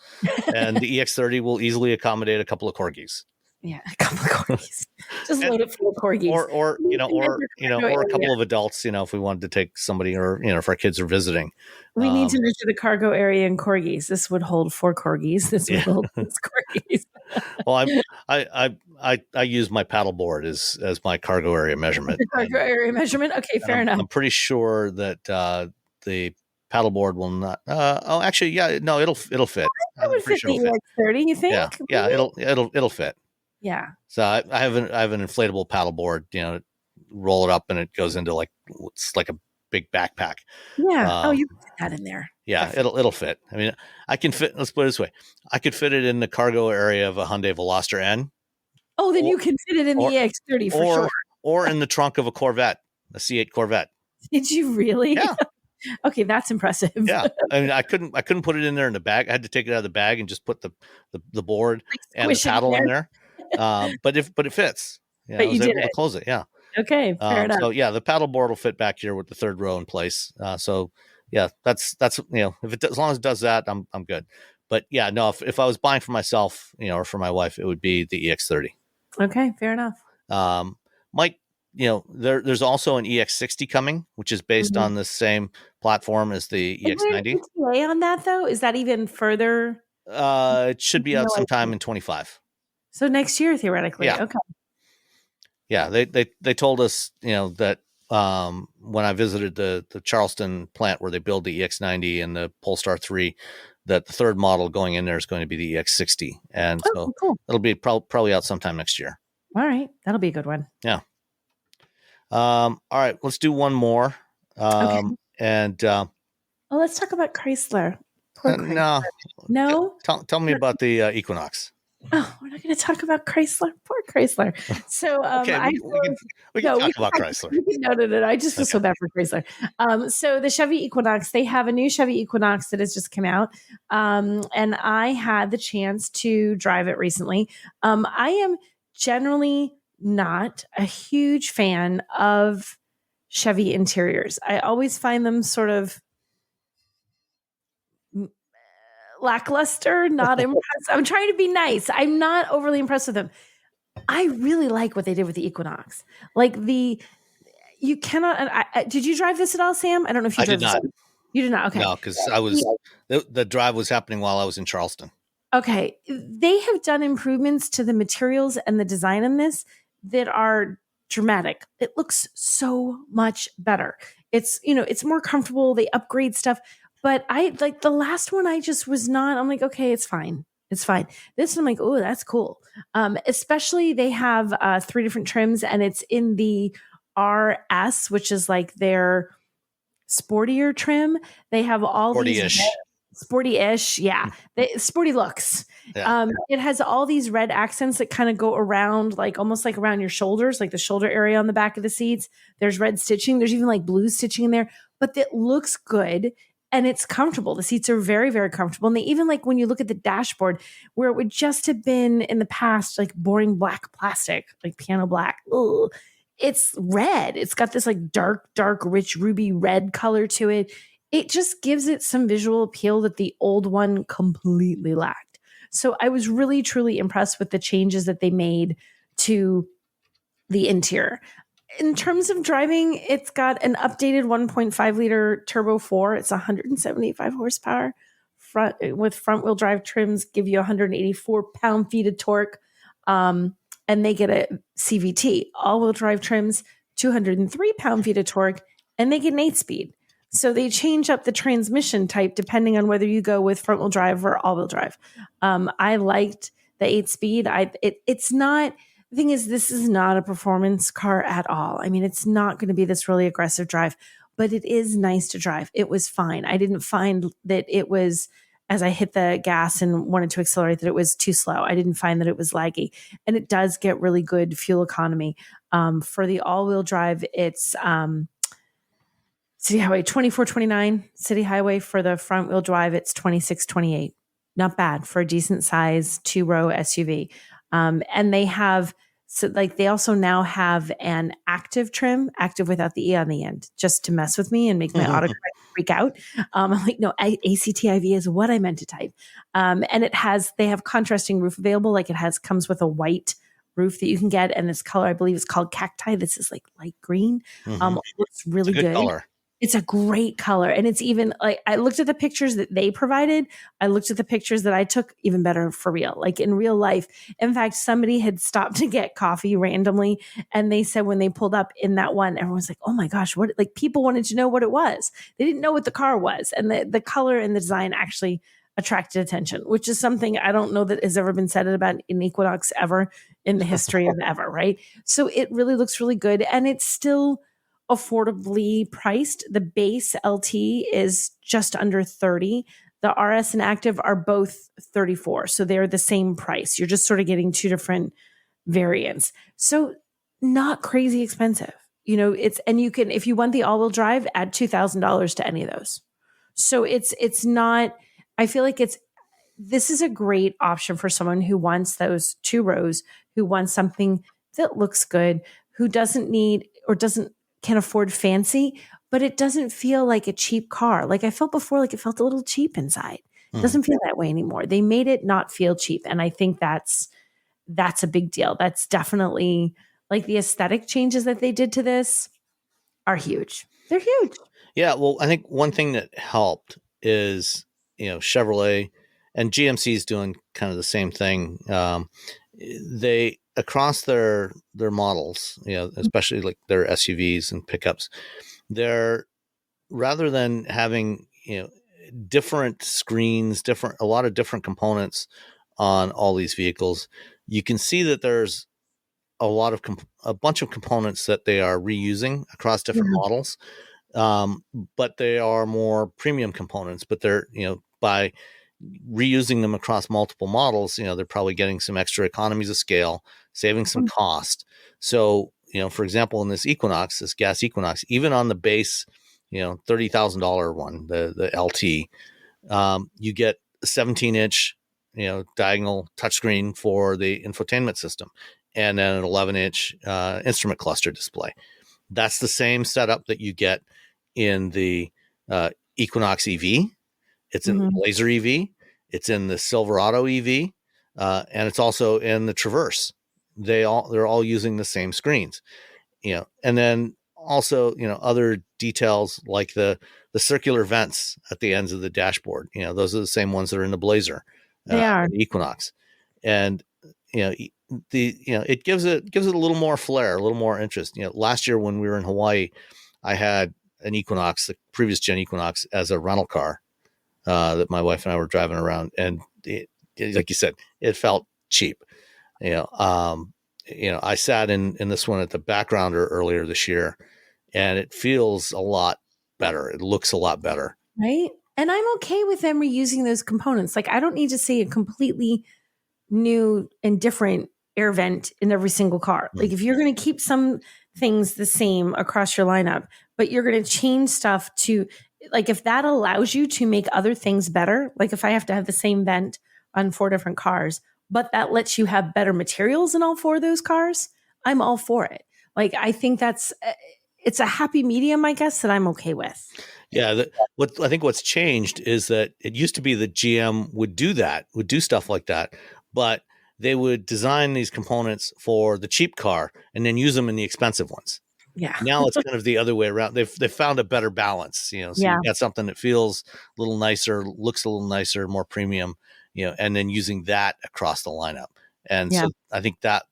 and the EX30 will easily accommodate a couple of corgis. Yeah, a couple of corgis. Just load it full of corgis. Or a couple of adults, if we wanted to take somebody, or if our kids are visiting. We need to measure the cargo area in corgis. This would hold 4 corgis. This would hold 6 corgis. Well, I use my paddleboard as my cargo area measurement. The cargo area measurement. Okay, fair enough. I'm pretty sure that the paddleboard will not. It'll fit. That would fit the EX30. You think? Yeah, it'll fit. Yeah. So I have an inflatable paddleboard. Roll it up and it goes into it's like a big backpack. Yeah. You can fit that in there. Yeah, it'll fit. I mean, I can fit. Let's put it this way: I could fit it in the cargo area of a Hyundai Veloster N. Oh, then you can fit it in the EX30 for sure. Or in the trunk of a Corvette, a C8 Corvette. Did you really? Yeah. Okay, that's impressive. Yeah, I mean, I couldn't put it in there in the bag. I had to take it out of the bag and just put the board and the paddle in there. But it fits. Yeah, but you did able to close it. Yeah. Okay, fair enough. So yeah, the paddle board will fit back here with the third row in place. So yeah, that's as long as it does that, I'm good. But yeah, no, if I was buying for myself, or for my wife, it would be the EX30. Okay, fair enough. Mike, there's also an EX60 coming, which is based on the same platform as the EX90. Is there ETA on that though? Is that even further? It should be out sometime in 25. So next year, theoretically. Yeah. Okay. Yeah, they told us, that when I visited the Charleston plant where they build the EX90 and the Polestar 3, that the third model going in there is going to be the EX60, and so cool. it'll be probably out sometime next year. All right. That'll be a good one. Yeah. All right, let's do one more. Okay. And Well, let's talk about Chrysler. Poor Chrysler. no, No? tell me about the Equinox. Oh, we're not going to talk about Chrysler. Poor Chrysler. So, Okay, we can no, talk about Chrysler. no. I just feel so bad for Chrysler. So the Chevy Equinox, they have a new Chevy Equinox that has just come out. And I had the chance to drive it recently. I am generally not a huge fan of Chevy interiors. I always find them sort of lackluster, not impressed. I'm trying to be nice. I'm not overly impressed with them. I really like what they did with the Equinox. Like you cannot. Did you drive this at all, Sam? I don't know if you drove did not. this. You did not. Okay. No, because the drive was happening while I was in Charleston. Okay. They have done improvements to the materials and the design in this that are dramatic. It looks so much better. It's more comfortable. They upgrade stuff. But I like the last one, I just was not, I'm like, okay, it's fine. It's fine. This I'm like, oh, that's cool. Especially they have 3 different trims and it's in the RS, which is like their sportier trim. They have all these sporty-ish, yeah. Sporty looks. Yeah. It has all these red accents that kind of go around, like almost like around your shoulders, like the shoulder area on the back of the seats. There's red stitching. There's even like blue stitching in there, but it looks good and it's comfortable. The seats are very, very comfortable. And they even like when you look at the dashboard, where it would just have been in the past like boring black plastic, like piano black. Ugh, it's red. It's got this like dark, rich ruby red color to it. It just gives it some visual appeal that the old one completely lacked. So I was really, truly impressed with the changes that they made to the interior. In terms of driving, it's got an updated 1.5 liter turbo 4. It's 175 horsepower. Front wheel drive trims give you 184 pound-feet of torque. And they get a CVT. All wheel drive trims, 203 pound-feet of torque, and they get an 8-speed. So they change up the transmission type depending on whether you go with front wheel drive or all wheel drive. I liked the 8-speed. It's not. The thing is, this is not a performance car at all. I mean, it's not going to be this really aggressive drive, but it is nice to drive. It was fine. I didn't find that it was, as I hit the gas and wanted to accelerate, that it was too slow. I didn't find that it was laggy. And it does get really good fuel economy. For the all-wheel drive, it's City Highway 2429, City Highway. For the front-wheel drive, it's 2628. Not bad for a decent size 2-row SUV. And they have, so like they also now have an active trim, active without the E on the end, just to mess with me and make my autocorrect freak out. I'm like, no, ACTIV is what I meant to type. And they have contrasting roof available. Like comes with a white roof that you can get. And this color, I believe, is called cacti. This is like light green. Looks really good. Color. It's a great color. And it's even like, I looked at the pictures that they provided. I looked at the pictures that I took, even better for real, like in real life. In fact, somebody had stopped to get coffee randomly. And they said when they pulled up in that one, everyone's like, oh my gosh, what, like people wanted to know what it was. They didn't know what the car was. And the color and the design actually attracted attention, which is something I don't know that has ever been said about an Equinox ever in the history of ever. Right. So it really looks really good. And it's still affordably priced. The base LT is just under 30. The RS and Active are both 34. So they're the same price. You're just sort of getting 2 different variants. So not crazy expensive. And you can, if you want the all-wheel drive, add $2,000 to any of those. So it's not, I feel like this is a great option for someone who wants those 2 rows, who wants something that looks good, who doesn't need or can afford fancy, but it doesn't feel like a cheap car. Like I felt before, like it felt a little cheap inside. It doesn't feel that way anymore. They made it not feel cheap. And I think that's a big deal. That's definitely like the aesthetic changes that they did to this are huge. They're huge. Yeah. Well, I think one thing that helped is, Chevrolet and GMC is doing kind of the same thing. They, across their models, especially like their SUVs and pickups, they're, rather than having, different screens, a lot of different components on all these vehicles, you can see that there's a bunch of components that they are reusing across different models. But they are more premium components, but they're, by reusing them across multiple models, they're probably getting some extra economies of scale, saving some cost. So, for example, in this gas Equinox, even on the base, $30,000 one, the LT, you get a 17-inch, diagonal touchscreen for the infotainment system, and then an 11-inch instrument cluster display. That's the same setup that you get in the Equinox EV. It's in the Blazer EV. It's in the Silverado EV, and it's also in the Traverse. They're all using the same screens, and then also, other details like the circular vents at the ends of the dashboard. Those are the same ones that are in the Blazer, They are. the Equinox, and it gives it a little more flair, a little more interest. Last year when we were in Hawaii, I had an Equinox, the previous gen Equinox, as a rental car that my wife and I were driving around, and like you said, it felt cheap. I sat in this one at the backgrounder earlier this year, and it feels a lot better. It looks a lot better. Right. And I'm okay with them reusing those components. Like, I don't need to see a completely new and different air vent in every single car. Like, if you're going to keep some things the same across your lineup, but you're going to change stuff to, like, if that allows you to make other things better, like if I have to have the same vent on 4 different cars, but that lets you have better materials in all 4 of those cars, I'm all for it. Like, I think it's a happy medium, I guess, that I'm okay with. Yeah. I think what's changed is that it used to be that GM would do stuff like that, but they would design these components for the cheap car and then use them in the expensive ones. Yeah. Now it's kind of the other way around. They've found a better balance, so you've got something that feels a little nicer, looks a little nicer, more premium, and then using that across the lineup. And so I think that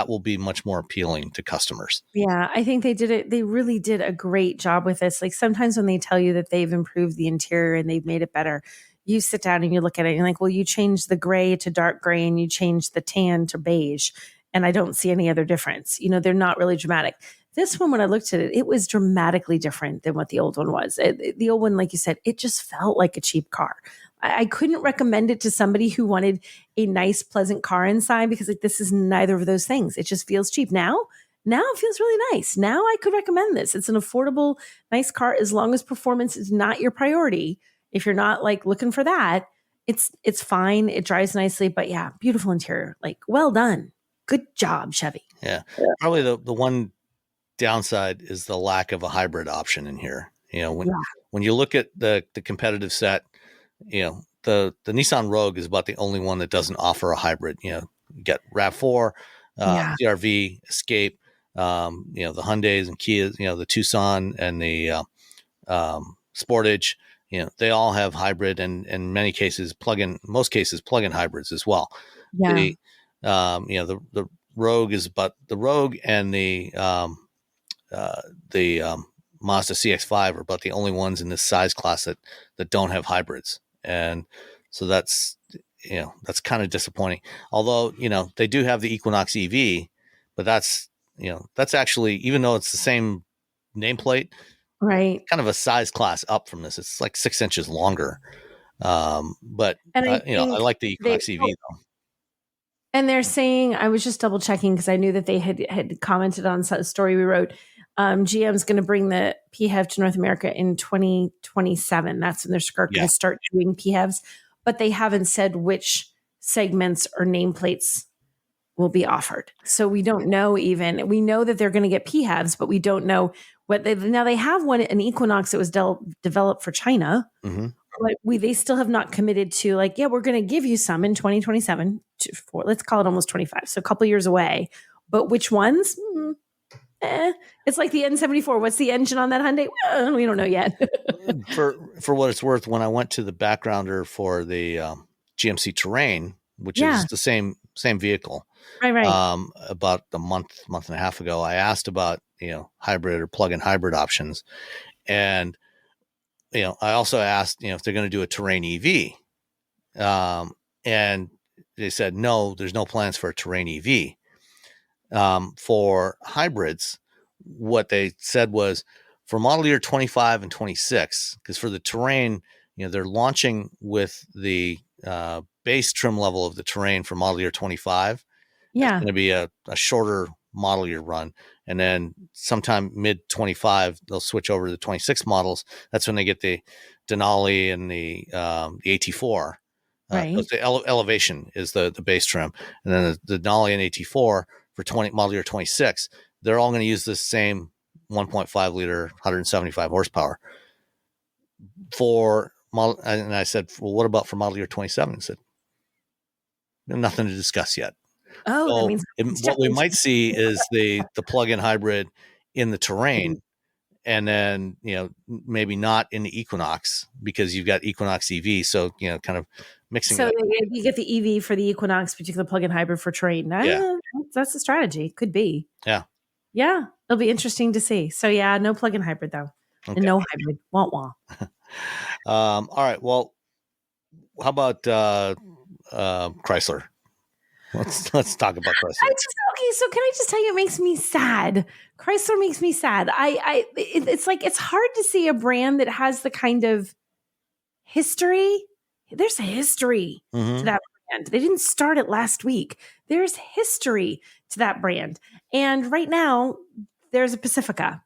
will be much more appealing to customers. Yeah, I think they really did a great job with this. Like, sometimes when they tell you that they've improved the interior and they've made it better, you sit down and you look at it and you're like, well, you changed the gray to dark gray and you changed the tan to beige, and I don't see any other difference. They're not really dramatic. This one, when I looked at it, it was dramatically different than what the old one was. The old one, like you said, it just felt like a cheap car. I couldn't recommend it to somebody who wanted a nice, pleasant car inside, because this is neither of those things. It just feels cheap. Now it feels really nice. Now I could recommend this. It's an affordable, nice car, as long as performance is not your priority. If you're not like looking for that, it's fine. It drives nicely, but yeah, beautiful interior. Like, well done. Good job, Chevy. Yeah. Probably the one downside is the lack of a hybrid option in here. When you look at the competitive set, the Nissan Rogue is about the only one that doesn't offer a hybrid. You get RAV4, CR-V, Escape, the Hyundais and Kias, the Tucson and the Sportage. They all have hybrid, and in most cases plug-in hybrids as well. Yeah. The Rogue is about the Rogue and the Mazda CX-5 are about the only ones in this size class that don't have hybrids. And so that's kind of disappointing. Although, they do have the Equinox EV, but that's actually, even though it's the same nameplate, right, kind of a size class up from this. It's like 6 inches longer. But I like the Equinox EV though. And they're saying, I was just double checking because I knew that they had commented on a story we wrote. GM's going to bring the PHEV to North America in 2027. That's when they're going to start doing PHEVs, but they haven't said which segments or nameplates will be offered. So we don't know even. We know that they're going to get PHEVs, but we don't know what now they have an Equinox that was developed for China. Mm-hmm. But they still have not committed to we're going to give you some in 2027 let's call it almost 25. So a couple years away, but which ones? It's like the N74. What's the engine on that Hyundai? We don't know yet. For what it's worth, when I went to the backgrounder for the GMC Terrain, which is the same vehicle, right. About a month and a half ago, I asked about hybrid or plug-in hybrid options, and I also asked if they're going to do a Terrain EV, and they said no, there's no plans for a Terrain EV. For hybrids, what they said was for model year 25 and 26, because for the Terrain, they're launching with the base trim level of the Terrain for model year 25. It's Yeah. going to be a shorter model year run. And then sometime mid 25, they'll switch over to the 26 models. That's when they get the Denali and the AT4. Right. The elevation is the base trim. And then the Denali and AT4 for model year 26, they're all going to use this same 1.5 liter, 175 horsepower for model. And I said, well, what about for model year 27? He said, nothing to discuss yet. Oh, that So means what we might see is the plug-in hybrid in the Terrain, and then maybe not in the Equinox because you've got Equinox EV. So kind of mixing. So you get the EV for the Equinox, but you get the plug-in hybrid for Terrain. Yeah, that's a strategy. Could be. Yeah. It'll be interesting to see. So yeah, no plug-in hybrid though, and no hybrid. Wah wah. All right. Well, how about Chrysler? Let's talk about Chrysler. So can I just tell you, it makes me sad. Chrysler makes me sad. It's like it's hard to see a brand that has the kind of history. There's a history to that brand. They didn't start it last week. There's history to that brand, and right now there's a Pacifica.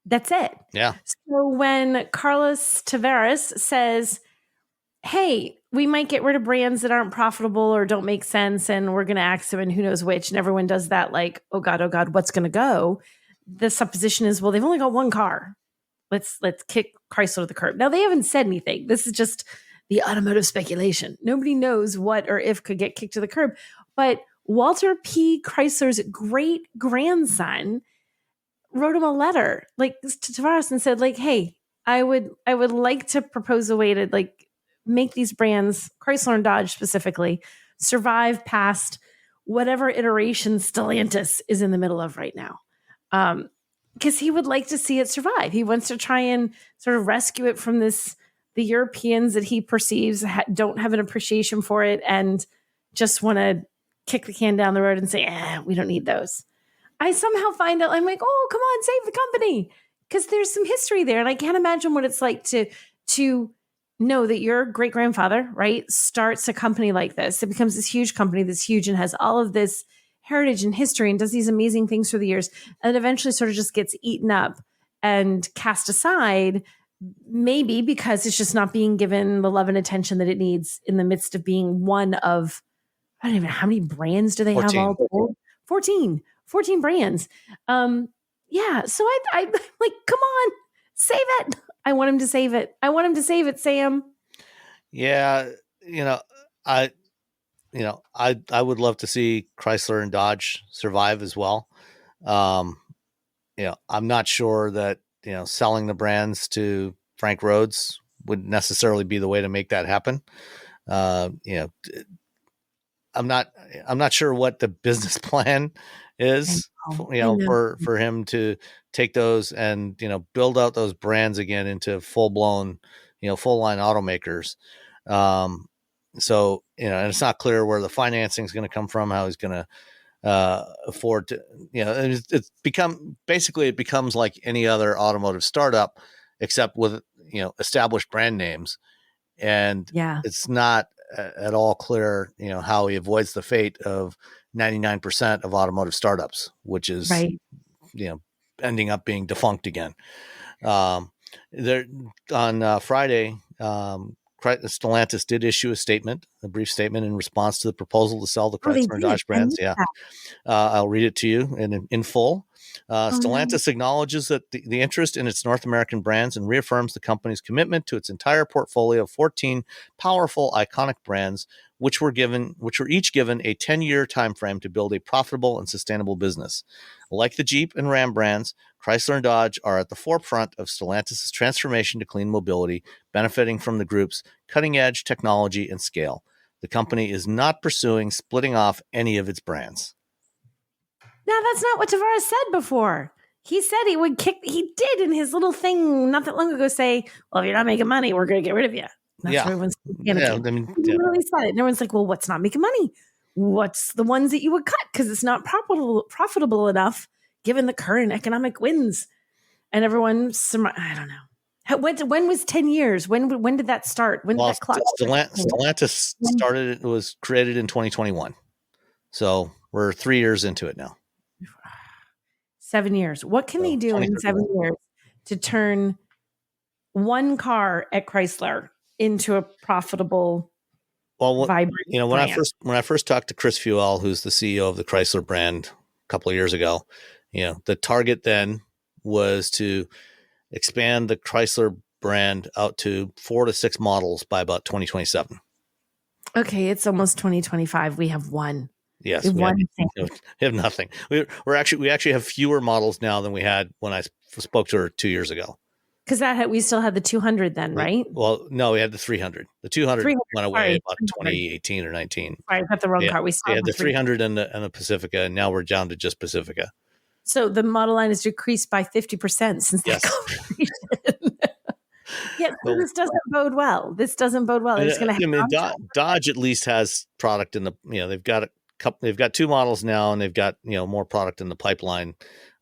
That's it. Yeah. So when Carlos Tavares says, hey, we might get rid of brands that aren't profitable or don't make sense, and we're going to axe them and who knows which, and everyone does that like, oh God, what's going to go? The supposition is, well, they've only got one car. Let's kick Chrysler to the curb. Now, they haven't said anything. This is just the automotive speculation. Nobody knows what or if could get kicked to the curb. But Walter P. Chrysler's great-grandson wrote him a letter like to Tavares and said, like, hey, I would like to propose a way to like make these brands, Chrysler and Dodge specifically, survive past whatever iteration Stellantis is in the middle of right now. Because he would like to see it survive. He wants to try and sort of rescue it from the Europeans that he perceives don't have an appreciation for it and just want to kick the can down the road and say, we don't need those. I somehow find out, I'm like, oh, come on, save the company. Because there's some history there. And I can't imagine what it's like to know that your great-grandfather, right, starts a company like this. It becomes this huge company that's huge and has all of this heritage and history and does these amazing things through the years, and eventually sort of just gets eaten up and cast aside, maybe because it's just not being given the love and attention that it needs in the midst of being one of, I don't even know, how many brands do they 14. have all told? 14 brands. Yeah. So I like, come on, save it. I want him to save it. I want him to save it, Sam. Yeah. I would love to see Chrysler and Dodge survive as well. I'm not sure that, selling the brands to Frank Rhodes would necessarily be the way to make that happen. I'm not sure what the business plan is, for him to take those and, build out those brands again into full blown, full line automakers. So, and it's not clear where the financing is going to come from, how he's going to afford to, it becomes like any other automotive startup, except with, established brand names. And it's not at all clear, how he avoids the fate of 99% of automotive startups, which is, ending up being defunct again. There on Friday, Stellantis did issue a brief statement in response to the proposal to sell the Chrysler and Dodge brands. Yeah. I'll read it to you in full. Stellantis acknowledges that the interest in its North American brands and reaffirms the company's commitment to its entire portfolio of 14 powerful, iconic brands, which were each given a 10-year time frame to build a profitable and sustainable business. Like the Jeep and Ram brands, Chrysler and Dodge are at the forefront of Stellantis' transformation to clean mobility, benefiting from the group's cutting-edge technology and scale. The company is not pursuing splitting off any of its brands. Now, that's not what Tavares said before. He said he would he did in his little thing not that long ago say, well, if you're not making money, we're going to get rid of you. That's what everyone's panicking. He really said it. And everyone's like, well, what's not making money? what's the ones that you would cut because it's not profitable enough given the current economic winds. And everyone's, I don't know. When was 10 years? When did that start? When did that clock? Stellantis started, it was created in 2021. So we're 3 years into it now. 7 years. What can they do in 7 years to turn one car at Chrysler into a profitable, vibrant brand? when I first talked to Chris Fuel, who's the CEO of the Chrysler brand a couple of years ago, the target then was to expand the Chrysler brand out to 4 to 6 models by about 2027. Okay, it's almost 2025. We have one. Yes, we have nothing. We actually have fewer models now than we had when I spoke to her 2 years ago. Because we still had the 200 then, right? Well, no, we had the 300. The 200 went away about 2018 or 19. Sorry, I got the wrong car. We had the 300 and the Pacifica, and now we're down to just Pacifica. So the model line has decreased by 50% since that conversation. Yeah, so this doesn't bode well. There's going to have. Dodge at least has product in the. They've got They've got 2 models now, and they've got more product in the pipeline.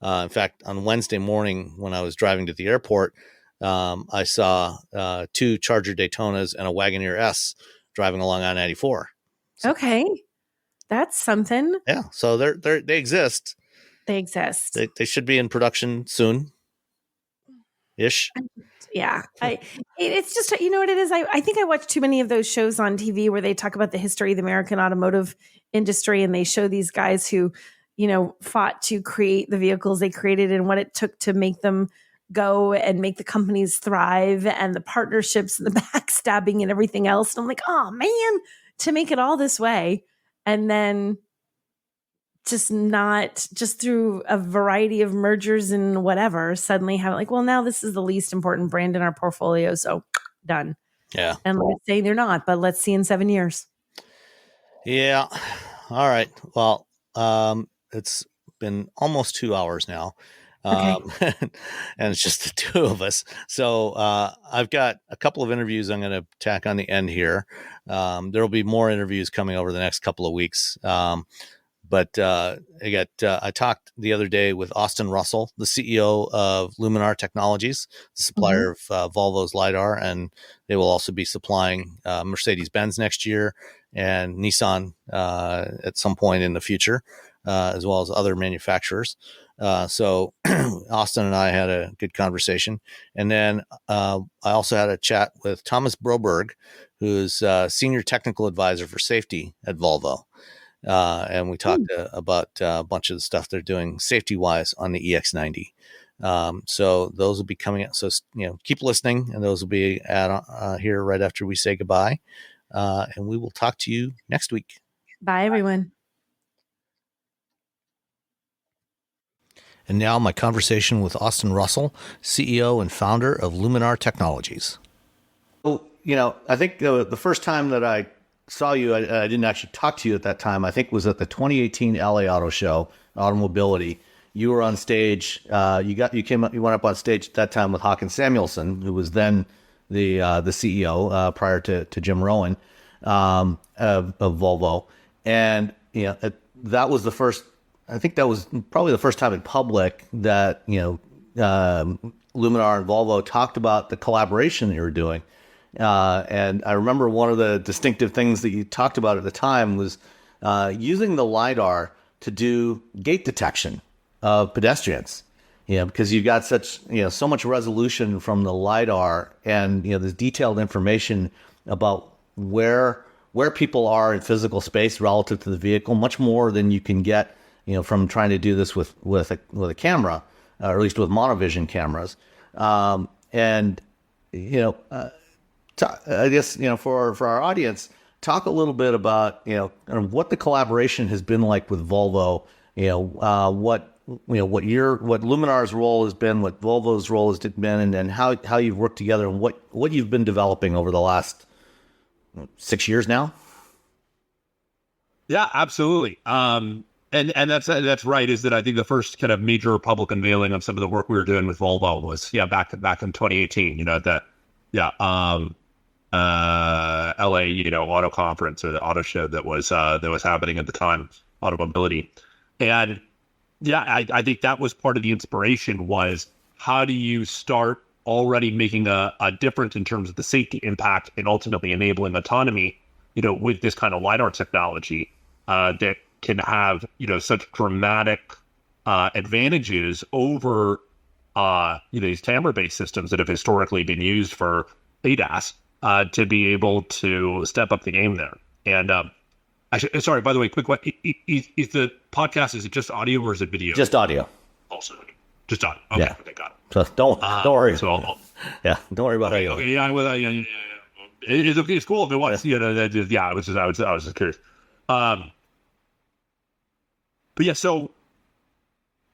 In fact, on Wednesday morning when I was driving to the airport, I saw 2 Charger Daytonas and a Wagoneer S driving along I-94. So, okay, that's something. Yeah, so they exist. They exist. They should be in production soon. Ish. Yeah. It's just, you know what it is? I think I watch too many of those shows on TV where they talk about the history of the American automotive industry, and they show these guys who, fought to create the vehicles they created and what it took to make them go and make the companies thrive, and the partnerships and the backstabbing and everything else. And I'm like, oh man, to make it all this way. And then just through a variety of mergers and whatever, suddenly have now this is the least important brand in our portfolio. So done. Yeah. And let's say they're not, but let's see in 7 years. Yeah. All right. Well, it's been almost 2 hours now. Okay. And it's just the 2 of us. So I've got a couple of interviews I'm going to tack on the end here. There will be more interviews coming over the next couple of weeks. But I talked the other day with Austin Russell, the CEO of Luminar Technologies, the supplier of Volvo's LiDAR, and they will also be supplying Mercedes-Benz next year and Nissan at some point in the future, as well as other manufacturers. So Austin and I had a good conversation. And then I also had a chat with Thomas Broberg, who's senior technical advisor for safety at Volvo. And we talked about a bunch of the stuff they're doing safety-wise on the EX90. So those will be coming out. So, keep listening, and those will be here right after we say goodbye. And we will talk to you next week. Bye, everyone. And now my conversation with Austin Russell, CEO and founder of Luminar Technologies. So, I think the first time that I saw you, I didn't actually talk to you at that time. I think it was at the 2018 LA Auto Show, Automobility. You were on stage. You went up on stage at that time with Håkan Samuelsson, who was then the CEO prior to Jim Rowan of Volvo. And that was the first. I think that was probably the first time in public that Luminar and Volvo talked about the collaboration that you were doing. And I remember one of the distinctive things that you talked about at the time was using the LiDAR to do gait detection of pedestrians. Because you've got so much resolution from the LiDAR, and this detailed information about where people are in physical space relative to the vehicle, much more than you can get from trying to do this with a camera, or at least with monovision cameras. I guess, for our audience, talk a little bit about, what the collaboration has been like with Volvo, what Luminar's role has been, what Volvo's role has been, and how you've worked together, and what you've been developing over the last 6 years now. Yeah, absolutely. And that's right. Is that I think the first kind of major public unveiling of some of the work we were doing with Volvo was back in 2018. LA, auto conference or the auto show that was happening at the time, Auto Mobility. And yeah, I think that was part of the inspiration was how do you start already making a difference in terms of the safety impact and ultimately enabling autonomy, with this kind of LiDAR technology that can have, such dramatic advantages over, these camera-based systems that have historically been used for ADAS to be able to step up the game there. And sorry, by the way, quick question. Is the podcast, is it just audio or is it video? Just audio. Also, just audio. Okay, Yeah. Okay, got it. So don't worry. So Don't worry about audio. okay, yeah. It's cool if it was. I was just curious. But yeah, so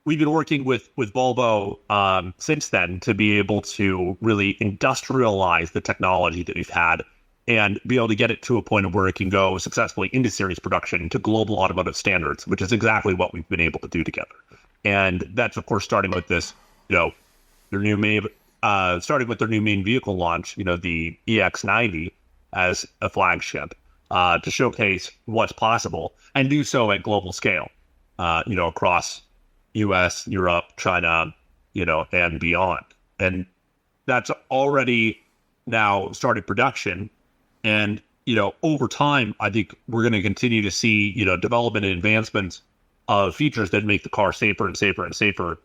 we've been working with Volvo since then to be able to really industrialize the technology that we've had and be able to get it to a point of where it can go successfully into series production to global automotive standards, which is exactly what we've been able to do together. And that's, of course, starting with this, starting with their new main vehicle launch, the EX90 as a flagship to showcase what's possible and do so at global scale, across US, Europe, China, and beyond. And that's already now started production. And, over time, I think we're going to continue to see, development and advancements of features that make the car safer and safer and safer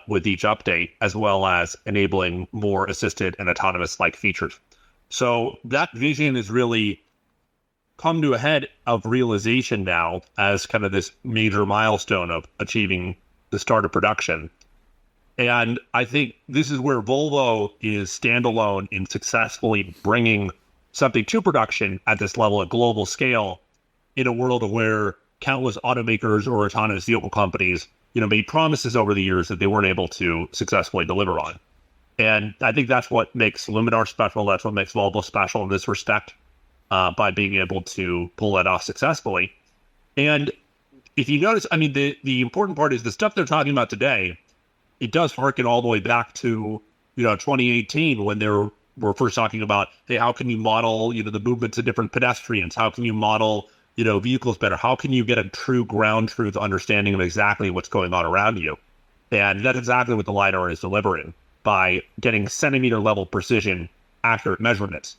with each update, as well as enabling more assisted and autonomous-like features. So that vision has really come to a head of realization now as kind of this major milestone of achieving the start of production. And I think this is where Volvo is standalone in successfully bringing something to production at this level at global scale in a world where countless automakers or autonomous vehicle companies, made promises over the years that they weren't able to successfully deliver on. And I think that's what makes Luminar special. That's what makes Volvo special in this respect, by being able to pull that off successfully. And if you notice, the important part is the stuff they're talking about today, it does harken all the way back to, 2018 when they were first talking about, hey, how can you model, the movements of different pedestrians? How can you model, vehicles better? How can you get a true ground truth understanding of exactly what's going on around you? And that's exactly what the LiDAR is delivering by getting centimeter level precision, accurate measurements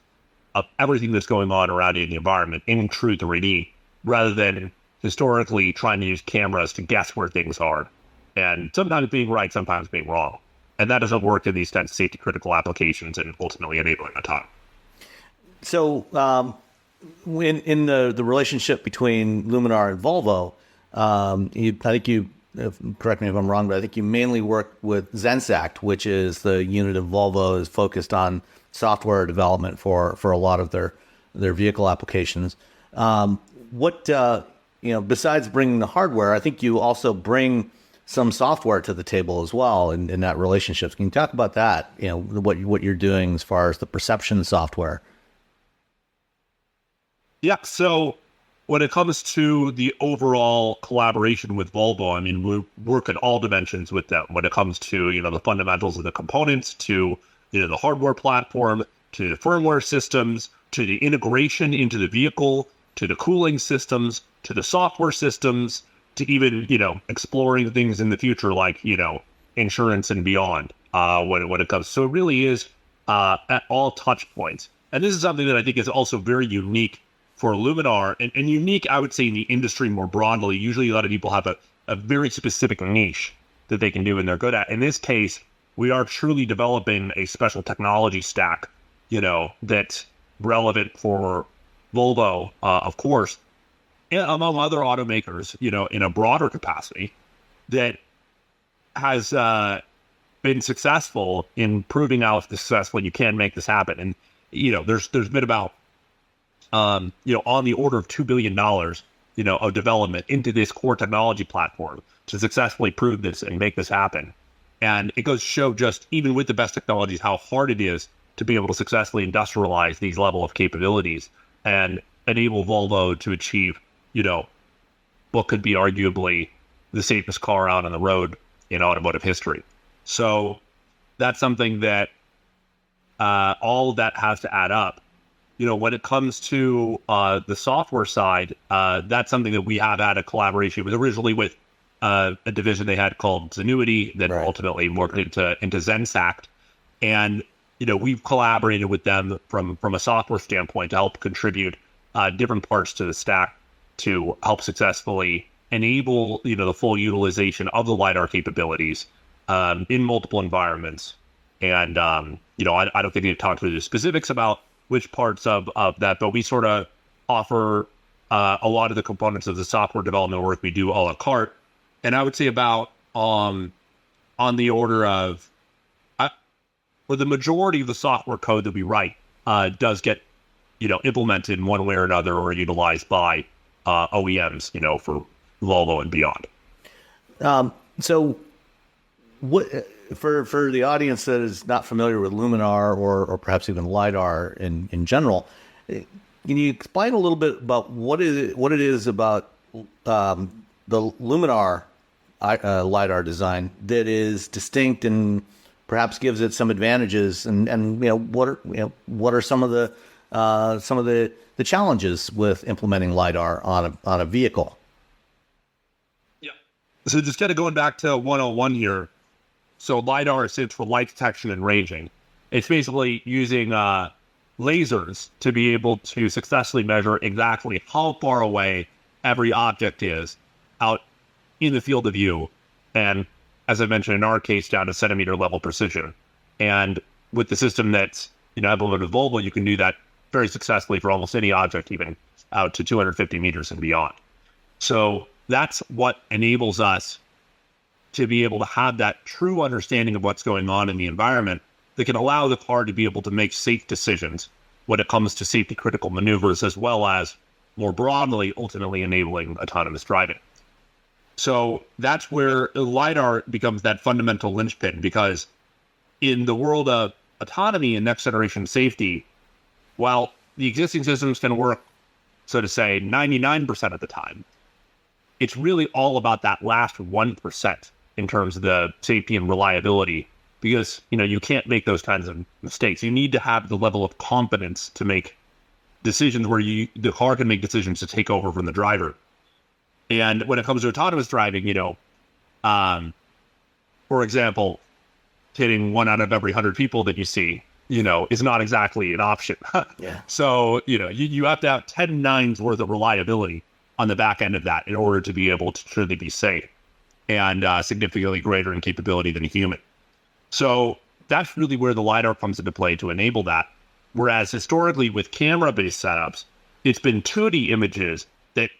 of everything that's going on around you in the environment in true 3D, rather than historically trying to use cameras to guess where things are. And sometimes being right, sometimes being wrong. And that doesn't work in these kinds of safety critical applications and ultimately enabling autonomy. So, in the relationship between Luminar and Volvo, I think you, correct me if I'm wrong, but I think you mainly work with Zenseact, which is the unit of Volvo is focused on software development for a lot of their vehicle applications. Besides bringing the hardware, I think you also bring some software to the table as well in that relationship. Can you talk about that? What you're doing as far as the perception software? Yeah. So when it comes to the overall collaboration with Volvo, we work at all dimensions with them. When it comes to, the fundamentals of the components, to, the hardware platform, to the firmware systems, to the integration into the vehicle, to the cooling systems, to the software systems, to even, exploring things in the future like, insurance and beyond when it comes. So it really is at all touch points. And this is something that I think is also very unique for Luminar and unique, I would say, in the industry more broadly. Usually a lot of people have a very specific niche that they can do and they're good at. In this case, we are truly developing a special technology stack, that's relevant for Volvo, of course, and among other automakers, in a broader capacity, that has been successful in proving out the success when you can make this happen. And, there's been about, on the order of $2 billion, of development into this core technology platform to successfully prove this and make this happen. And it goes to show, just even with the best technologies, how hard it is to be able to successfully industrialize these level of capabilities and enable Volvo to achieve, what could be arguably the safest car out on the road in automotive history. So that's something that all of that has to add up when it comes to the software side, that's something that we have had a collaboration. It was originally with a division they had called Zenuity, that ultimately morphed into Zensact. And, we've collaborated with them from a software standpoint to help contribute different parts to the stack to help successfully enable, the full utilization of the LiDAR capabilities in multiple environments. And, I don't think we need to talk through the specifics about which parts of that, but we sort of offer a lot of the components of the software development work we do a la carte. And I would say about on the order of, for the majority of the software code that we write does get, implemented in one way or another or utilized by OEMs, for Volvo and beyond. So what, for the audience that is not familiar with Luminar or perhaps even LiDAR in general, can you explain a little bit about what it is about the Luminar LiDAR design that is distinct and perhaps gives it some advantages, and what are some of the challenges with implementing LiDAR on a vehicle? Yeah. So just kind of going back to 101 here. So LiDAR stands for light detection and ranging. It's basically using lasers to be able to successfully measure exactly how far away every object is out in the field of view. And as I mentioned, in our case, down to centimeter level precision. And with the system that's implemented with Volvo, you can do that very successfully for almost any object, even out to 250 meters and beyond. So that's what enables us to be able to have that true understanding of what's going on in the environment that can allow the car to be able to make safe decisions when it comes to safety critical maneuvers, as well as more broadly, ultimately enabling autonomous driving. So that's where LiDAR becomes that fundamental linchpin, because in the world of autonomy and next generation safety, while the existing systems can work, so to say, 99% of the time, it's really all about that last 1% in terms of the safety and reliability, because, you can't make those kinds of mistakes. You need to have the level of confidence to make decisions where the car can make decisions to take over from the driver. And when it comes to autonomous driving, for example, hitting 1 out of every 100 people that you see, is not exactly an option. Yeah. So, you have to have 10 nines worth of reliability on the back end of that in order to be able to truly be safe and significantly greater in capability than a human. So that's really where the LiDAR comes into play to enable that. Whereas historically with camera-based setups, it's been 2D images that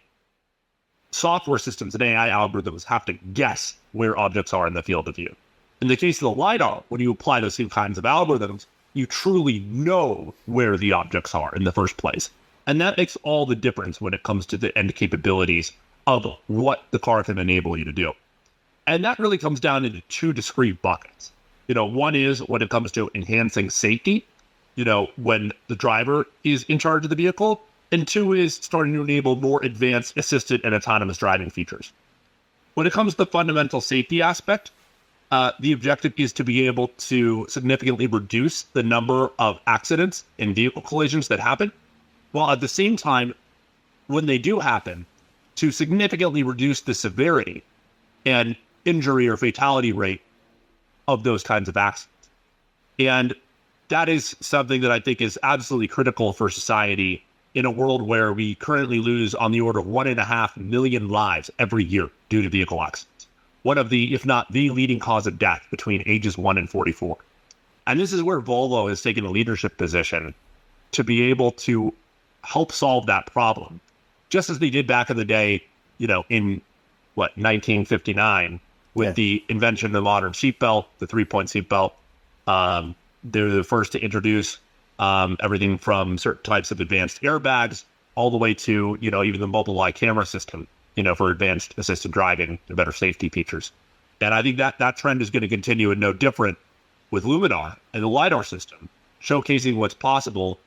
software systems and AI algorithms have to guess where objects are in the field of view. In the case of the LiDAR, when you apply those same kinds of algorithms, you truly know where the objects are in the first place. And that makes all the difference when it comes to the end capabilities of what the car can enable you to do. And that really comes down into two discrete buckets. One is when it comes to enhancing safety, when the driver is in charge of the vehicle, and two is starting to enable more advanced assisted and autonomous driving features. When it comes to the fundamental safety aspect, the objective is to be able to significantly reduce the number of accidents and vehicle collisions that happen, while at the same time, when they do happen, to significantly reduce the severity and injury or fatality rate of those kinds of accidents. And that is something that I think is absolutely critical for society in a world where we currently lose on the order of 1.5 million lives every year due to vehicle accidents. One of the, if not the leading cause of death between ages 1 and 44. And this is where Volvo has taken a leadership position to be able to help solve that problem. Just as they did back in the day, in 1959, with the invention of the modern seatbelt, the 3-point seatbelt. They're the first to introduce everything from certain types of advanced airbags all the way to, even the mobile eye camera system, for advanced assisted driving and better safety features. And I think that trend is going to continue, and no different with Luminar and the LiDAR system, showcasing what's possible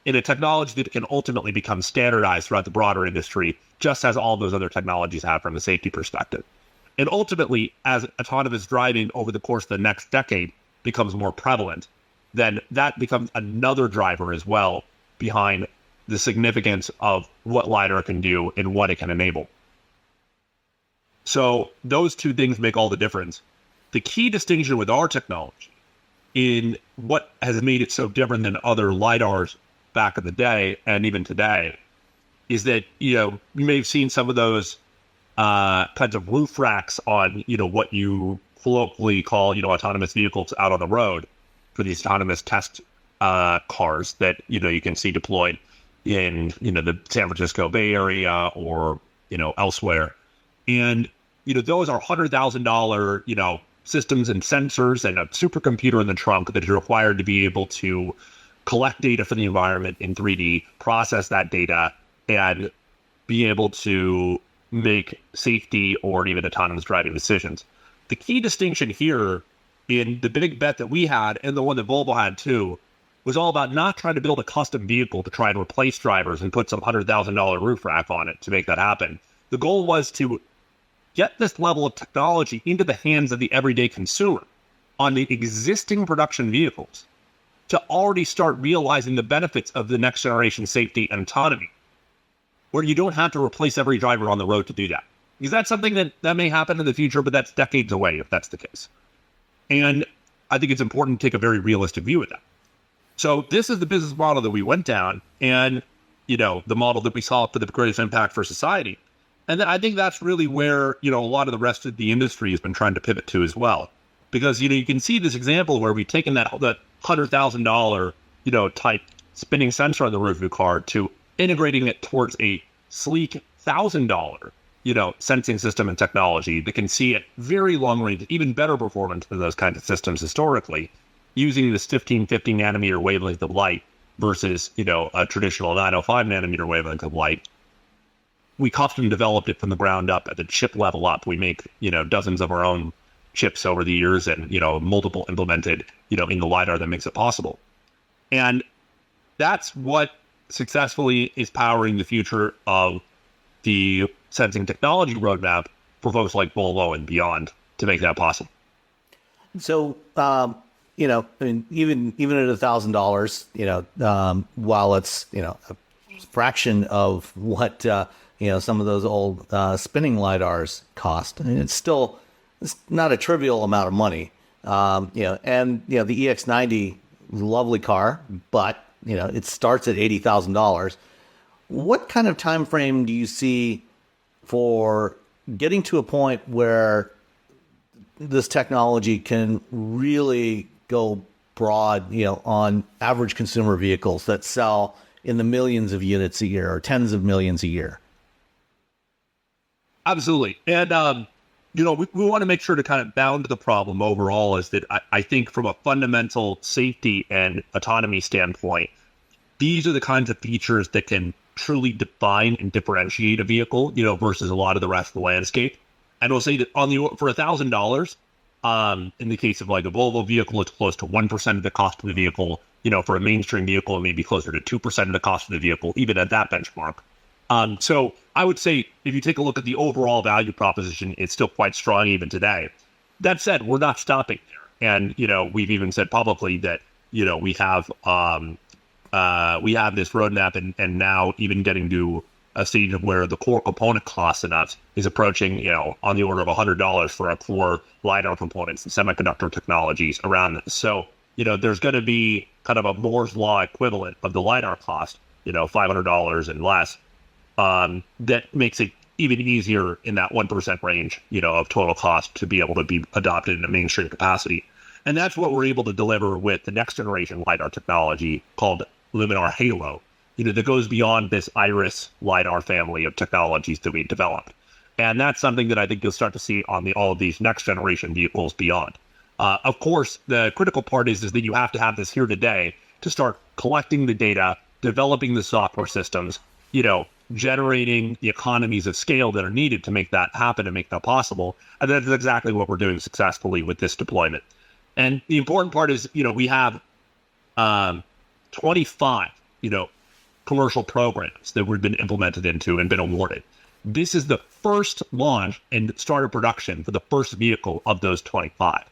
in a technology that can ultimately become standardized throughout the broader industry, just as all those other technologies have from a safety perspective. And ultimately, as autonomous driving over the course of the next decade becomes more prevalent, then that becomes another driver as well behind the significance of what LiDAR can do and what it can enable. So those two things make all the difference. The key distinction with our technology in what has made it so different than other LiDARs back in the day and even today is that, you may have seen some of those kinds of roof racks on, what you colloquially call, autonomous vehicles out on the road for these autonomous test cars that, you can see deployed in, the San Francisco Bay Area or, elsewhere. And, those are $100,000, systems and sensors and a supercomputer in the trunk that is required to be able to collect data from the environment in 3D, process that data, and be able to make safety or even autonomous driving decisions. The key distinction here in the big bet that we had and the one that Volvo had too was all about not trying to build a custom vehicle to try and replace drivers and put some $100,000 roof rack on it to make that happen. The goal was to get this level of technology into the hands of the everyday consumer on the existing production vehicles to already start realizing the benefits of the next generation safety and autonomy, where you don't have to replace every driver on the road to do that. Because that's something that may happen in the future, but that's decades away if that's the case. And I think it's important to take a very realistic view of that. So this is the business model that we went down and, the model that we saw for the greatest impact for society. And then I think that's really where, a lot of the rest of the industry has been trying to pivot to as well. Because, you can see this example where we've taken that $100,000, type spinning sensor on the roof of the car to integrating it towards a sleek $1,000, sensing system and technology that can see at very long range, even better performance than those kinds of systems historically, using this 1550 nanometer wavelength of light versus, a traditional 905 nanometer wavelength of light. We custom developed it from the ground up at the chip level up. We make, dozens of our own chips over the years and, multiple implemented, in the LiDAR that makes it possible. And that's what successfully is powering the future of the sensing technology roadmap for folks like Volvo and beyond to make that possible. So, even at $1,000, while it's, a fraction of what, some of those old spinning LiDARs cost, it's not a trivial amount of money. The EX90, lovely car, but, it starts at $80,000. What kind of time frame do you see for getting to a point where this technology can really go broad, on average consumer vehicles that sell in the millions of units a year or tens of millions a year? Absolutely. And, we want to make sure to kind of bound the problem overall is that I think from a fundamental safety and autonomy standpoint, these are the kinds of features that can truly define and differentiate a vehicle, versus a lot of the rest of the landscape. And we'll say that for $1,000, in the case of like a Volvo vehicle, it's close to 1% of the cost of the vehicle. For a mainstream vehicle, it may be closer to 2% of the cost of the vehicle, even at that benchmark. So I would say if you take a look at the overall value proposition, it's still quite strong even today. That said, we're not stopping there. And, we've even said publicly that, we have this roadmap and now even getting to a stage of where the core component cost in us is approaching, on the order of $100 for our core LiDAR components and semiconductor technologies around this. So, there's going to be kind of a Moore's Law equivalent of the LiDAR cost, $500 and less. That makes it even easier in that 1% range, of total cost to be able to be adopted in a mainstream capacity. And that's what we're able to deliver with the next generation LiDAR technology called Luminar Halo, that goes beyond this Iris LiDAR family of technologies that we developed. And that's something that I think you'll start to see on all of these next generation vehicles beyond. Of course, the critical part is that you have to have this here today to start collecting the data, developing the software systems, generating the economies of scale that are needed to make that happen and make that possible. And that's exactly what we're doing successfully with this deployment. And the important part is, we have 25, commercial programs that we've been implemented into and been awarded. This is the first launch and start of production for the first vehicle of those 25.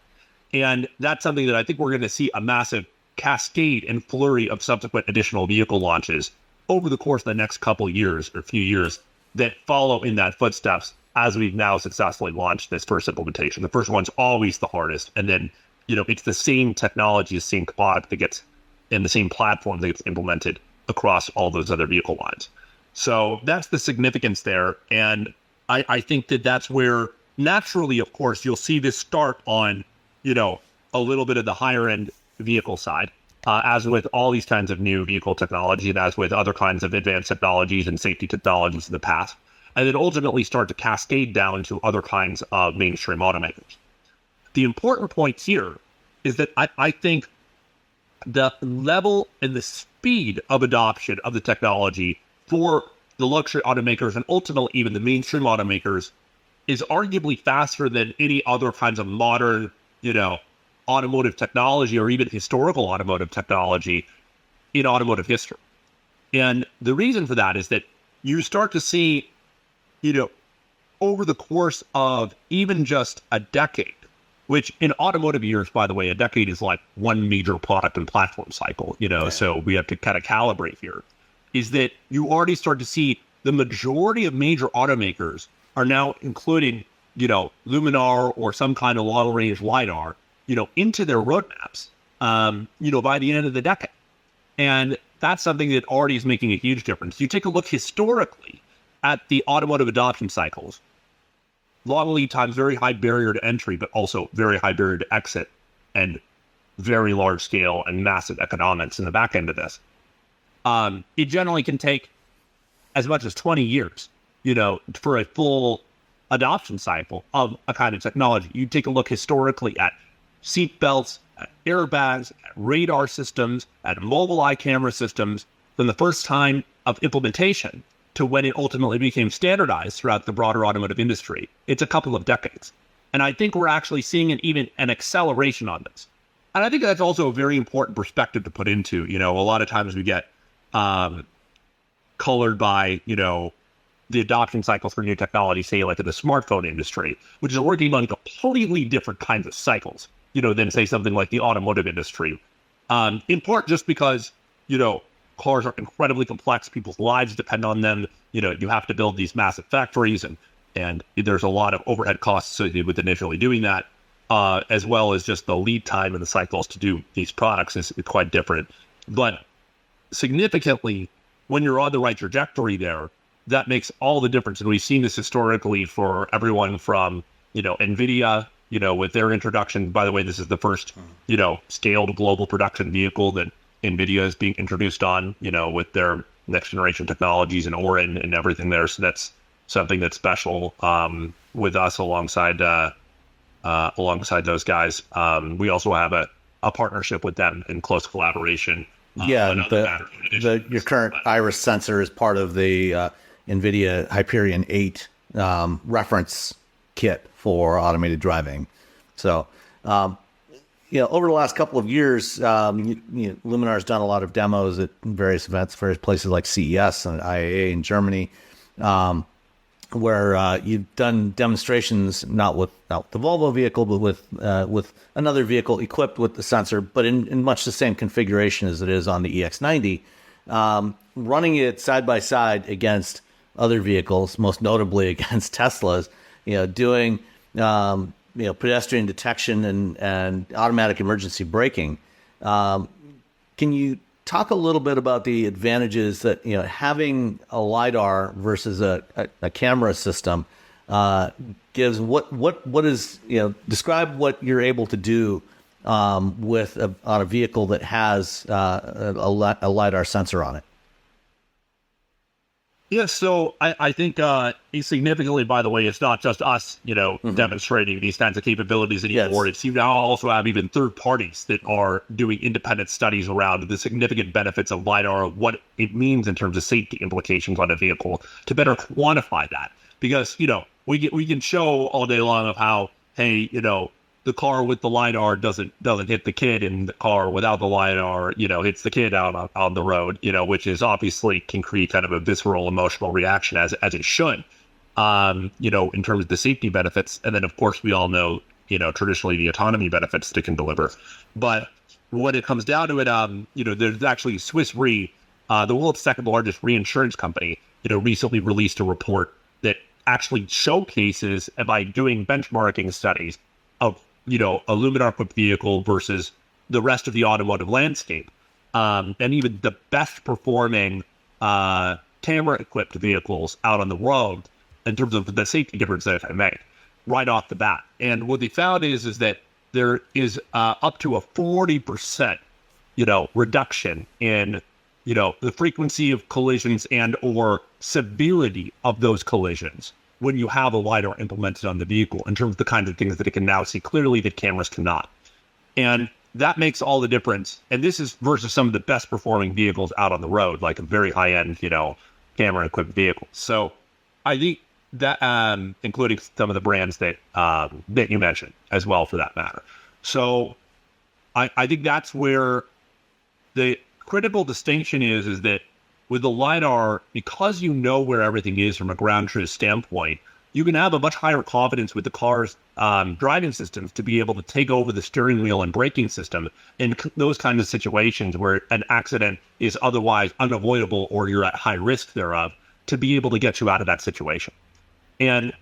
And that's something that I think we're going to see a massive cascade and flurry of subsequent additional vehicle launches over the course of the next couple years or few years that follow in that footsteps as we've now successfully launched this first implementation. The first one's always the hardest. And then, it's the same technology, the same product that gets in the same platform that gets implemented across all those other vehicle lines. So that's the significance there. And I think that that's where naturally, of course, you'll see this start on, a little bit of the higher end vehicle side, as with all these kinds of new vehicle technology and as with other kinds of advanced technologies and safety technologies in the past, and then ultimately start to cascade down to other kinds of mainstream automakers. The important point here is that I think the level and the speed of adoption of the technology for the luxury automakers and ultimately even the mainstream automakers is arguably faster than any other kinds of modern, automotive technology or even historical automotive technology in automotive history. And the reason for that is that you start to see, over the course of even just a decade, which in automotive years, by the way, a decade is like one major product and platform cycle, so we have to kind of calibrate here, is that you already start to see the majority of major automakers are now including, Luminar or some kind of long-range LiDAR, into their roadmaps, by the end of the decade. And that's something that already is making a huge difference. You take a look historically at the automotive adoption cycles, long lead times, very high barrier to entry, but also very high barrier to exit and very large scale and massive economics in the back end of this. It generally can take as much as 20 years, for a full adoption cycle of a kind of technology. You take a look historically at seat belts, at airbags, at radar systems, at mobile eye camera systems, from the first time of implementation to when it ultimately became standardized throughout the broader automotive industry. It's a couple of decades. And I think we're actually seeing an acceleration on this. And I think that's also a very important perspective to put into, a lot of times we get colored by, the adoption cycles for new technology, say like in the smartphone industry, which is working on completely different kinds of cycles, than say something like the automotive industry. In part just because, cars are incredibly complex. People's lives depend on them. You have to build these massive factories and there's a lot of overhead costs associated with initially doing that, as well as just the lead time and the cycles to do these products is quite different. But significantly, when you're on the right trajectory there, that makes all the difference. And we've seen this historically for everyone from, NVIDIA, with their introduction. By the way, this is the first, scaled global production vehicle that NVIDIA is being introduced on, with their next generation technologies and Orin and everything there. So that's something that's special with us alongside those guys. We also have a partnership with them in close collaboration. Your current iris sensor is part of the NVIDIA Hyperion 8 reference kit for automated driving. So, over the last couple of years, Luminar's done a lot of demos at various events, various places like CES and IAA in Germany, where you've done demonstrations not with the Volvo vehicle, but with another vehicle equipped with the sensor, but in much the same configuration as it is on the EX90, running it side by side against other vehicles, most notably against Tesla's, doing pedestrian detection and automatic emergency braking. Can you talk a little bit about the advantages that having a LiDAR versus a camera system gives? What is describe what you're able to do on a vehicle that has a LiDAR sensor on it. Yeah, so I think significantly, by the way, it's not just us, demonstrating these kinds of capabilities anymore. Yes. It's you now also have even third parties that are doing independent studies around the significant benefits of LiDAR, what it means in terms of safety implications on a vehicle, to better quantify that. Because, we can show all day long of how, hey, the car with the LiDAR doesn't hit the kid, and the car without the LiDAR, hits the kid out on the road, which is obviously can create kind of a visceral emotional reaction as it should, in terms of the safety benefits. And then, of course, we all know traditionally the autonomy benefits that it can deliver. But when it comes down to it, there's actually Swiss Re, the world's second largest reinsurance company, recently released a report that actually showcases, by doing benchmarking studies of, a Luminar equipped vehicle versus the rest of the automotive landscape, and even the best performing camera equipped vehicles out on the road in terms of the safety difference that it made right off the bat. And what they found is that there is up to a 40%, reduction in, the frequency of collisions and or severity of those collisions when you have a LiDAR implemented on the vehicle, in terms of the kinds of things that it can now see clearly that cameras cannot. And that makes all the difference. And this is versus some of the best performing vehicles out on the road, like a very high end, camera equipped vehicle. So I think that, including some of the brands that you mentioned as well, for that matter. So I think that's where the critical distinction is that with the LiDAR, because you know where everything is from a ground truth standpoint, you can have a much higher confidence with the car's driving systems to be able to take over the steering wheel and braking system in those kinds of situations where an accident is otherwise unavoidable or you're at high risk thereof, to be able to get you out of that situation. And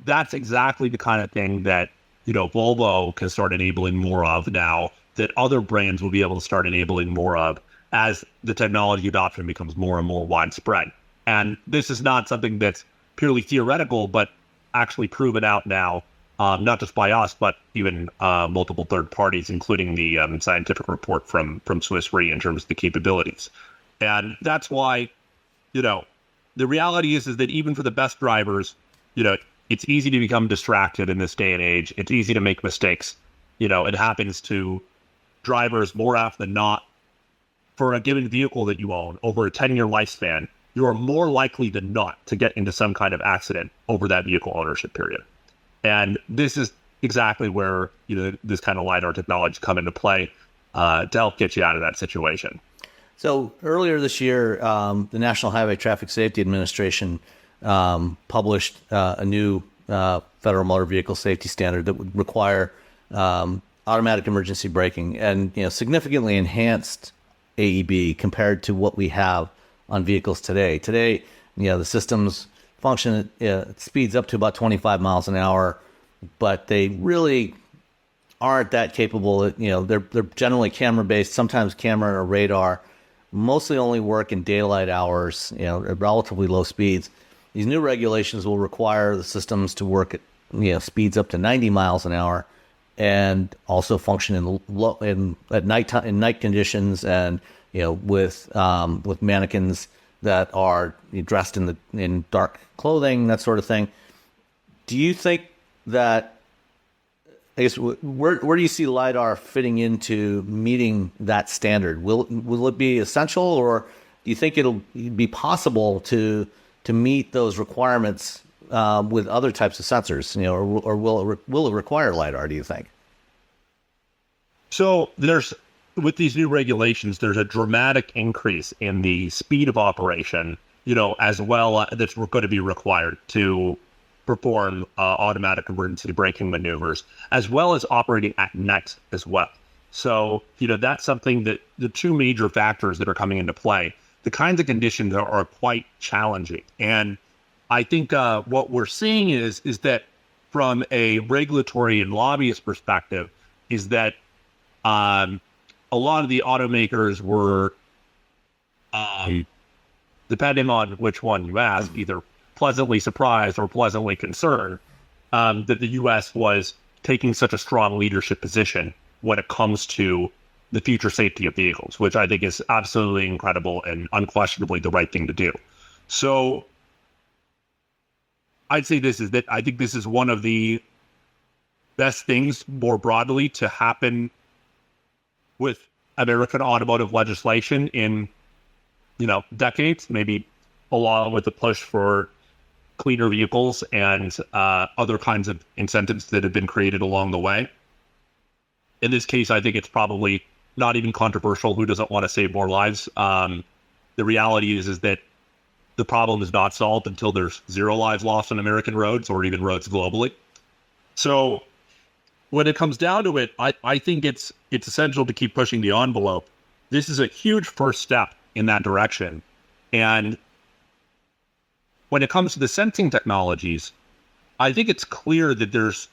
that's exactly the kind of thing that, Volvo can start enabling more of now, that other brands will be able to start enabling more of as the technology adoption becomes more and more widespread. And this is not something that's purely theoretical, but actually proven out now, not just by us, but even multiple third parties, including the scientific report from Swiss Re in terms of the capabilities. And that's why, the reality is that even for the best drivers, it's easy to become distracted in this day and age. It's easy to make mistakes. It happens to drivers more often than not. For a given vehicle that you own over a 10-year lifespan, you are more likely than not to get into some kind of accident over that vehicle ownership period. And this is exactly where, this kind of LiDAR technology come into play to help get you out of that situation. So earlier this year, the National Highway Traffic Safety Administration published a new federal motor vehicle safety standard that would require automatic emergency braking and, significantly enhanced AEB compared to what we have on vehicles today. Today, the systems function at speeds up to about 25 miles an hour, but they really aren't that capable. They're generally camera based, sometimes camera or radar, mostly only work in daylight hours, at relatively low speeds. These new regulations will require the systems to work at speeds up to 90 miles an hour, and also function at nighttime, in night conditions, and with mannequins that are dressed in dark clothing, that sort of thing. Do you think that, I guess, where do you see LiDAR fitting into meeting that standard? Will it be essential, or do you think it'll be possible to meet those requirements with other types of sensors, or will it require LiDAR, do you think? So with these new regulations, there's a dramatic increase in the speed of operation, as well, that's going to be required to perform automatic emergency braking maneuvers, as well as operating at night as well. So, that's something that the two major factors that are coming into play, the kinds of conditions are quite challenging. And I think what we're seeing is that from a regulatory and lobbyist perspective, is that a lot of the automakers were, depending on which one you ask, either pleasantly surprised or pleasantly concerned that the U.S. was taking such a strong leadership position when it comes to the future safety of vehicles, which I think is absolutely incredible and unquestionably the right thing to do. So I'd say I think this is one of the best things more broadly to happen with American automotive legislation in, decades, maybe along with the push for cleaner vehicles and other kinds of incentives that have been created along the way. In this case, I think it's probably not even controversial. Who doesn't want to save more lives? The reality is that the problem is not solved until there's zero lives lost on American roads or even roads globally. So when it comes down to it, I think it's essential to keep pushing the envelope. This is a huge first step in that direction. And when it comes to the sensing technologies, I think it's clear that there's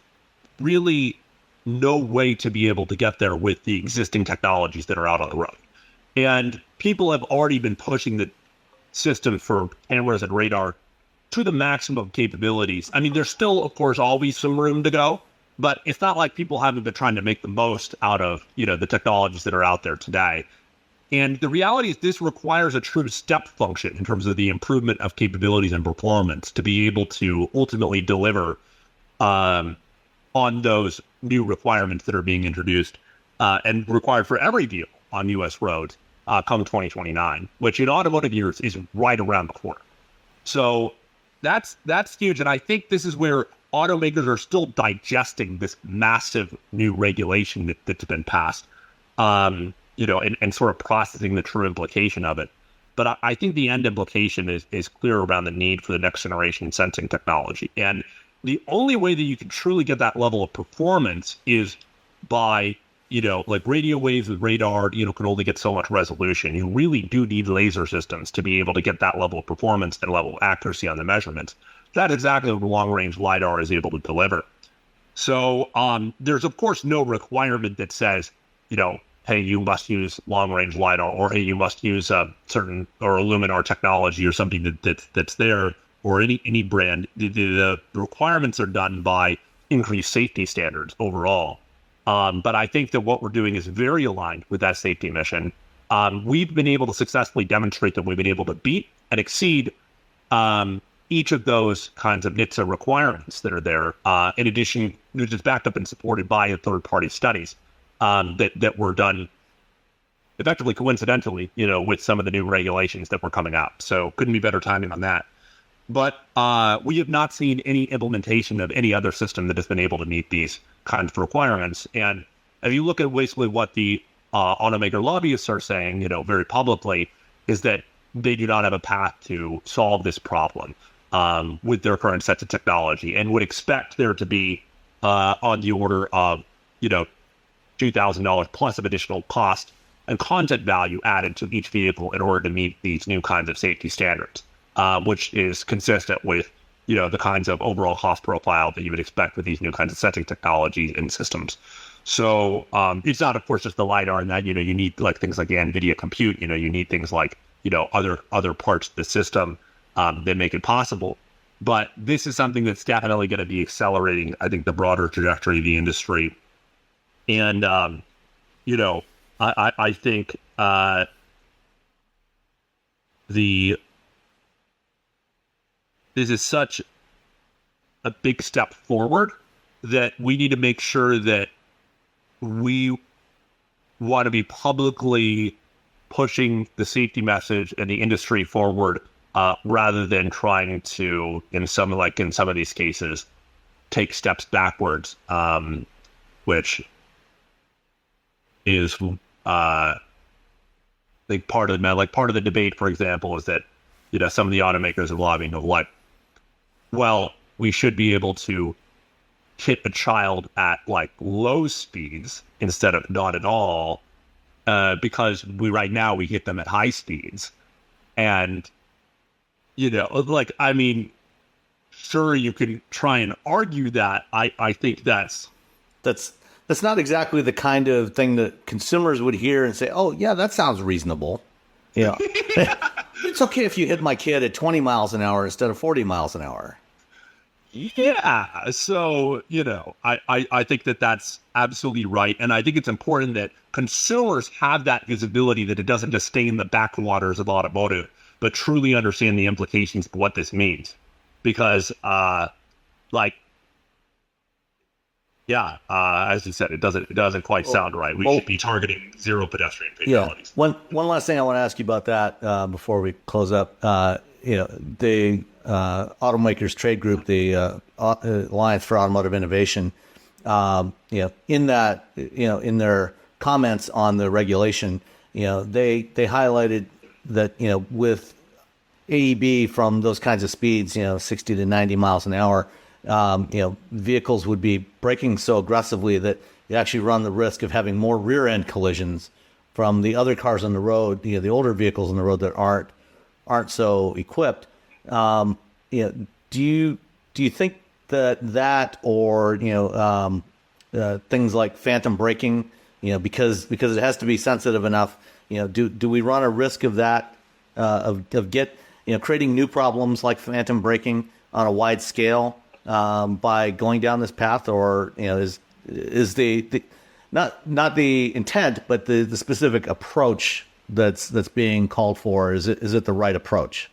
really no way to be able to get there with the existing technologies that are out on the road. And people have already been pushing the system for cameras and radar to the maximum capabilities. I mean, there's still, of course, always some room to go, but it's not like people haven't been trying to make the most out of, the technologies that are out there today. And the reality is this requires a true step function in terms of the improvement of capabilities and performance to be able to ultimately deliver on those new requirements that are being introduced and required for every vehicle on U.S. roads come 2029, which in automotive years is right around the corner. So that's huge. And I think this is where automakers are still digesting this massive new regulation that's been passed. And sort of processing the true implication of it. But I think the end implication is clear around the need for the next generation sensing technology. And the only way that you can truly get that level of performance is by, like radio waves with radar, can only get so much resolution. You really do need laser systems to be able to get that level of performance and level of accuracy on the measurements. That's exactly what long-range LiDAR is able to deliver. So there's, of course, no requirement that says, hey, you must use long-range LiDAR, or hey, you must use a certain or a Luminar technology or something that's there, or any brand. The requirements are done by increased safety standards overall. But I think that what we're doing is very aligned with that safety mission. We've been able to successfully demonstrate that we've been able to beat and exceed each of those kinds of NHTSA requirements that are there. In addition, which is backed up and supported by third-party studies. That were done effectively coincidentally, with some of the new regulations that were coming out. So couldn't be better timing on that. But we have not seen any implementation of any other system that has been able to meet these kinds of requirements. And if you look at basically what the automaker lobbyists are saying, very publicly, is that they do not have a path to solve this problem with their current sets of technology, and would expect there to be on the order of, $2,000 plus of additional cost and content value added to each vehicle in order to meet these new kinds of safety standards, which is consistent with, the kinds of overall cost profile that you would expect with these new kinds of sensing technologies and systems. So it's not, of course, just the LiDAR and that, you need like things like the NVIDIA compute, you need things like, other parts of the system that make it possible. But this is something that's definitely going to be accelerating, I think, the broader trajectory of the industry. And, I think this is such a big step forward that we need to make sure that we want to be publicly pushing the safety message and the industry forward rather than trying to, in some of these cases, take steps backwards, which is I think part of the debate, for example, is that some of the automakers are lobbying of well, we should be able to hit a child at low speeds instead of not at all, because right now we hit them at high speeds, and sure, you can try and argue that. I think that's not exactly the kind of thing that consumers would hear and say, oh, yeah, that sounds reasonable. It's okay if you hit my kid at 20 miles an hour instead of 40 miles an hour. Yeah. So, I think that that's absolutely right. And I think it's important that consumers have that visibility, that it doesn't just stay in the backwaters of automotive, but truly understand the implications of what this means. Because, as you said, it doesn't quite sound right. We should be targeting zero pedestrian fatalities. Yeah. One last thing I want to ask you about that before we close up. The automakers trade group, the Alliance for Automotive Innovation, in their comments on the regulation, they highlighted that with AEB from those kinds of speeds, 60 to 90 miles an hour, vehicles would be braking so aggressively that you actually run the risk of having more rear end collisions from the other cars on the road, the older vehicles on the road that aren't so equipped. Do you think that or things like phantom braking, because it has to be sensitive enough, do we run a risk of that, of creating new problems like phantom braking on a wide scale by going down this path, or is the not the intent, but the specific approach that's being called for, is it the right approach?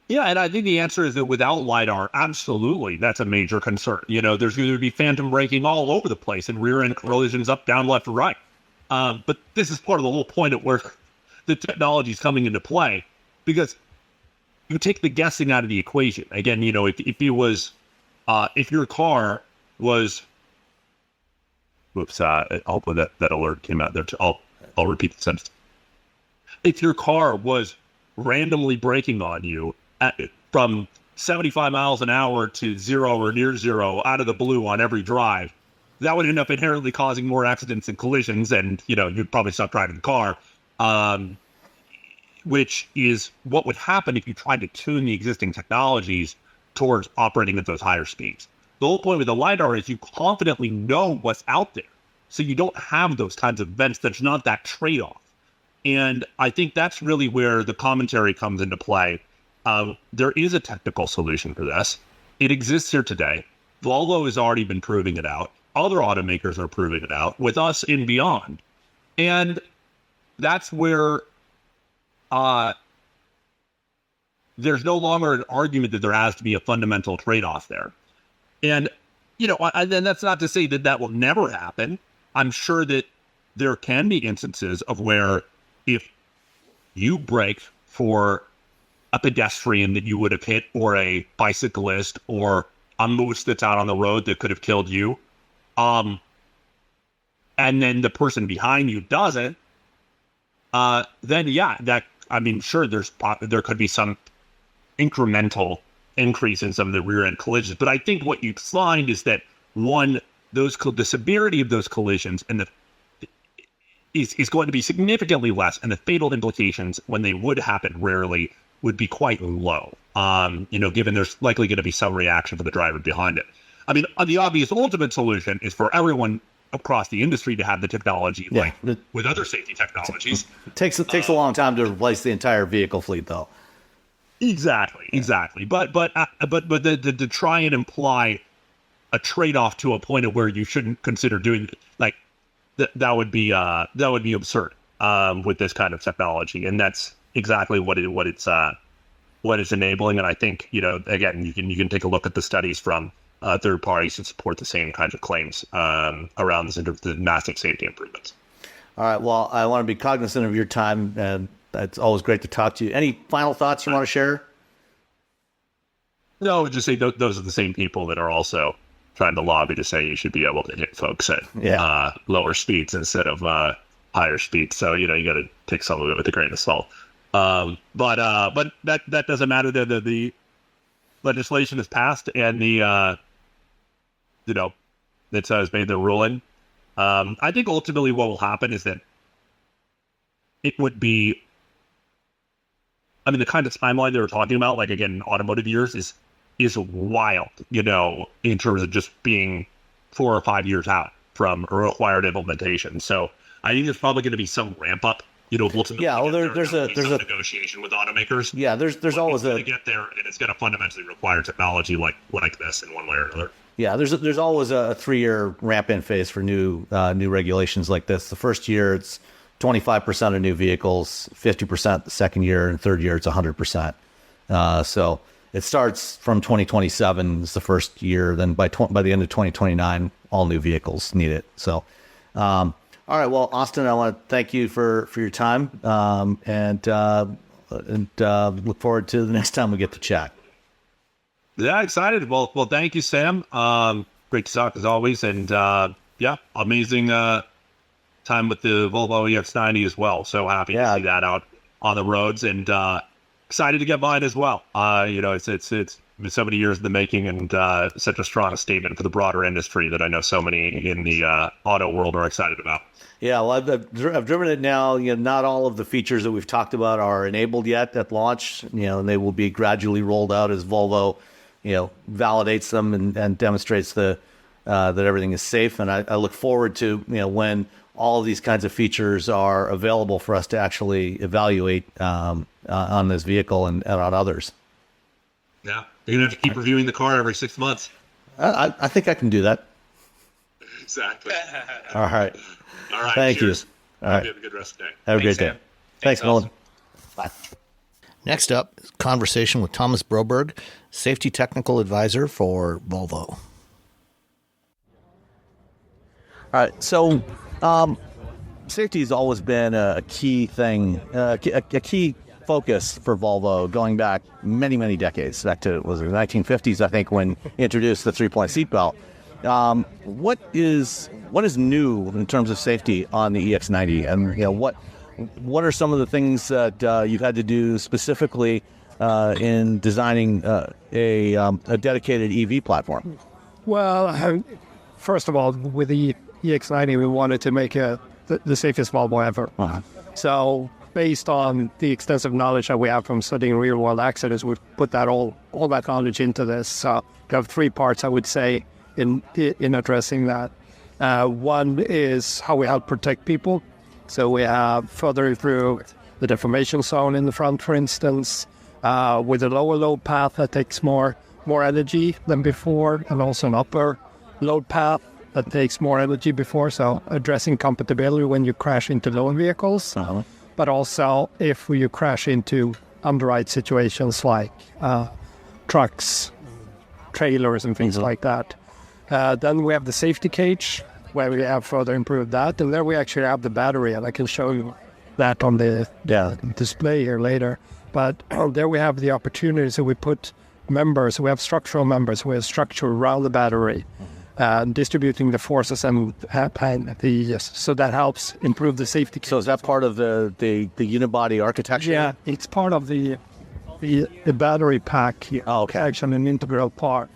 Yeah, and I think the answer is that without LiDAR, absolutely, that's a major concern. There's going to be phantom braking all over the place and rear-end collisions up, down, left, right. But this is part of the whole point at where the technology is coming into play, because you take the guessing out of the equation. Again, if your car was, hopefully that alert came out there. I'll repeat the sentence. If your car was randomly braking on you from 75 miles an hour to 0 or near 0 out of the blue on every drive, that would end up inherently causing more accidents and collisions, and you'd probably stop driving the car, which is what would happen if you tried to tune the existing technologies towards operating at those higher speeds. The whole point with the LiDAR is you confidently know what's out there, so you don't have those kinds of events. There's not that trade-off. And I think that's really where the commentary comes into play. There is a technical solution for this. It exists here today. Volvo has already been proving it out. Other automakers are proving it out with us and beyond. And that's where there's no longer an argument that there has to be a fundamental trade-off there. And, then that's not to say that will never happen. I'm sure that there can be instances of where if you brake for a pedestrian that you would have hit, or a bicyclist, or a moose that's out on the road that could have killed you, and then the person behind you doesn't, then sure, there could be some incremental increase in some of the rear end collisions. But I think what you find is that the severity of those collisions and is going to be significantly less, and the fatal implications, when they would happen rarely, would be quite low. Given there's likely going to be some reaction for the driver behind it. I mean, the obvious ultimate solution is for everyone across the industry to have the technology, with other safety technologies. It takes a long time to replace the entire vehicle fleet, though. Exactly. But to try and imply a trade-off to a point of where you shouldn't consider doing that would be absurd with this kind of technology, and that's exactly what it's enabling. And I think again, you can take a look at the studies from third parties that support the same kinds of claims around the massive safety improvements. All right. Well, I want to be cognizant of your time, and it's always great to talk to you. Any final thoughts you want to share? No, just say those are the same people that are also trying to lobby to say you should be able to hit folks at lower speeds instead of higher speeds. So you got to take some of it with a grain of salt. But that doesn't matter. The legislation is passed, and that has made the ruling. I think ultimately what will happen is that it would be, the kind of timeline they were talking about, like again, automotive years is wild, in terms of just being 4 or 5 years out from a required implementation. So I think there's probably going to be some ramp up, ultimately. Yeah, well, there's a negotiation with automakers. Yeah, there's always to get there, and it's going to fundamentally require technology like this in one way or another. Yeah, there's always a 3-year ramp-in phase for new regulations like this. The first year it's 25% of new vehicles, 50% the second year, and third year it's 100%. So it starts from 2027 is the first year. Then by the end of 2029, all new vehicles need it. So, all right. Well, Austin, I want to thank you for your time, and look forward to the next time we get to chat. Yeah, excited. Well, thank you, Sam. Great to talk as always, and amazing time with the Volvo EX90 as well. So happy to see that out on the roads, and excited to get mine as well. It's so many years in the making, and such a strong statement for the broader industry that I know so many in the auto world are excited about. Yeah, well, I've driven it now. Not all of the features that we've talked about are enabled yet at launch. And they will be gradually rolled out as Volvo, validates them and demonstrates that everything is safe. And I look forward to when all of these kinds of features are available for us to actually evaluate on this vehicle and on others. Yeah, you're gonna have to keep reviewing the car every 6 months. I think I can do that. Exactly. All right. All right. Thank cheers. you. All right. Have a good rest of the day. Have a great day. Sam. Thanks, Nolan. Awesome. Bye. Next up, conversation with Thomas Broberg, Safety Technical Advisor for Volvo. All right. So, safety has always been a key thing, a key focus for Volvo going back many, many decades, back to, the 1950s, I think, when he introduced the three-point seatbelt. What is new in terms of safety on the EX90, and what are some of the things that you've had to do specifically in designing a dedicated EV platform? Well, first of all, with the EX90, we wanted to make the safest Volvo ever. Uh-huh. So, based on the extensive knowledge that we have from studying real-world accidents, we've put that all that knowledge into this. We have three parts, I would say, in addressing that. One is how we help protect people. So we have further improved the deformation zone in the front, for instance, with a lower load path that takes more energy than before, and also an upper load path that takes more energy before. So addressing compatibility when you crash into loan vehicles, but also if you crash into underride situations like trucks, trailers, and things like that. Then we have the safety cage, where we have further improved that. And there we actually have the battery, and I can show you that on the display here later. But there we have the opportunity. So we put members, we have structural members, we have structure around the battery, distributing the forces and so that helps improve the safety cage. So is that part of the unibody architecture? Yeah, it's part of the battery pack here. Oh, okay. It's actually an integral part.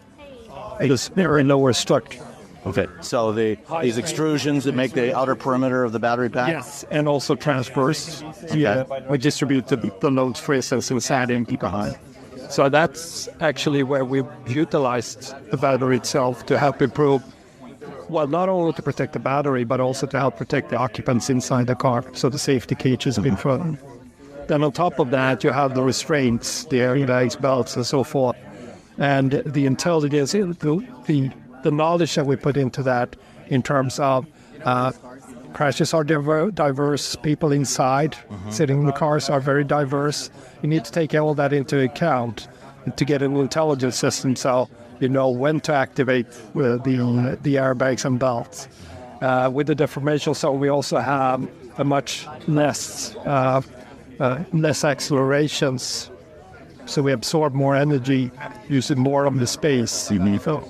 It's very lower structure. Okay. So these extrusions that make the outer perimeter of the battery pack? Yes, and also transfers. Okay. Yeah, we distribute the loads, for instance, inside and behind. So that's actually where we utilized the battery itself to help improve, well, not only to protect the battery, but also to help protect the occupants inside the car. So the safety cage has been further. Then on top of that, you have the restraints, the airbags, belts, and so forth. And the intelligence, the knowledge that we put into that in terms of crashes are diverse, people inside sitting in the cars are very diverse. You need to take all that into account to get an intelligence system so you know when to activate the airbags and belts. With the deformation zone, we also have a much less accelerations. So we absorb more energy using more of the space,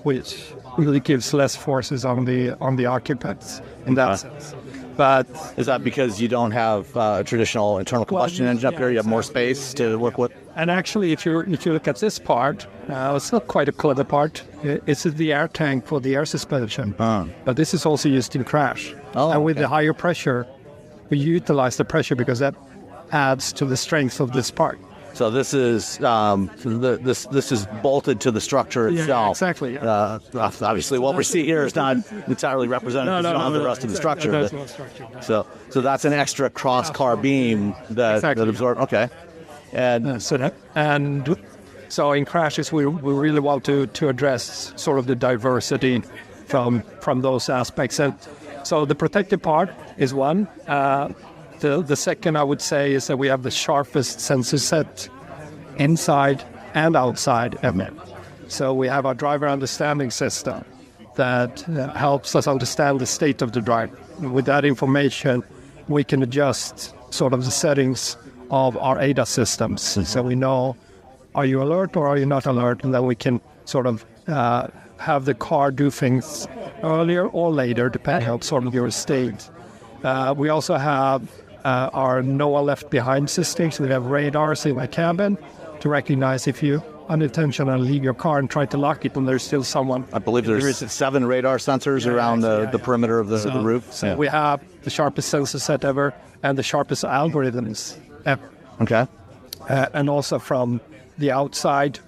which really gives less forces on the occupants in that sense. But is that because you don't have a traditional internal combustion engine up here? You have more space to work with? And actually, if you look at this part, it's not quite a clever part. It's the air tank for the air suspension. But this is also used in crash. And with the higher pressure, we utilize the pressure because that adds to the strength of this part. So this is this is bolted to the structure itself. Yeah, exactly. Yeah. Obviously, what we see here is not entirely representative of the rest of the structure. There's no structure. So that's an extra cross-car beam that absorbs. Okay. And so in crashes, we really want to address sort of the diversity from those aspects. And so the protective part is one. The second, I would say, is that we have the sharpest sensor set inside and outside MM. So we have our driver understanding system that helps us understand the state of the driver. With that information, we can adjust sort of the settings of our ADAS systems. So we know, are you alert or are you not alert? And then we can sort of have the car do things earlier or later, depending on sort of your state. We also have our no one left behind system. So we have radars in the cabin to recognize if you unintentionally leave your car and try to lock it, and there's still someone. I believe there's 7 radar sensors around the perimeter of the roof. So we have the sharpest sensor set ever and the sharpest algorithms ever. Okay. And also from the outside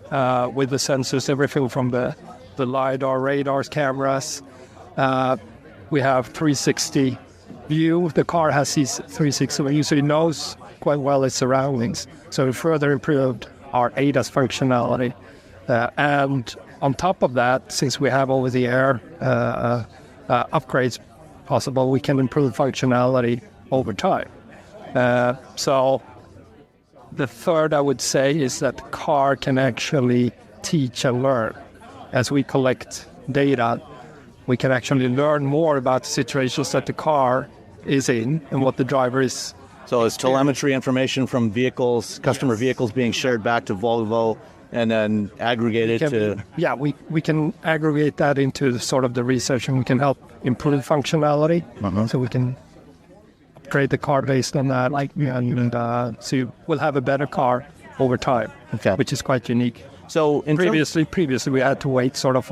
with the sensors, everything from the LiDAR, radars, cameras. We have 360 view. The car has these 360 view, so it knows quite well its surroundings. So we further improved our ADAS functionality. And on top of that, since we have over-the-air upgrades possible, we can improve functionality over time. So the third, I would say, is that the car can actually teach and learn. As we collect data, we can actually learn more about the situations that the car is in and what the driver is. So is telemetry information from vehicles, customer vehicles, being shared back to Volvo and then aggregated to... Yeah, we can aggregate that into sort of the research, and we can help improve functionality. So we can upgrade the car based on that. So we'll have a better car over time, which is quite unique. So previously we had to wait sort of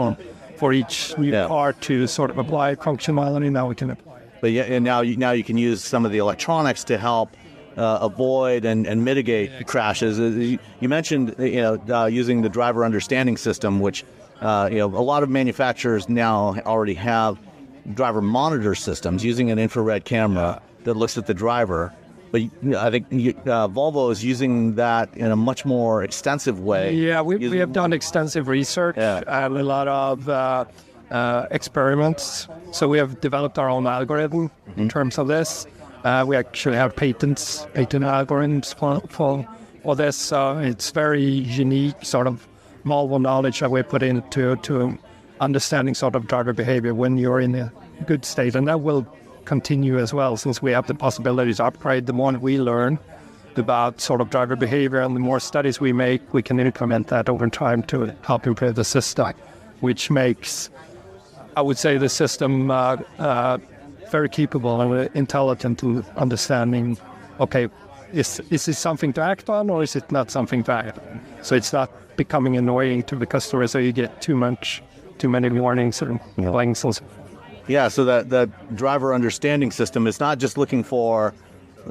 for each new car to sort of apply functionality. Now we can apply. But yeah, and now you can use some of the electronics to help avoid and mitigate crashes. You mentioned using the driver understanding system, which a lot of manufacturers now already have driver monitor systems using an infrared camera that looks at the driver. But I think Volvo is using that in a much more extensive way. Yeah, we have done extensive research and a lot of experiments. So we have developed our own algorithm in terms of this. We actually have patent algorithms for this. So it's very unique sort of Volvo knowledge that we put into understanding sort of driver behavior when you're in a good state. And that will continue as well, since we have the possibility to upgrade. The more we learn about sort of driver behavior and the more studies we make, we can implement that over time to help improve the system, which makes, I would say, the system very capable and intelligent in understanding, okay, is this something to act on or is it not something to act on? So it's not becoming annoying to the customer, so you get too many warnings and blanks. Yeah, so that driver understanding system is not just looking for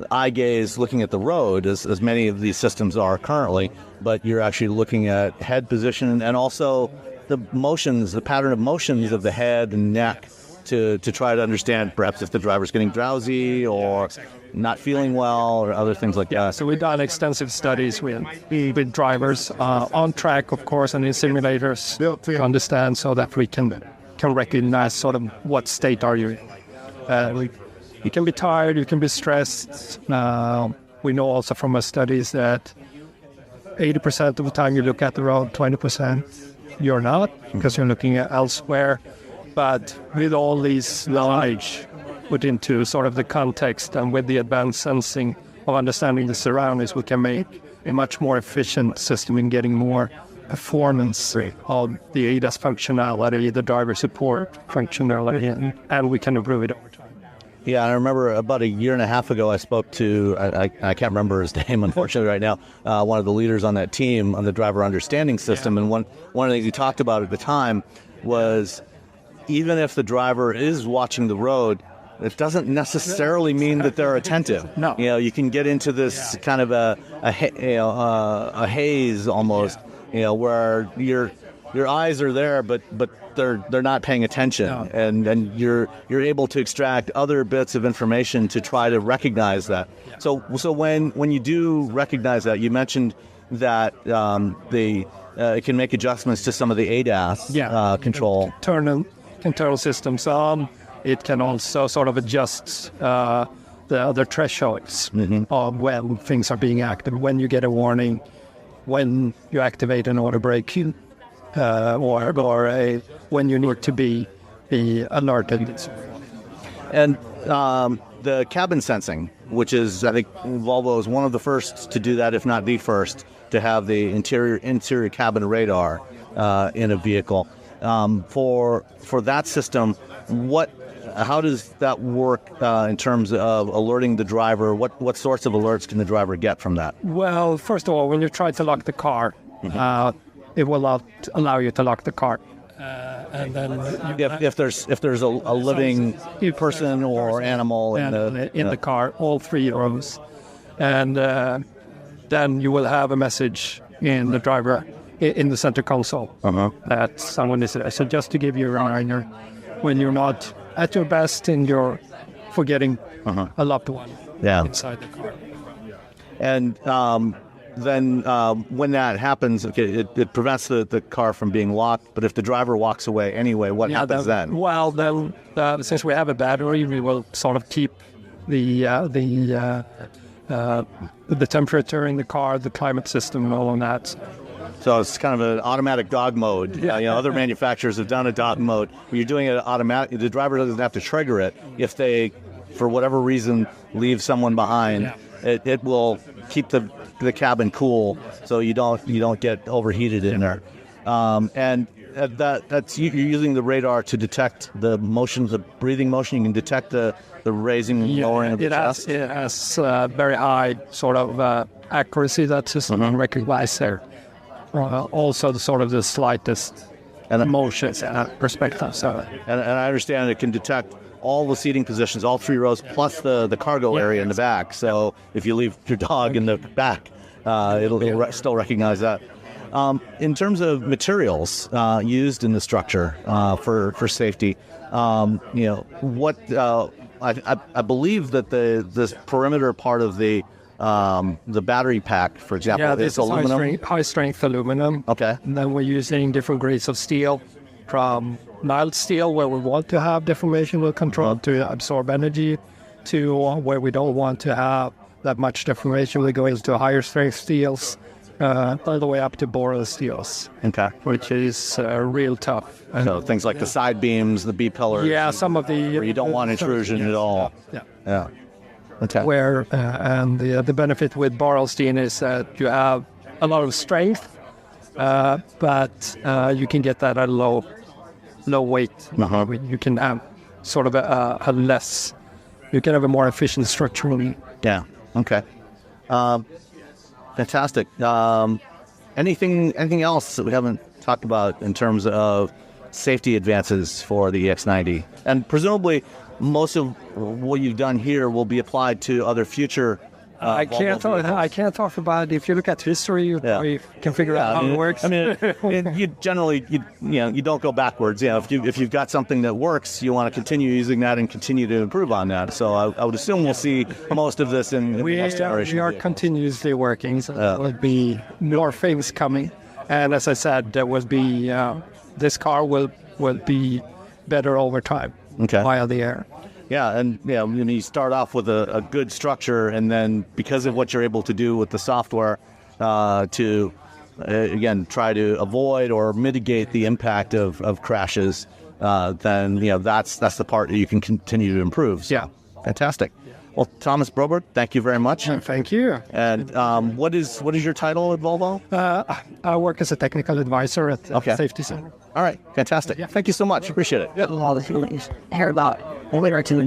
eye gaze, looking at the road, as many of these systems are currently, but you're actually looking at head position and also the motions, the pattern of motions of the head and neck to try to understand perhaps if the driver's getting drowsy or not feeling well or other things like that. So we've done extensive studies with drivers on track, of course, and in simulators to understand so that we can recognize sort of what state are you in. You can be tired, you can be stressed. We know also from our studies that 80% of the time you look at the road, 20% you're not, because you're looking at elsewhere. But with all these knowledge put into sort of the context and with the advanced sensing of understanding the surroundings, we can make a much more efficient system in getting more performance of the ADAS functionality, the driver support functionality, and we can improve it over time. Yeah, I remember about a year and a half ago, I spoke to, I can't remember his name, unfortunately, right now, one of the leaders on that team on the driver understanding system. And one of the things he talked about at the time was even if the driver is watching the road, it doesn't necessarily mean that they're attentive. No. You can get into this kind of a haze almost, where your eyes are there, but they're not paying attention, and you're able to extract other bits of information to try to recognize that. So when you do recognize that, you mentioned that it can make adjustments to some of the ADAS control. Internal systems. It can also sort of adjust the other thresholds of when things are being active, when you get a warning, when you activate an auto brake, or when you need to be alerted. And the cabin sensing, which is, I think, Volvo is one of the first to do that, if not the first, to have the interior cabin radar in a vehicle. For that system, how does that work in terms of alerting the driver? What sorts of alerts can the driver get from that? Well, first of all, when you try to lock the car, it will not allow you to lock the car. And then if there's a living person or animal in the car, all 3 rows, and then you will have a message in the driver in the center console that someone is there. So just to give you a reminder, when you're not at your best and you're forgetting a loved one inside the car. And then when that happens, it prevents the car from being locked. But if the driver walks away anyway, what happens then? Well, then since we have a battery, we will sort of keep the temperature in the car, the climate system, and all of that. So it's kind of an automatic dog mode. Other manufacturers have done a dog mode where you're doing it automatic. The driver doesn't have to trigger it. If they, for whatever reason, leave someone behind, it will keep the cabin cool, so you don't get overheated in there. And that's you're using the radar to detect the motion, the breathing motion. You can detect the raising and lowering of the chest. It has very high sort of accuracy that system recognizes there. Also, the slightest motions and perspective. So, and I understand it can detect all the seating positions, all 3 rows, plus the cargo area in the back. So if you leave your dog in the back, it'll still recognize that. In terms of materials used in the structure for safety, what I believe that the perimeter part of the battery pack, for example, is aluminum. High strength aluminum. Okay. And then we're using different grades of steel, from mild steel, where we want to have deformational control to absorb energy, to where we don't want to have that much deformation. We go into higher strength steels, all the way up to boron steels, which is real tough. So things like the side beams, the B pillars. Yeah, some of the where you don't want intrusion at all. Yeah. Okay. Where and the benefit with boron steel is that you have a lot of strength, but you can get that at low weight. You can have sort of a less. You can have a more efficient structure. Yeah. Okay. Fantastic. Anything else that we haven't talked about in terms of safety advances for the EX90? And presumably, most of what you've done here will be applied to other future. I can't talk about it. If you look at history, you can figure out how it works. I mean, you generally you don't go backwards. If you've got something that works, you want to continue using that and continue to improve on that. So I would assume we'll see most of this in the next generation. We are continuously working. So there will be more things coming, and as I said, there will be this car will be better over time via the air. Yeah, and you start off with a good structure, and then because of what you're able to do with the software to again try to avoid or mitigate the impact of crashes, then that's the part that you can continue to improve. So, yeah, fantastic. Well, Thomas Broberg, thank you very much. Thank you. And what is your title at Volvo? I work as a technical advisor at Safety Center. All right, fantastic. Thank you so much. Appreciate it. All the feelings, hair about, what are to